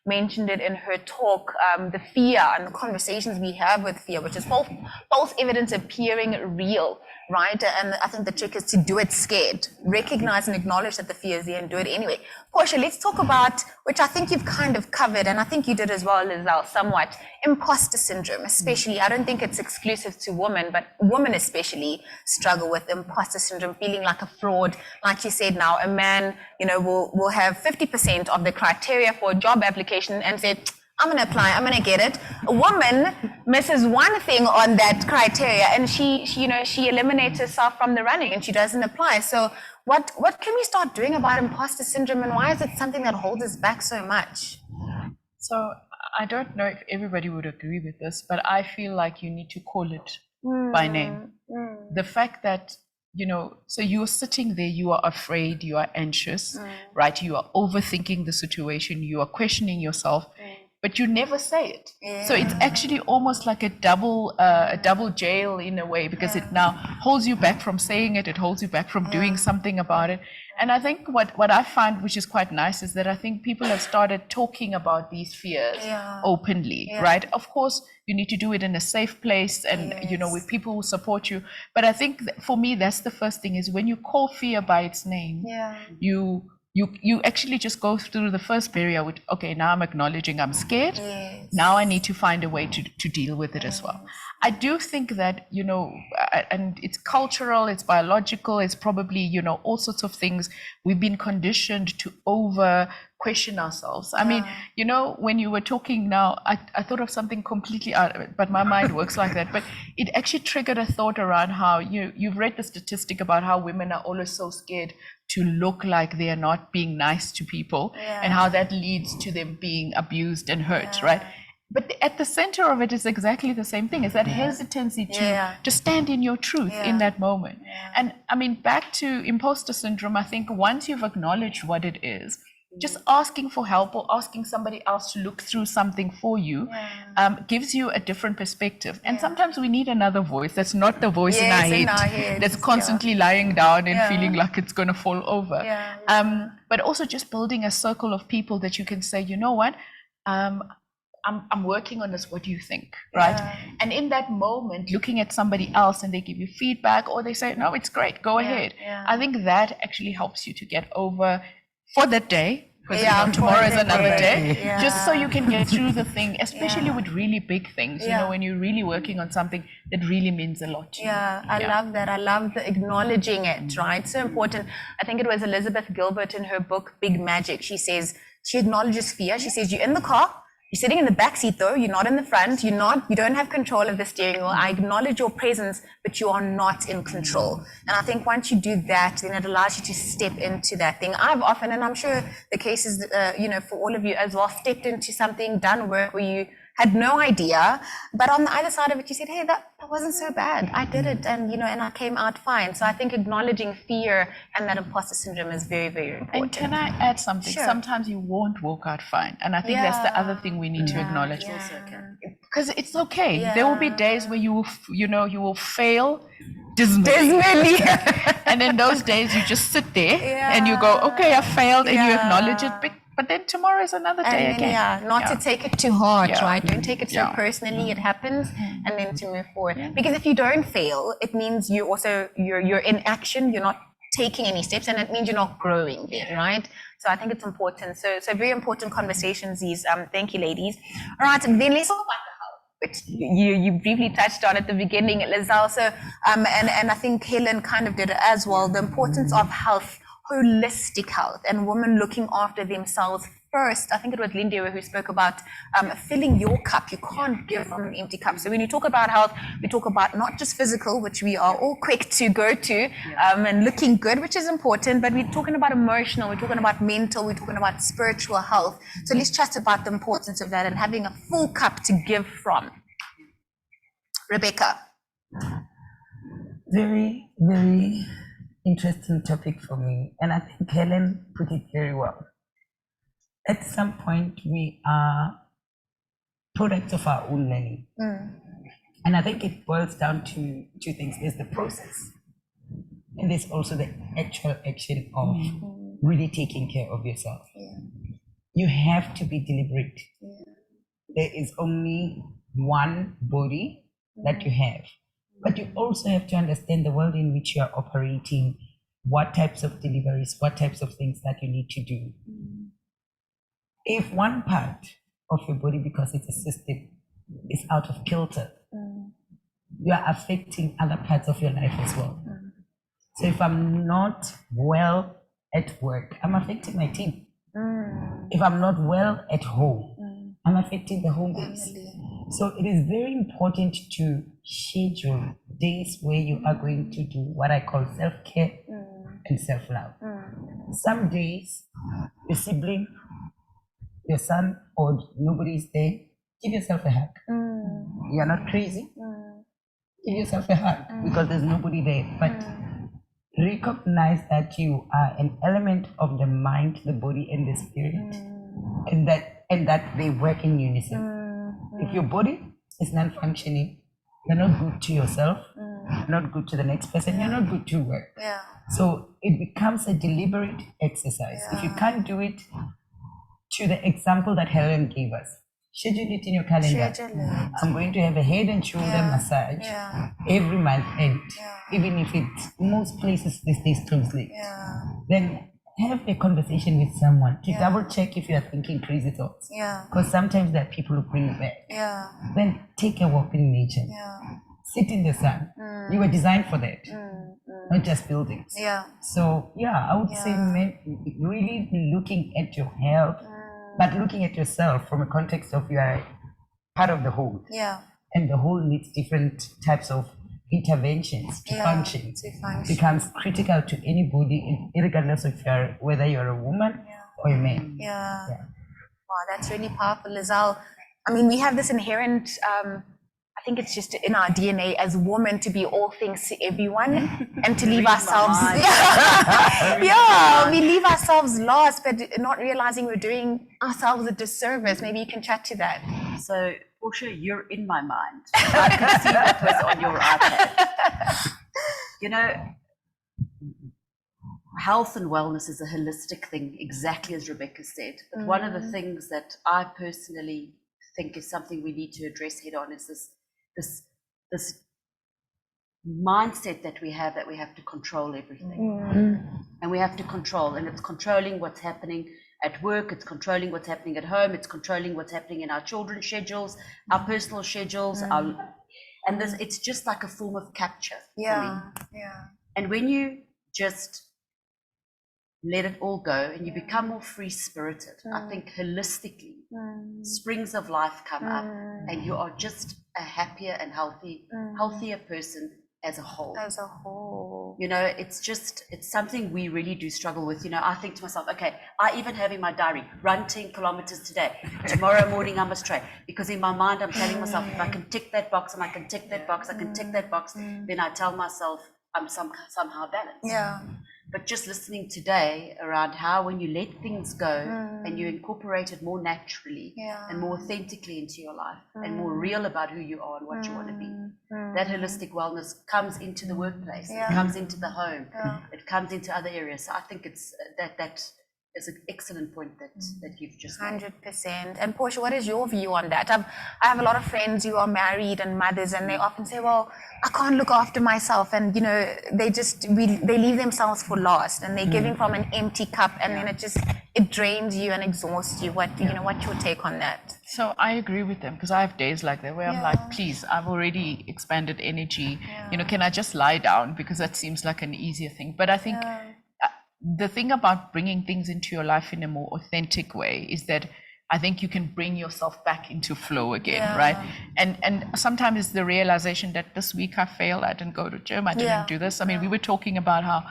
mentioned it in her talk, the fear and the conversations we have with fear, which is false evidence appearing real, right? And I think the trick is to do it scared, recognize and acknowledge that the fear is there and do it anyway. Portia, let's talk about, which I think you've kind of covered, and I think you did as well, Lizelle, somewhat, imposter syndrome, especially. I don't think it's exclusive to women, but women especially struggle with imposter syndrome, feeling like a fraud. Like you said now, a man, will have 50% of the criteria for a job application and say, I'm going to apply, I'm going to get it. A woman misses one thing on that criteria and she eliminates herself from the running and she doesn't apply. So what can we start doing about imposter syndrome, and why is it something that holds us back so much? So I don't know if everybody would agree with this, but I feel like you need to call it by name. The fact that, so you're sitting there, you are afraid, you are anxious, right? You are overthinking the situation, you are questioning yourself, but you never say it. So it's actually almost like a double jail in a way, because it now holds you back from saying it, it holds you back from doing something about it. And I think what I find, which is quite nice, is that I think people have started talking about these fears openly, right? Of course, you need to do it in a safe place and, with people who support you. But I think for me, that's the first thing, is when you call fear by its name, you actually just go through the first barrier with, okay, now I'm acknowledging I'm scared. Now I need to find a way to deal with it as well. I do think that, and it's cultural, it's biological, it's probably, all sorts of things. We've been conditioned to over question ourselves. I mean, when you were talking now, I thought of something completely out of it, but my mind works like that. But it actually triggered a thought around how you've read the statistic about how women are always so scared to look like they are not being nice to people, and how that leads to them being abused and hurt, right? But at the center of it is exactly the same thing, is that hesitancy to stand in your truth in that moment. And I mean, back to imposter syndrome, I think once you've acknowledged what it is, just asking for help or asking somebody else to look through something for you gives you a different perspective. And sometimes we need another voice that's not the voice in our head that's constantly lying down and feeling like it's going to fall over. But also just building a circle of people that you can say, you know what, I'm working on this, what do you think, right? And in that moment, looking at somebody else and they give you feedback or they say, no, it's great, go ahead. I think that actually helps you to get over for that day, because tomorrow is another day, just so you can get through the thing, especially with really big things, when you're really working on something that really means a lot to you. I love that. I love the acknowledging it, right? So important. I think it was Elizabeth Gilbert in her book, Big Magic. She says, she acknowledges fear. She says, you're in the car, you're sitting in the back seat though, you're not in the front, you don't have control of the steering wheel. I acknowledge your presence, but you are not in control. And I think once you do that, then it allows you to step into that thing. I've often, and I'm sure the case is, for all of you as well, stepped into something, done work where you had no idea, but on the other side of it, you said, hey, that wasn't so bad. I did it, and and I came out fine. So I think acknowledging fear and that imposter syndrome is very, very important. And can I add something? Sure. Sometimes you won't walk out fine, and I think that's the other thing we need to acknowledge. Because it's okay. There will be days where you will fail dismally. And in those days, you just sit there and you go, okay, I failed, and you acknowledge it. But then tomorrow is another day again. Not to take it too hard, right? Don't take it so personally. It happens, and then to move forward. Because if you don't fail, it means you're in action. You're not taking any steps, and it means you're not growing there, right? So I think it's important. So very important conversations. These. Thank you, ladies. All right, and then let's talk about the health, which you briefly touched on at the beginning, Lizelle. So and I think Helen kind of did it as well. The importance of health. Holistic health and women looking after themselves first. I think it was Linda who spoke about filling your cup. You can't give from an empty cup. So when you talk about health, we talk about not just physical, which we are all quick to go to, and looking good, which is important, but we're talking about emotional, we're talking about mental, we're talking about spiritual health. So let's chat about the importance of that and having a full cup to give from. Rebecca. Very, very interesting topic for me, and I think Helen put it very well. At some point, we are products of our own learning, and I think it boils down to two things. There's the process, and there's also the actual action of really taking care of yourself. you have to be deliberate. There is only one body that you have, but you also have to understand the world in which you are operating, what types of deliveries, what types of things that you need to do. If one part of your body, because it's a system, is out of kilter, you are affecting other parts of your life as well. So if I'm not well at work, I'm affecting my team. If I'm not well at home, I'm affecting the home base. So it is very important to schedule days where you are going to do what I call self-care and self-love. Some days, your sibling, your son, or nobody is there, give yourself a hug. You're not crazy. Give yourself a hug because there's nobody there. But recognize that you are an element of the mind, the body, and the spirit, and that they work in unison. If your body is non-functioning, you're not good to yourself, you're not good to the next person, you're not good to work. So it becomes a deliberate exercise. If you can't do it to the example that Helen gave us, schedule it in your calendar. I'm going to have a head and shoulder massage every month end, even if it's most places this stays closely. Then have a conversation with someone to double check if you are thinking crazy thoughts. Because sometimes there are people who bring you back. Then take a walk in nature. Sit in the sun. You were designed for that, not just buildings. So I would say really looking at your health, but looking at yourself from a context of you are part of the whole. And the whole needs different types of interventions to function. Becomes critical to anybody, regardless of whether you're a woman or a man. Wow, that's really powerful, Lizelle. I mean, we have this inherent, I think it's just in our DNA as women to be all things to everyone and to leave ourselves. We leave ourselves lost, but not realizing we're doing ourselves a disservice. Maybe you can chat to that. So, Portia, you're in my mind. I can see that was on your iPad. You know, health and wellness is a holistic thing, exactly as Rebecca said. But one of the things that I personally think is something we need to address head on is this mindset that we have to control everything. And we have to control, and it's controlling what's happening at work, it's controlling what's happening at home, it's controlling what's happening in our children's schedules, our personal schedules, and it's just like a form of capture for me. And when you just let it all go and you become more free-spirited, I think holistically, springs of life come up and you are just a happier and healthier person as a whole. You know, it's something we really do struggle with. You know, I think to myself, okay, I even have in my diary, run 10 kilometers today. Tomorrow morning I must train. Because in my mind I'm telling myself, if I can tick that box and I can tick that box, I can tick that box, then I tell myself I'm somehow balanced. But just listening today around how when you let things go and you incorporate it more naturally and more authentically into your life and more real about who you are and what you want to be, that holistic wellness comes into the workplace, it comes into the home, it comes into other areas. So I think it's that is an excellent point that you've just made. 100%. And Portia, what is your view on that? I have a lot of friends who are married and mothers, and they often say, well, I can't look after myself, and you know, they leave themselves for last, and they're giving from an empty cup, and then it drains you and exhausts you. What's your take on that? So I agree with them, because I have days like that where I'm like, please, I've already expanded energy. You know, can I just lie down, because that seems like an easier thing. But I think the thing about bringing things into your life in a more authentic way is that I think you can bring yourself back into flow again, right? And sometimes it's the realization that this week I failed, I didn't go to gym, I didn't do this. I mean, we were talking about how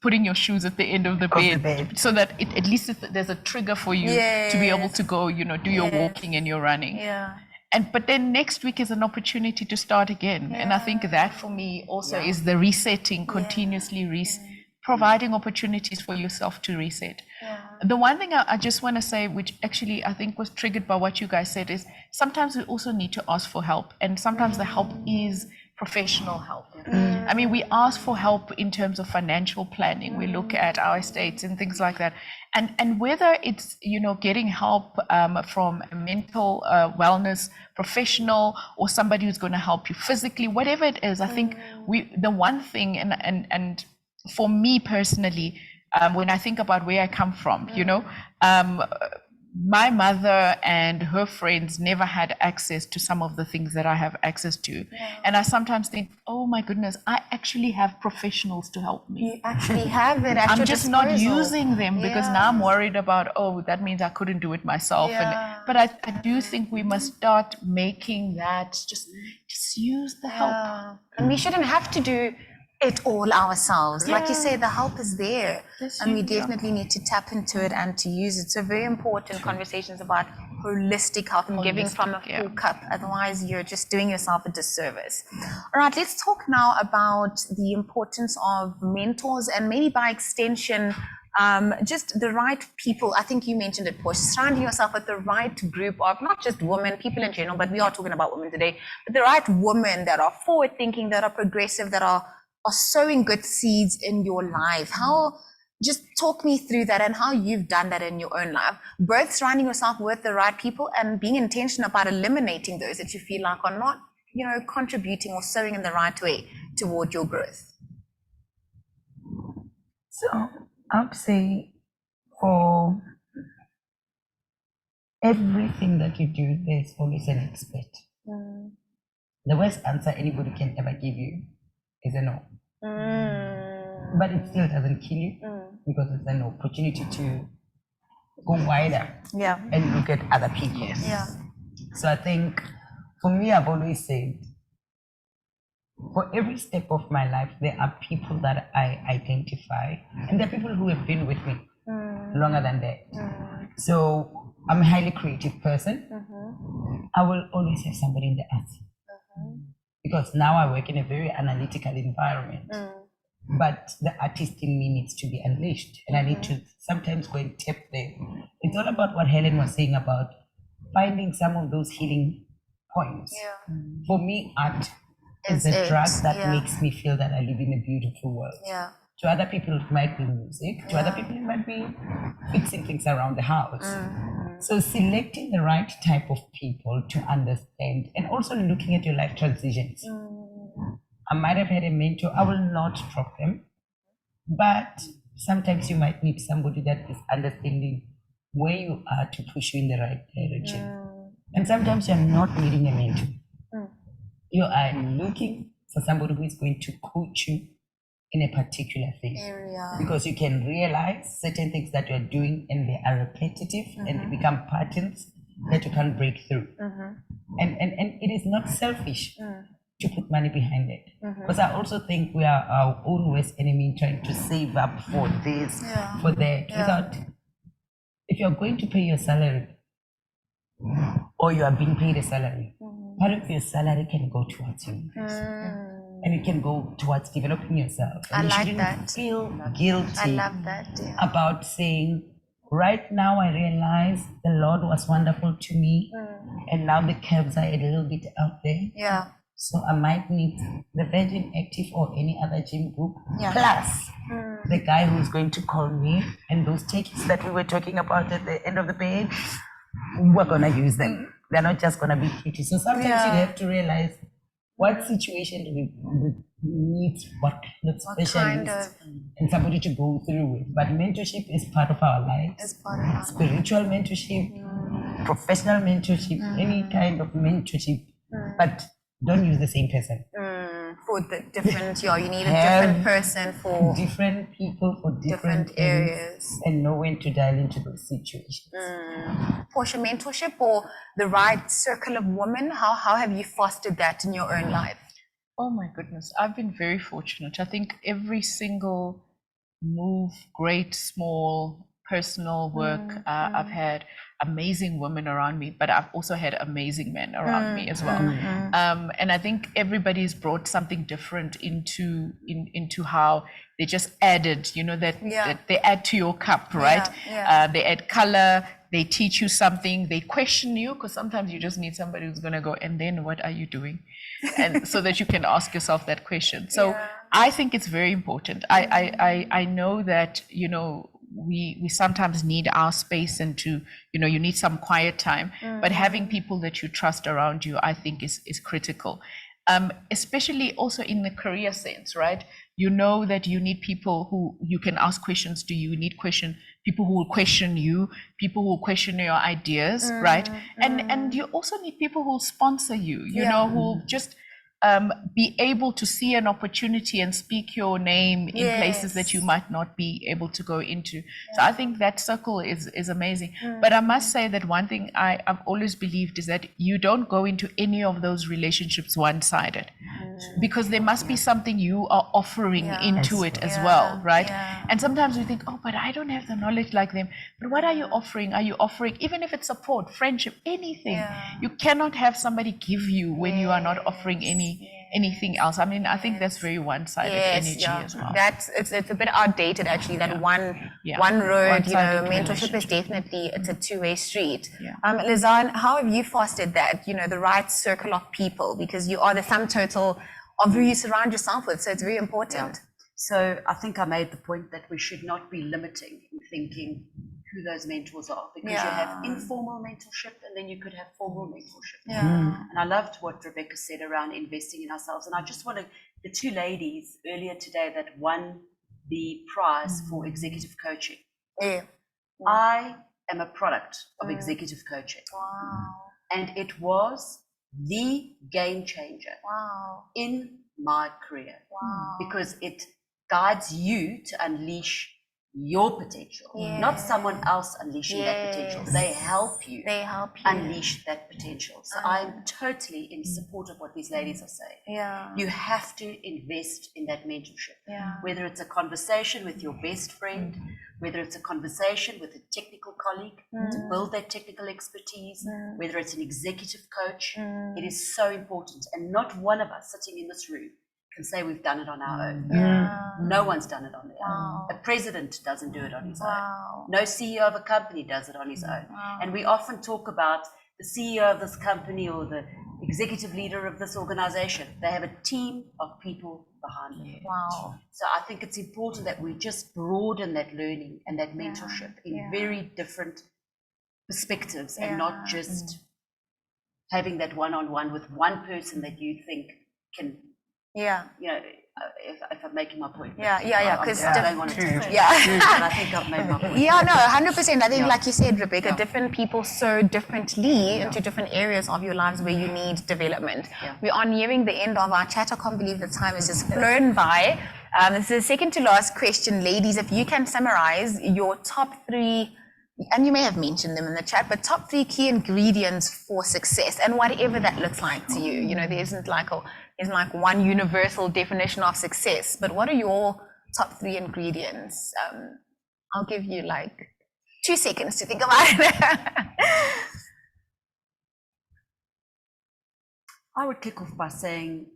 putting your shoes at the end of the bed so that at least there's a trigger for you to be able to go, you know, do your walking and your running. But then next week is an opportunity to start again. And I think that for me also is the resetting, continuously providing opportunities for yourself to reset. The one thing I just want to say, which actually I think was triggered by what you guys said, is sometimes we also need to ask for help. And sometimes the help is professional help. I mean, we ask for help in terms of financial planning. We look at our estates and things like that. And whether it's, getting help from a mental wellness professional or somebody who's going to help you physically, whatever it is, I think the one thing, and for me personally, when I think about where I come from, my mother and her friends never had access to some of the things that I have access to. And I sometimes think, oh my goodness, I actually have professionals to help me. You actually have it at I'm your just not disposal. using them because now I'm worried about, that means I couldn't do it myself. But I do think we must start making that, just use the help. And we shouldn't have to do it all ourselves. Like you say, the help is there, and we definitely need to tap into it and to use it. So very important conversations about holistic health and giving from a full cup. Otherwise, you're just doing yourself a disservice. All right, let's talk now about the importance of mentors and maybe by extension, just the right people. I think you mentioned it, Portia, surrounding yourself with the right group of not just women, people in general, but we are talking about women today, but the right women that are forward thinking, that are progressive, that are sowing good seeds in your life. Just talk me through that and how you've done that in your own life, both surrounding yourself with the right people and being intentional about eliminating those that you feel like are not, contributing or sowing in the right way toward your growth. So I would say for everything that you do, there's always an expert. The worst answer anybody can ever give you is a no. But it still doesn't kill you because it's an opportunity to go wider and look at other people. So I think for me, I've always said, for every step of my life, there are people that I identify, and there are people who have been with me longer than that. So I'm a highly creative person. I will always have somebody in the arts. Because now I work in a very analytical environment, but the artist in me needs to be unleashed, and I need to sometimes go and tap there. It's all about what Helen was saying about finding some of those healing points. For me, art is a drug that makes me feel that I live in a beautiful world. To other people, it might be music. To other people, it might be fixing things around the house. So selecting the right type of people to understand, and also looking at your life transitions. I might have had a mentor. I will not drop them, but sometimes you might need somebody that is understanding where you are to push you in the right direction. And sometimes you're not needing a mentor. You are looking for somebody who is going to coach you in a particular thing, because you can realize certain things that you're doing and they are repetitive and they become patterns that you can't break through. And it is not selfish to put money behind it, because I also think we are our own worst enemy in trying to save up for this, for that, without, if you're going to pay your salary or you are being paid a salary, part of your salary can go towards your investment. And it can go towards developing yourself. And you shouldn't feel guilty about saying, right now I realize the Lord was wonderful to me, and now the curves are a little bit out there. So I might need the Virgin Active or any other gym group, plus the guy who's going to call me, and those tickets that we were talking about at the end of the page, we're gonna use them. They're not just gonna be pretty. So sometimes you have to realize, what situation do we need, what kind of specialist and somebody to go through with. But mentorship is part of our lives. Spiritual mentorship, professional mentorship, any kind of mentorship, but don't use the same person. For the different, you need a different person for different people, for different areas, and know when to dial into those situations. Portia, mentorship or the right circle of women, how have you fostered that in your own life? Oh my goodness, I've been very fortunate. I think every single move, great, small, personal work, I've had amazing women around me, but I've also had amazing men around me as well. And I think everybody's brought something different into how they just added, that they add to your cup, right? They add color, they teach you something, they question you, because sometimes you just need somebody who's going to go, and then what are you doing? And so that you can ask yourself that question. So I think it's very important. I know that, you know, we sometimes need our space, and to, you know, you need some quiet time, but having people that you trust around you, I think is critical. Especially also in the career sense, right? You know that you need people who you can ask questions to. You need people who will question you, people who will question your ideas, right? And you also need people who will sponsor you, you know, who will just be able to see an opportunity and speak your name in places that you might not be able to go into. So I think that circle is amazing. But I must say that one thing I've always believed is that you don't go into any of those relationships one-sided, because there must be something you are offering into it as well, right? And sometimes we think, oh, but I don't have the knowledge like them. But what are you offering? Are you offering, even if it's support, friendship, anything? You cannot have somebody give you when you are not offering anything else. I mean, I think that's very one-sided energy as well. It's a bit outdated actually. That one road, you know, mentorship is definitely, it's a two-way street. Lizanne, how have you fostered that? You know, the right circle of people, because you are the sum total of who you surround yourself with. So it's very important. So I think I made the point that we should not be limiting in thinking who those mentors are, because you have informal mentorship and then you could have formal mentorship. And I loved what Rebecca said around investing in ourselves. And I just wanted the two ladies earlier today that won the prize for executive coaching. I am a product of executive coaching. And it was the game changer in my career, because it guides you to unleash your potential, not someone else unleashing that potential. They help you unleash that potential. So I'm totally in support of what these ladies are saying. You have to invest in that mentorship, whether it's a conversation with your best friend, whether it's a conversation with a technical colleague to build that technical expertise, whether it's an executive coach. It is so important, and not one of us sitting in this room can say we've done it on our own. No one's done it on their own. A president doesn't do it on his own. No CEO of a company does it on his own. And we often talk about the CEO of this company or the executive leader of this organization. They have a team of people behind them. So I think it's important that we just broaden that learning and that mentorship in very different perspectives, and not just having that one-on-one with one person that you think can, you know, if I'm making my point. Because I don't want to but I think I've made my point. No, 100%. I think, like you said, Rebecca, different people sow differently into different areas of your lives where you need development. We are nearing the end of our chat. I can't believe the time has just flown by. This is the second to last question. Ladies, if you can summarize your top 3, and you may have mentioned them in the chat, but top 3 key ingredients for success, and whatever that looks like to you. You know, there isn't like one universal definition of success, but what are your top 3 ingredients? I'll give you like 2 seconds to think about it. I would kick off by saying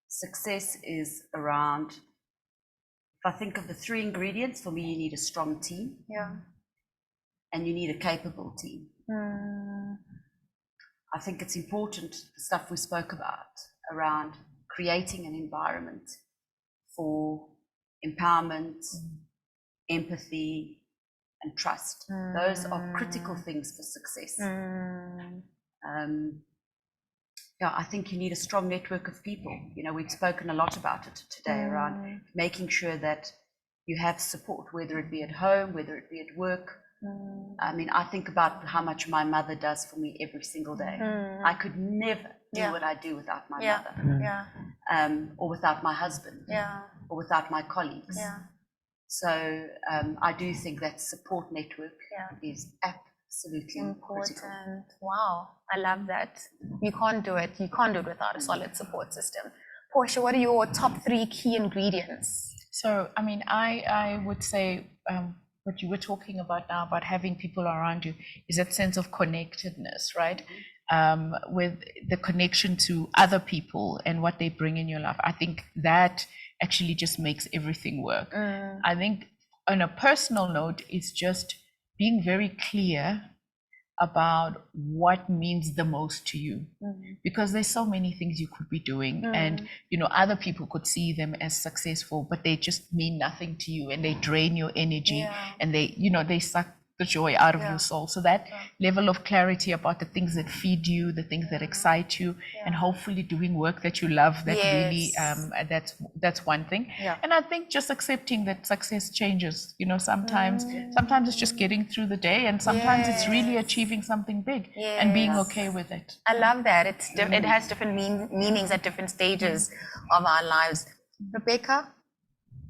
success is around, if I think of the 3 ingredients, for me, you need a strong team. And you need a capable team. I think it's important, the stuff we spoke about around creating an environment for empowerment, empathy, and trust. Those are critical things for success. I think you need a strong network of people. You know, we've spoken a lot about it today around making sure that you have support, whether it be at home, whether it be at work. I mean, I think about how much my mother does for me every single day. I could never do what I do without my mother, or without my husband, or without my colleagues. So I do think that support network is absolutely important. Wow, I love that. You can't do it without a solid support system. Portia, what are your top 3 key ingredients? So, I mean, I would say what you were talking about now, about having people around you, is that sense of connectedness, right? With the connection to other people and what they bring in your life. I think that actually just makes everything work. I think on a personal note, it's just being very clear about what means the most to you, because there's so many things you could be doing, and other people could see them as successful, but they just mean nothing to you, and they drain your energy, and they suck the joy out of your soul. So that level of clarity about the things that feed you, the things that excite you, and hopefully doing work that you love, that really that's one thing. And I think just accepting that success changes. Sometimes it's just getting through the day, and sometimes it's really achieving something big and being okay with it. I love that. It has different meanings at different stages of our lives. Rebecca,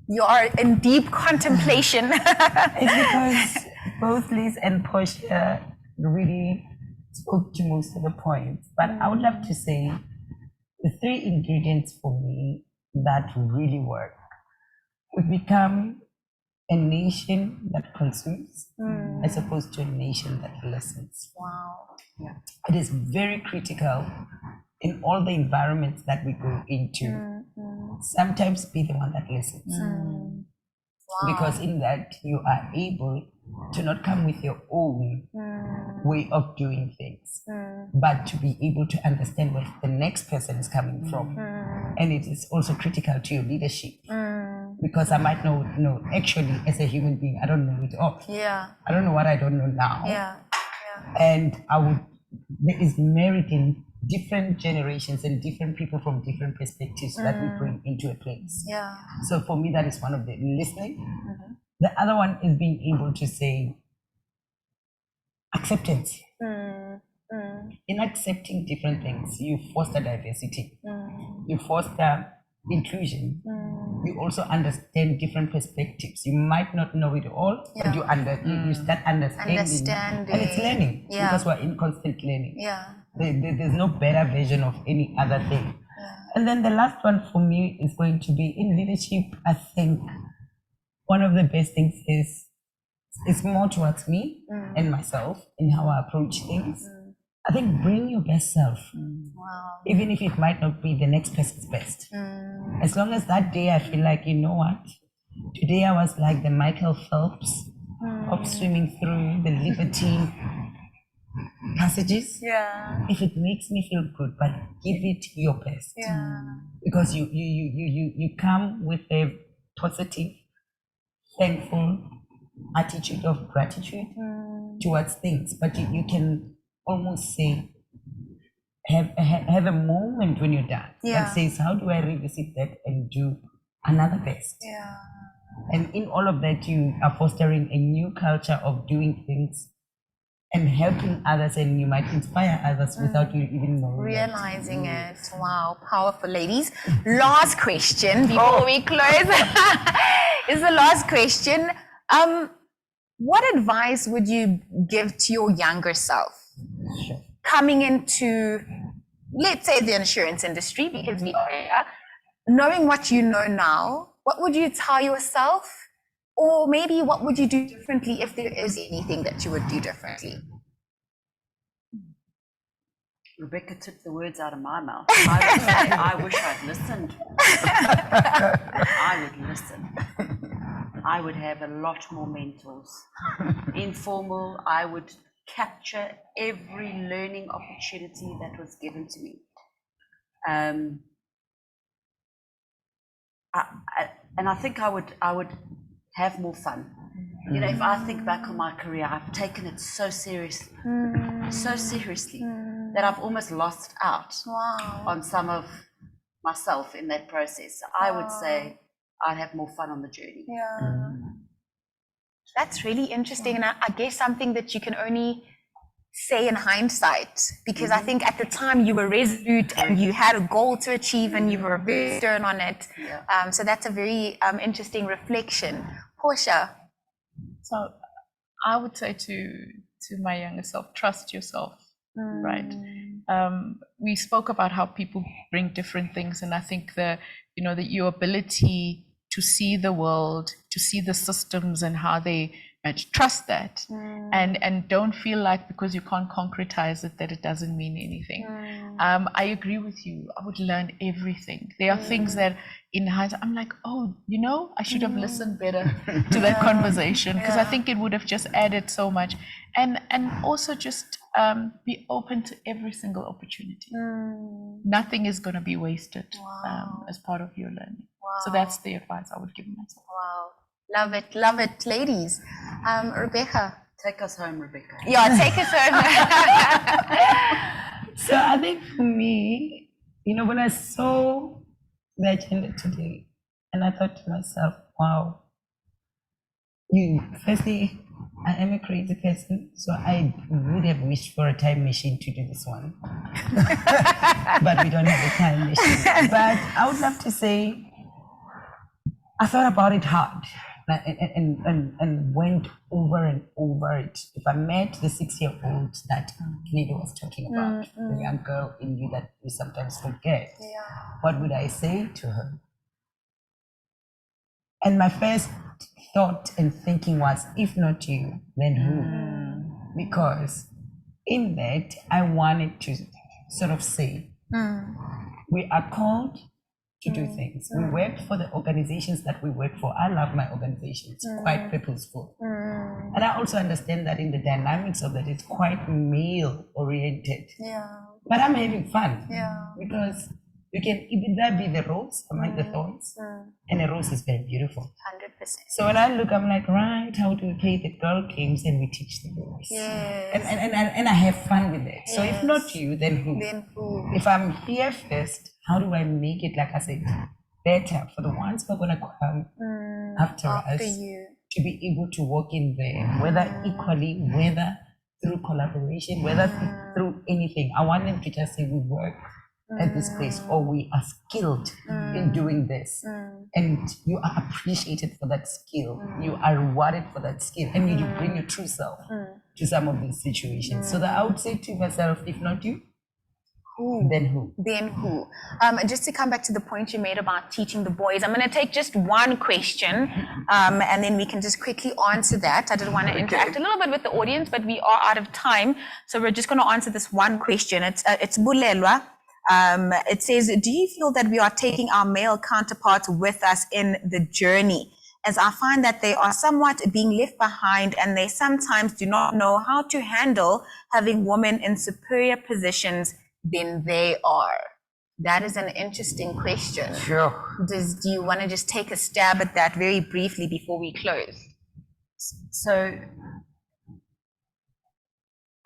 you are in deep contemplation. It's because both Liz and Portia really spoke to most of the points. But I would love to say the 3 ingredients for me that really work. We become a nation that consumes as opposed to a nation that listens. Wow. Yeah. It is very critical in all the environments that we go into. Sometimes be the one that listens. Because in that you are able to not come with your own way of doing things, but to be able to understand where the next person is coming from. And it is also critical to your leadership, because I might know, actually as a human being, I don't know it all. I don't know what I don't know now. And there is merit in different generations and different people from different perspectives that we bring into a place. So for me, that is one of the listening. The other one is being able to say acceptance. In accepting different things, you foster diversity, you foster inclusion, you also understand different perspectives. You might not know it all, but you start understanding. And it's learning, because we're in constant learning. There's no better version of any other thing. And then the last one for me is going to be in leadership. I think one of the best things is it's more towards me and myself in how I approach things. I think bring your best self, even if it might not be the next person's best. As long as that day I feel like, you know what, today I was like the Michael Phelps of swimming through the Liberty passages. If it makes me feel good, but give it your best. Because you come with a positive, thankful attitude of gratitude towards things, but you can almost say have a moment when you're done that says, how do I revisit that and do another best? And in all of that, you are fostering a new culture of doing things and helping others, and you might inspire others without you even knowing realizing it. Wow, powerful, ladies. Last question before we close is the last question. What advice would you give to your younger self coming into, let's say, the insurance industry, because we are here, knowing what you know now? What would you tell yourself? Or maybe what would you do differently if there is anything that you would do differently? Rebecca took the words out of my mouth. I would say, I wish I'd listened. I would listen. I would have a lot more mentors. Informal, I would capture every learning opportunity that was given to me. And I think I would have more fun. You know, if I think back on my career, I've taken it so seriously, that I've almost lost out on some of myself in that process. I would say I'd have more fun on the journey. That's really interesting, and I guess something that you can only say in hindsight, because I think at the time you were resolute and you had a goal to achieve and you were very stern on it. So that's a very interesting reflection. Portia? So I would say to my younger self, trust yourself, right? We spoke about how people bring different things, and I think that your ability to see the world, to see the systems and how they trust that, and don't feel like because you can't concretize it that it doesn't mean anything. I agree with you. I would learn everything. There are things that in hindsight, I'm like, oh, you know, I should have listened better to that conversation, because I think it would have just added so much. And also just be open to every single opportunity. Nothing is going to be wasted as part of your learning. So that's the advice I would give myself. Wow. Love it, ladies. Rebecca. Take us home, Rebecca. Yeah, take us home. So I think for me, you know, when I saw the agenda today, and I thought to myself, wow, firstly, I am a crazy person, so I would have wished for a time machine to do this one. But we don't have a time machine. But I would love to say, I thought about it hard and went over and over it. If I met the 6-year-old that Kennedy was talking about, the young girl in you that we sometimes forget, what would I say to her? And my first thought and thinking was, if not you, then who? Because in that, I wanted to sort of say, we are called to do things. We work for the organizations that we work for. I love my organization. It's quite purposeful. And I also understand that in the dynamics of that, it's quite male-oriented. But I'm having fun because you can either be the rose among the thorns, and a rose is very beautiful. 100%. So when I look, I'm like, right, how do we play the girl games and we teach the boys? And I have fun with it. So if not you, then who? If I'm here first, how do I make it, like I said, better for the ones who are going to come after us, to be able to walk in there, whether equally, whether through collaboration, whether through anything. I want them to just say we work at this place, or we are skilled in doing this, and you are appreciated for that skill, you are rewarded for that skill, and you bring your true self to some of these situations. So that I would say to myself, if not you, then who? Then who? Just to come back to the point you made about teaching the boys, I'm going to take just one question, and then we can just quickly answer that. I did want to interact a little bit with the audience, but we are out of time, so we're just going to answer this one question. It's Bulelwa. It says, do you feel that we are taking our male counterparts with us in the journey? As I find that they are somewhat being left behind, and they sometimes do not know how to handle having women in superior positions than they are. That is an interesting question. Sure. Do you want to just take a stab at that very briefly before we close? So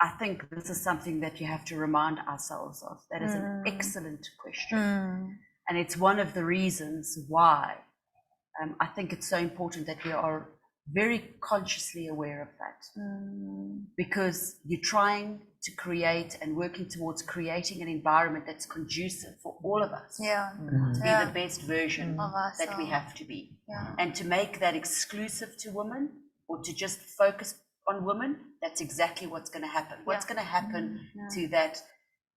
I think this is something that you have to remind ourselves of. That is an excellent question. And it's one of the reasons why I think it's so important that we are very consciously aware of that. Because you're trying to create and working towards creating an environment that's conducive for all of us to be the best version that we have to be. And to make that exclusive to women, or to just focus on women, that's exactly what's going to happen. What's going to happen to that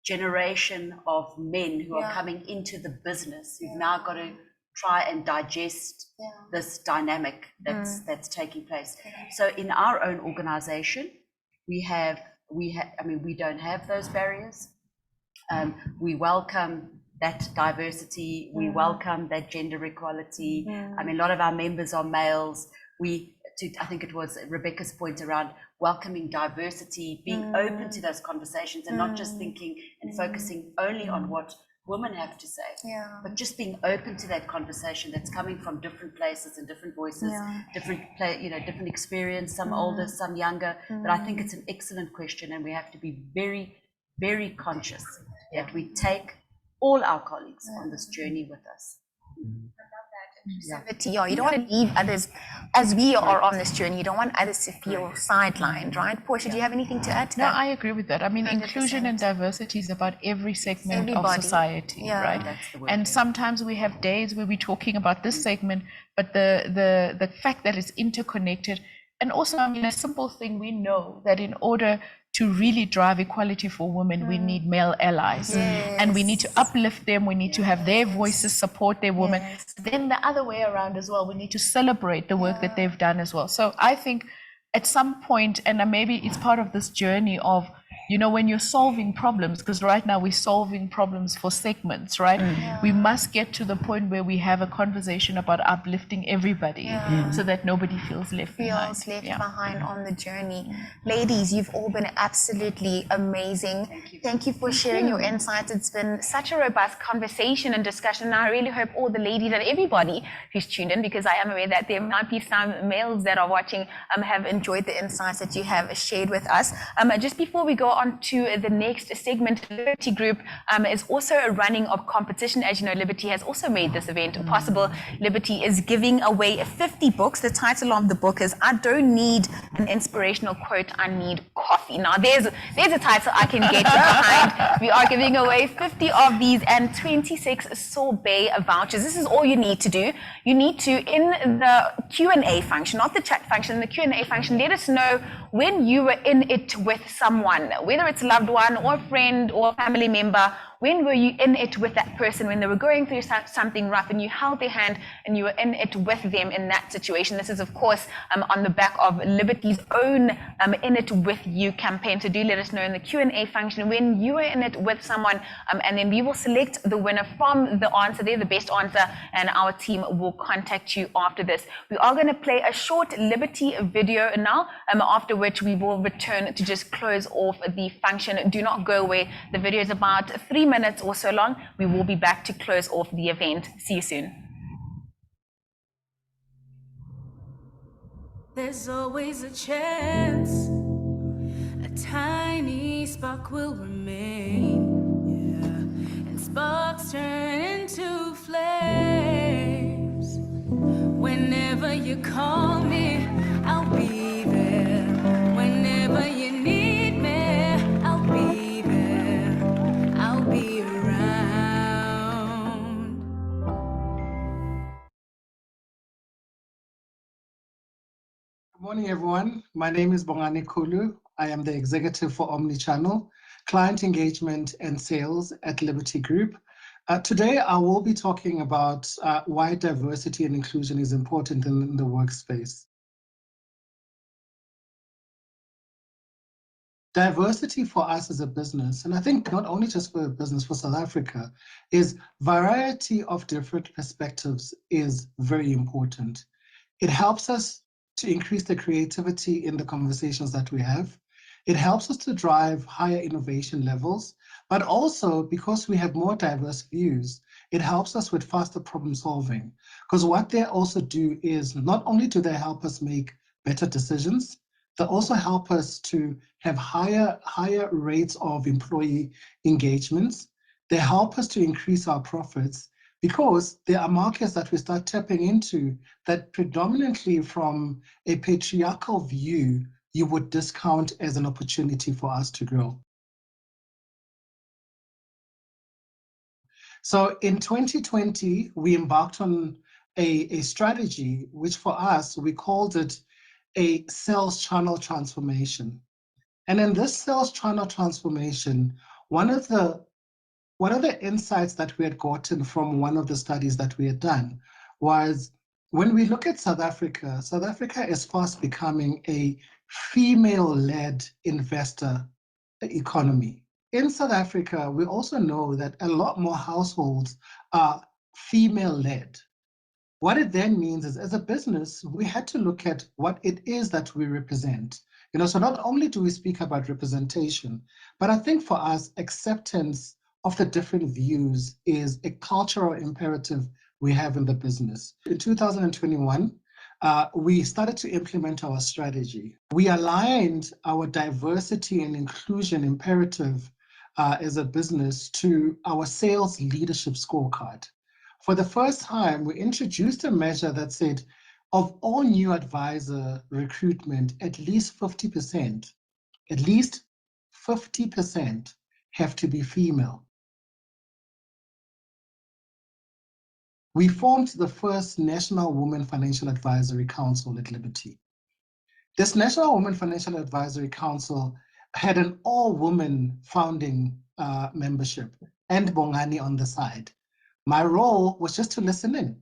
generation of men who are coming into the business, who've now got to try and digest this dynamic that's taking place. So in our own organization, we don't have those barriers. We welcome that diversity. We welcome that gender equality. I mean, a lot of our members are males. I think it was Rebecca's point around welcoming diversity, being open to those conversations, and not just thinking and focusing only on what women have to say, but just being open to that conversation that's coming from different places and different voices, different experience, some older, some younger. But I think it's an excellent question, and we have to be very, very conscious that we take all our colleagues on this journey with us. You don't want to leave others, as we are on this journey, you don't want others to feel sidelined, right? Portia, do you have anything to add to that? No, I agree with that. I mean, 100%. Inclusion and diversity is about every segment of society, right? And sometimes we have days where we're talking about this segment, but the fact that it's interconnected, and also, I mean, a simple thing, we know that in order to really drive equality for women, we need male allies, and we need to uplift them. We need to have their voices support their women. Then the other way around as well, we need to celebrate the work that they've done as well. So I think at some point, and maybe it's part of this journey of you know, when you're solving problems, because right now we're solving problems for segments, right? We must get to the point where we have a conversation about uplifting everybody so that nobody feels left behind. Behind on the journey. Ladies, you've all been absolutely amazing. Thank you for sharing your insights. It's been such a robust conversation and discussion. And I really hope all the ladies and everybody who's tuned in, because I am aware that there might be some males that are watching, have enjoyed the insights that you have shared with us. Just before we go on to the next segment, Liberty Group is also a running of competition. As you know, Liberty has also made this event possible. Liberty is giving away 50 books. The title of the book is I Don't Need an Inspirational Quote, I Need Coffee. Now there's a title I can get behind. We are giving away 50 of these and 26 sorbet vouchers. This is all you need to do. You need to, in the Q&A function, not the chat function, the Q&A function, let us know when you were in it with someone, whether it's a loved one or a friend or a family member. When were you in it with that person when they were going through something rough and you held their hand and you were in it with them in that situation? This is, of course, on the back of Liberty's own In It With You campaign. So do let us know in the Q&A function when you were in it with someone, and then we will select the winner from the answer. They're the best answer, and our team will contact you after this. We are going to play a short Liberty video now, after which we will return to just close off the function. Do not go away. The video is about 3 minutes or so long. We will be back to close off the event. See you soon. There's always a chance a tiny spark will remain, and sparks turn into flames. Whenever you call me, I'll be there. Whenever you need me, I'll be there. I'll be around. Good morning, everyone. My name is Bongani Kulu. I am the executive for Omnichannel, Client Engagement and Sales at Liberty Group. Today, I will be talking about why diversity and inclusion is important in the workspace. Diversity for us as a business, and I think not only just for a business, for South Africa, is variety of different perspectives is very important. It helps us to increase the creativity in the conversations that we have. It helps us to drive higher innovation levels, but also because we have more diverse views, it helps us with faster problem solving. Because what they also do is not only do they help us make better decisions, they also help us to have higher rates of employee engagements. They help us to increase our profits because there are markets that we start tapping into that predominantly from a patriarchal view, you would discount as an opportunity for us to grow. So in 2020, we embarked on a strategy, which for us, we called it a sales channel transformation. And in this sales channel transformation, one of the insights that we had gotten from one of the studies that we had done was when we look at South Africa is fast becoming a female-led investor economy. In South Africa, we also know that a lot more households are female-led. What it then means is, as a business, we had to look at what it is that we represent. So not only do we speak about representation, but I think for us, acceptance of the different views is a cultural imperative we have in the business. In 2021, we started to implement our strategy. We aligned our diversity and inclusion imperative as a business to our sales leadership scorecard. For the first time, we introduced a measure that said, of all new advisor recruitment, at least 50% have to be female. We formed the first National Women Financial Advisory Council at Liberty. This National Women Financial Advisory Council had an all-women founding membership and Bongani on the side. My role was just to listen in.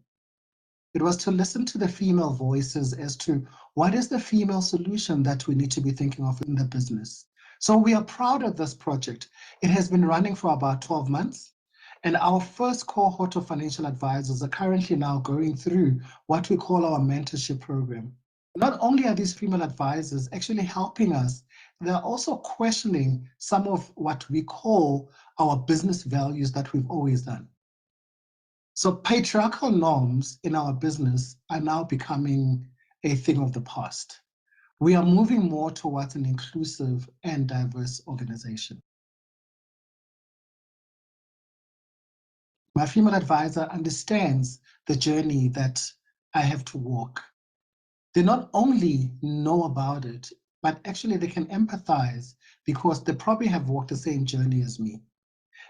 It was to listen to the female voices as to what is the female solution that we need to be thinking of in the business. So we are proud of this project. It has been running for about 12 months. And our first cohort of financial advisors are currently now going through what we call our mentorship program. Not only are these female advisors actually helping us, they're also questioning some of what we call our business values that we've always done. So patriarchal norms in our business are now becoming a thing of the past. We are moving more towards an inclusive and diverse organization. My female advisor understands the journey that I have to walk. They not only know about it, but actually they can empathize because they probably have walked the same journey as me.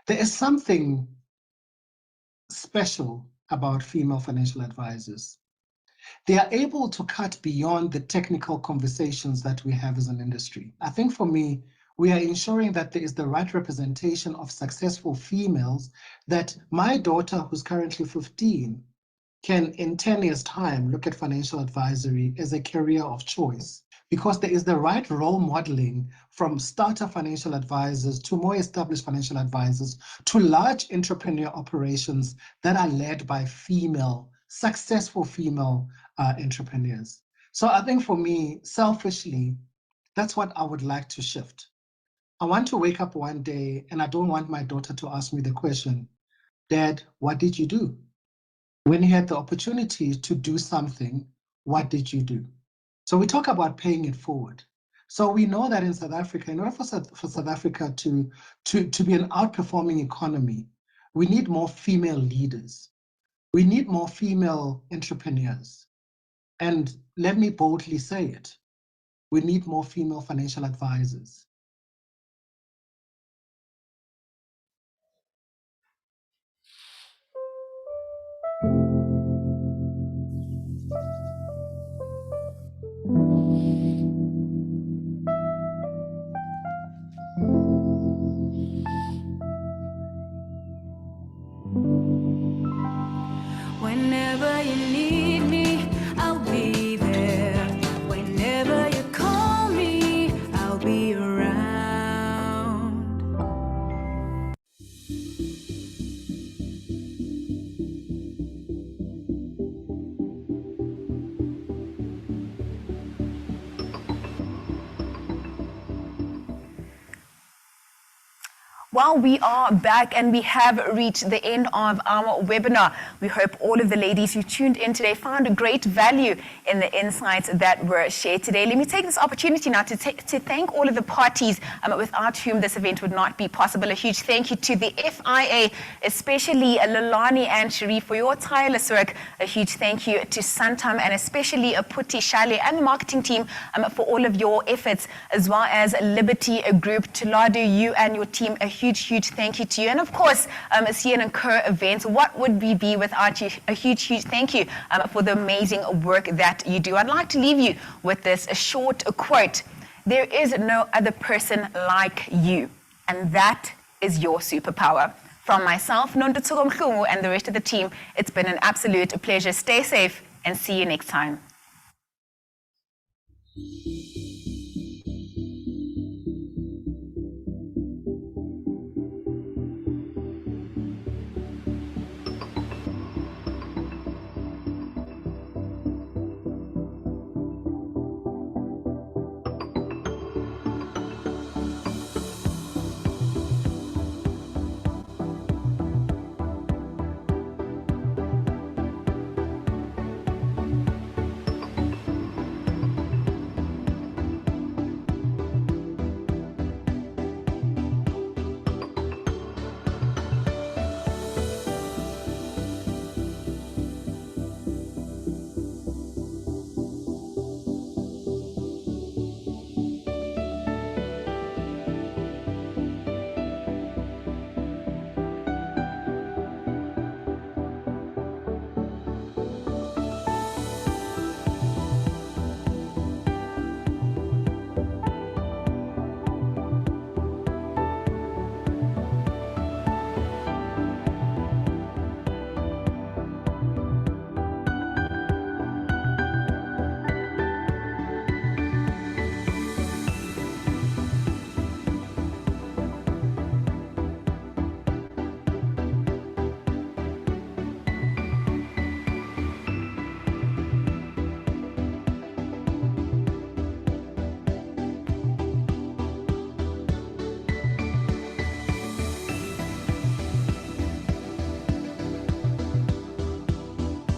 There is something special about female financial advisors. They are able to cut beyond the technical conversations that we have as an industry. I think for me, we are ensuring that there is the right representation of successful females, that my daughter, who's currently 15, can in 10 years' time look at financial advisory as a career of choice, because there is the right role modeling from starter financial advisors to more established financial advisors to large entrepreneur operations that are led by successful female entrepreneurs. So I think for me, selfishly, that's what I would like to shift. I want to wake up one day and I don't want my daughter to ask me the question, Dad, what did you do? When you had the opportunity to do something, what did you do? So we talk about paying it forward. So we know that in South Africa, in order for South Africa to be an outperforming economy, we need more female leaders. We need more female entrepreneurs. And let me boldly say it, we need more female financial advisors. Whenever you need me, I'll be there. Whenever you call me, I'll be around. Well, we are back and we have reached the end of our webinar. We hope all of the ladies who tuned in today found great value in the insights that were shared today. Let me take this opportunity now to thank all of the parties without whom this event would not be possible. A huge thank you to the FIA, especially Lalani and Sharif for your tireless work. A huge thank you to Santam and especially Puti, Shale and the marketing team for all of your efforts, as well as Liberty Group. Tuladu, you and your team, a huge thank you to you. And of course, CN and Kerr Events, what would we be without you? A huge thank you for the amazing work that you do. I'd like to leave you with this short quote. There is no other person like you, and that is your superpower. From myself, Nonto Mkhungu, and the rest of the team, it's been an absolute pleasure. Stay safe and see you next time.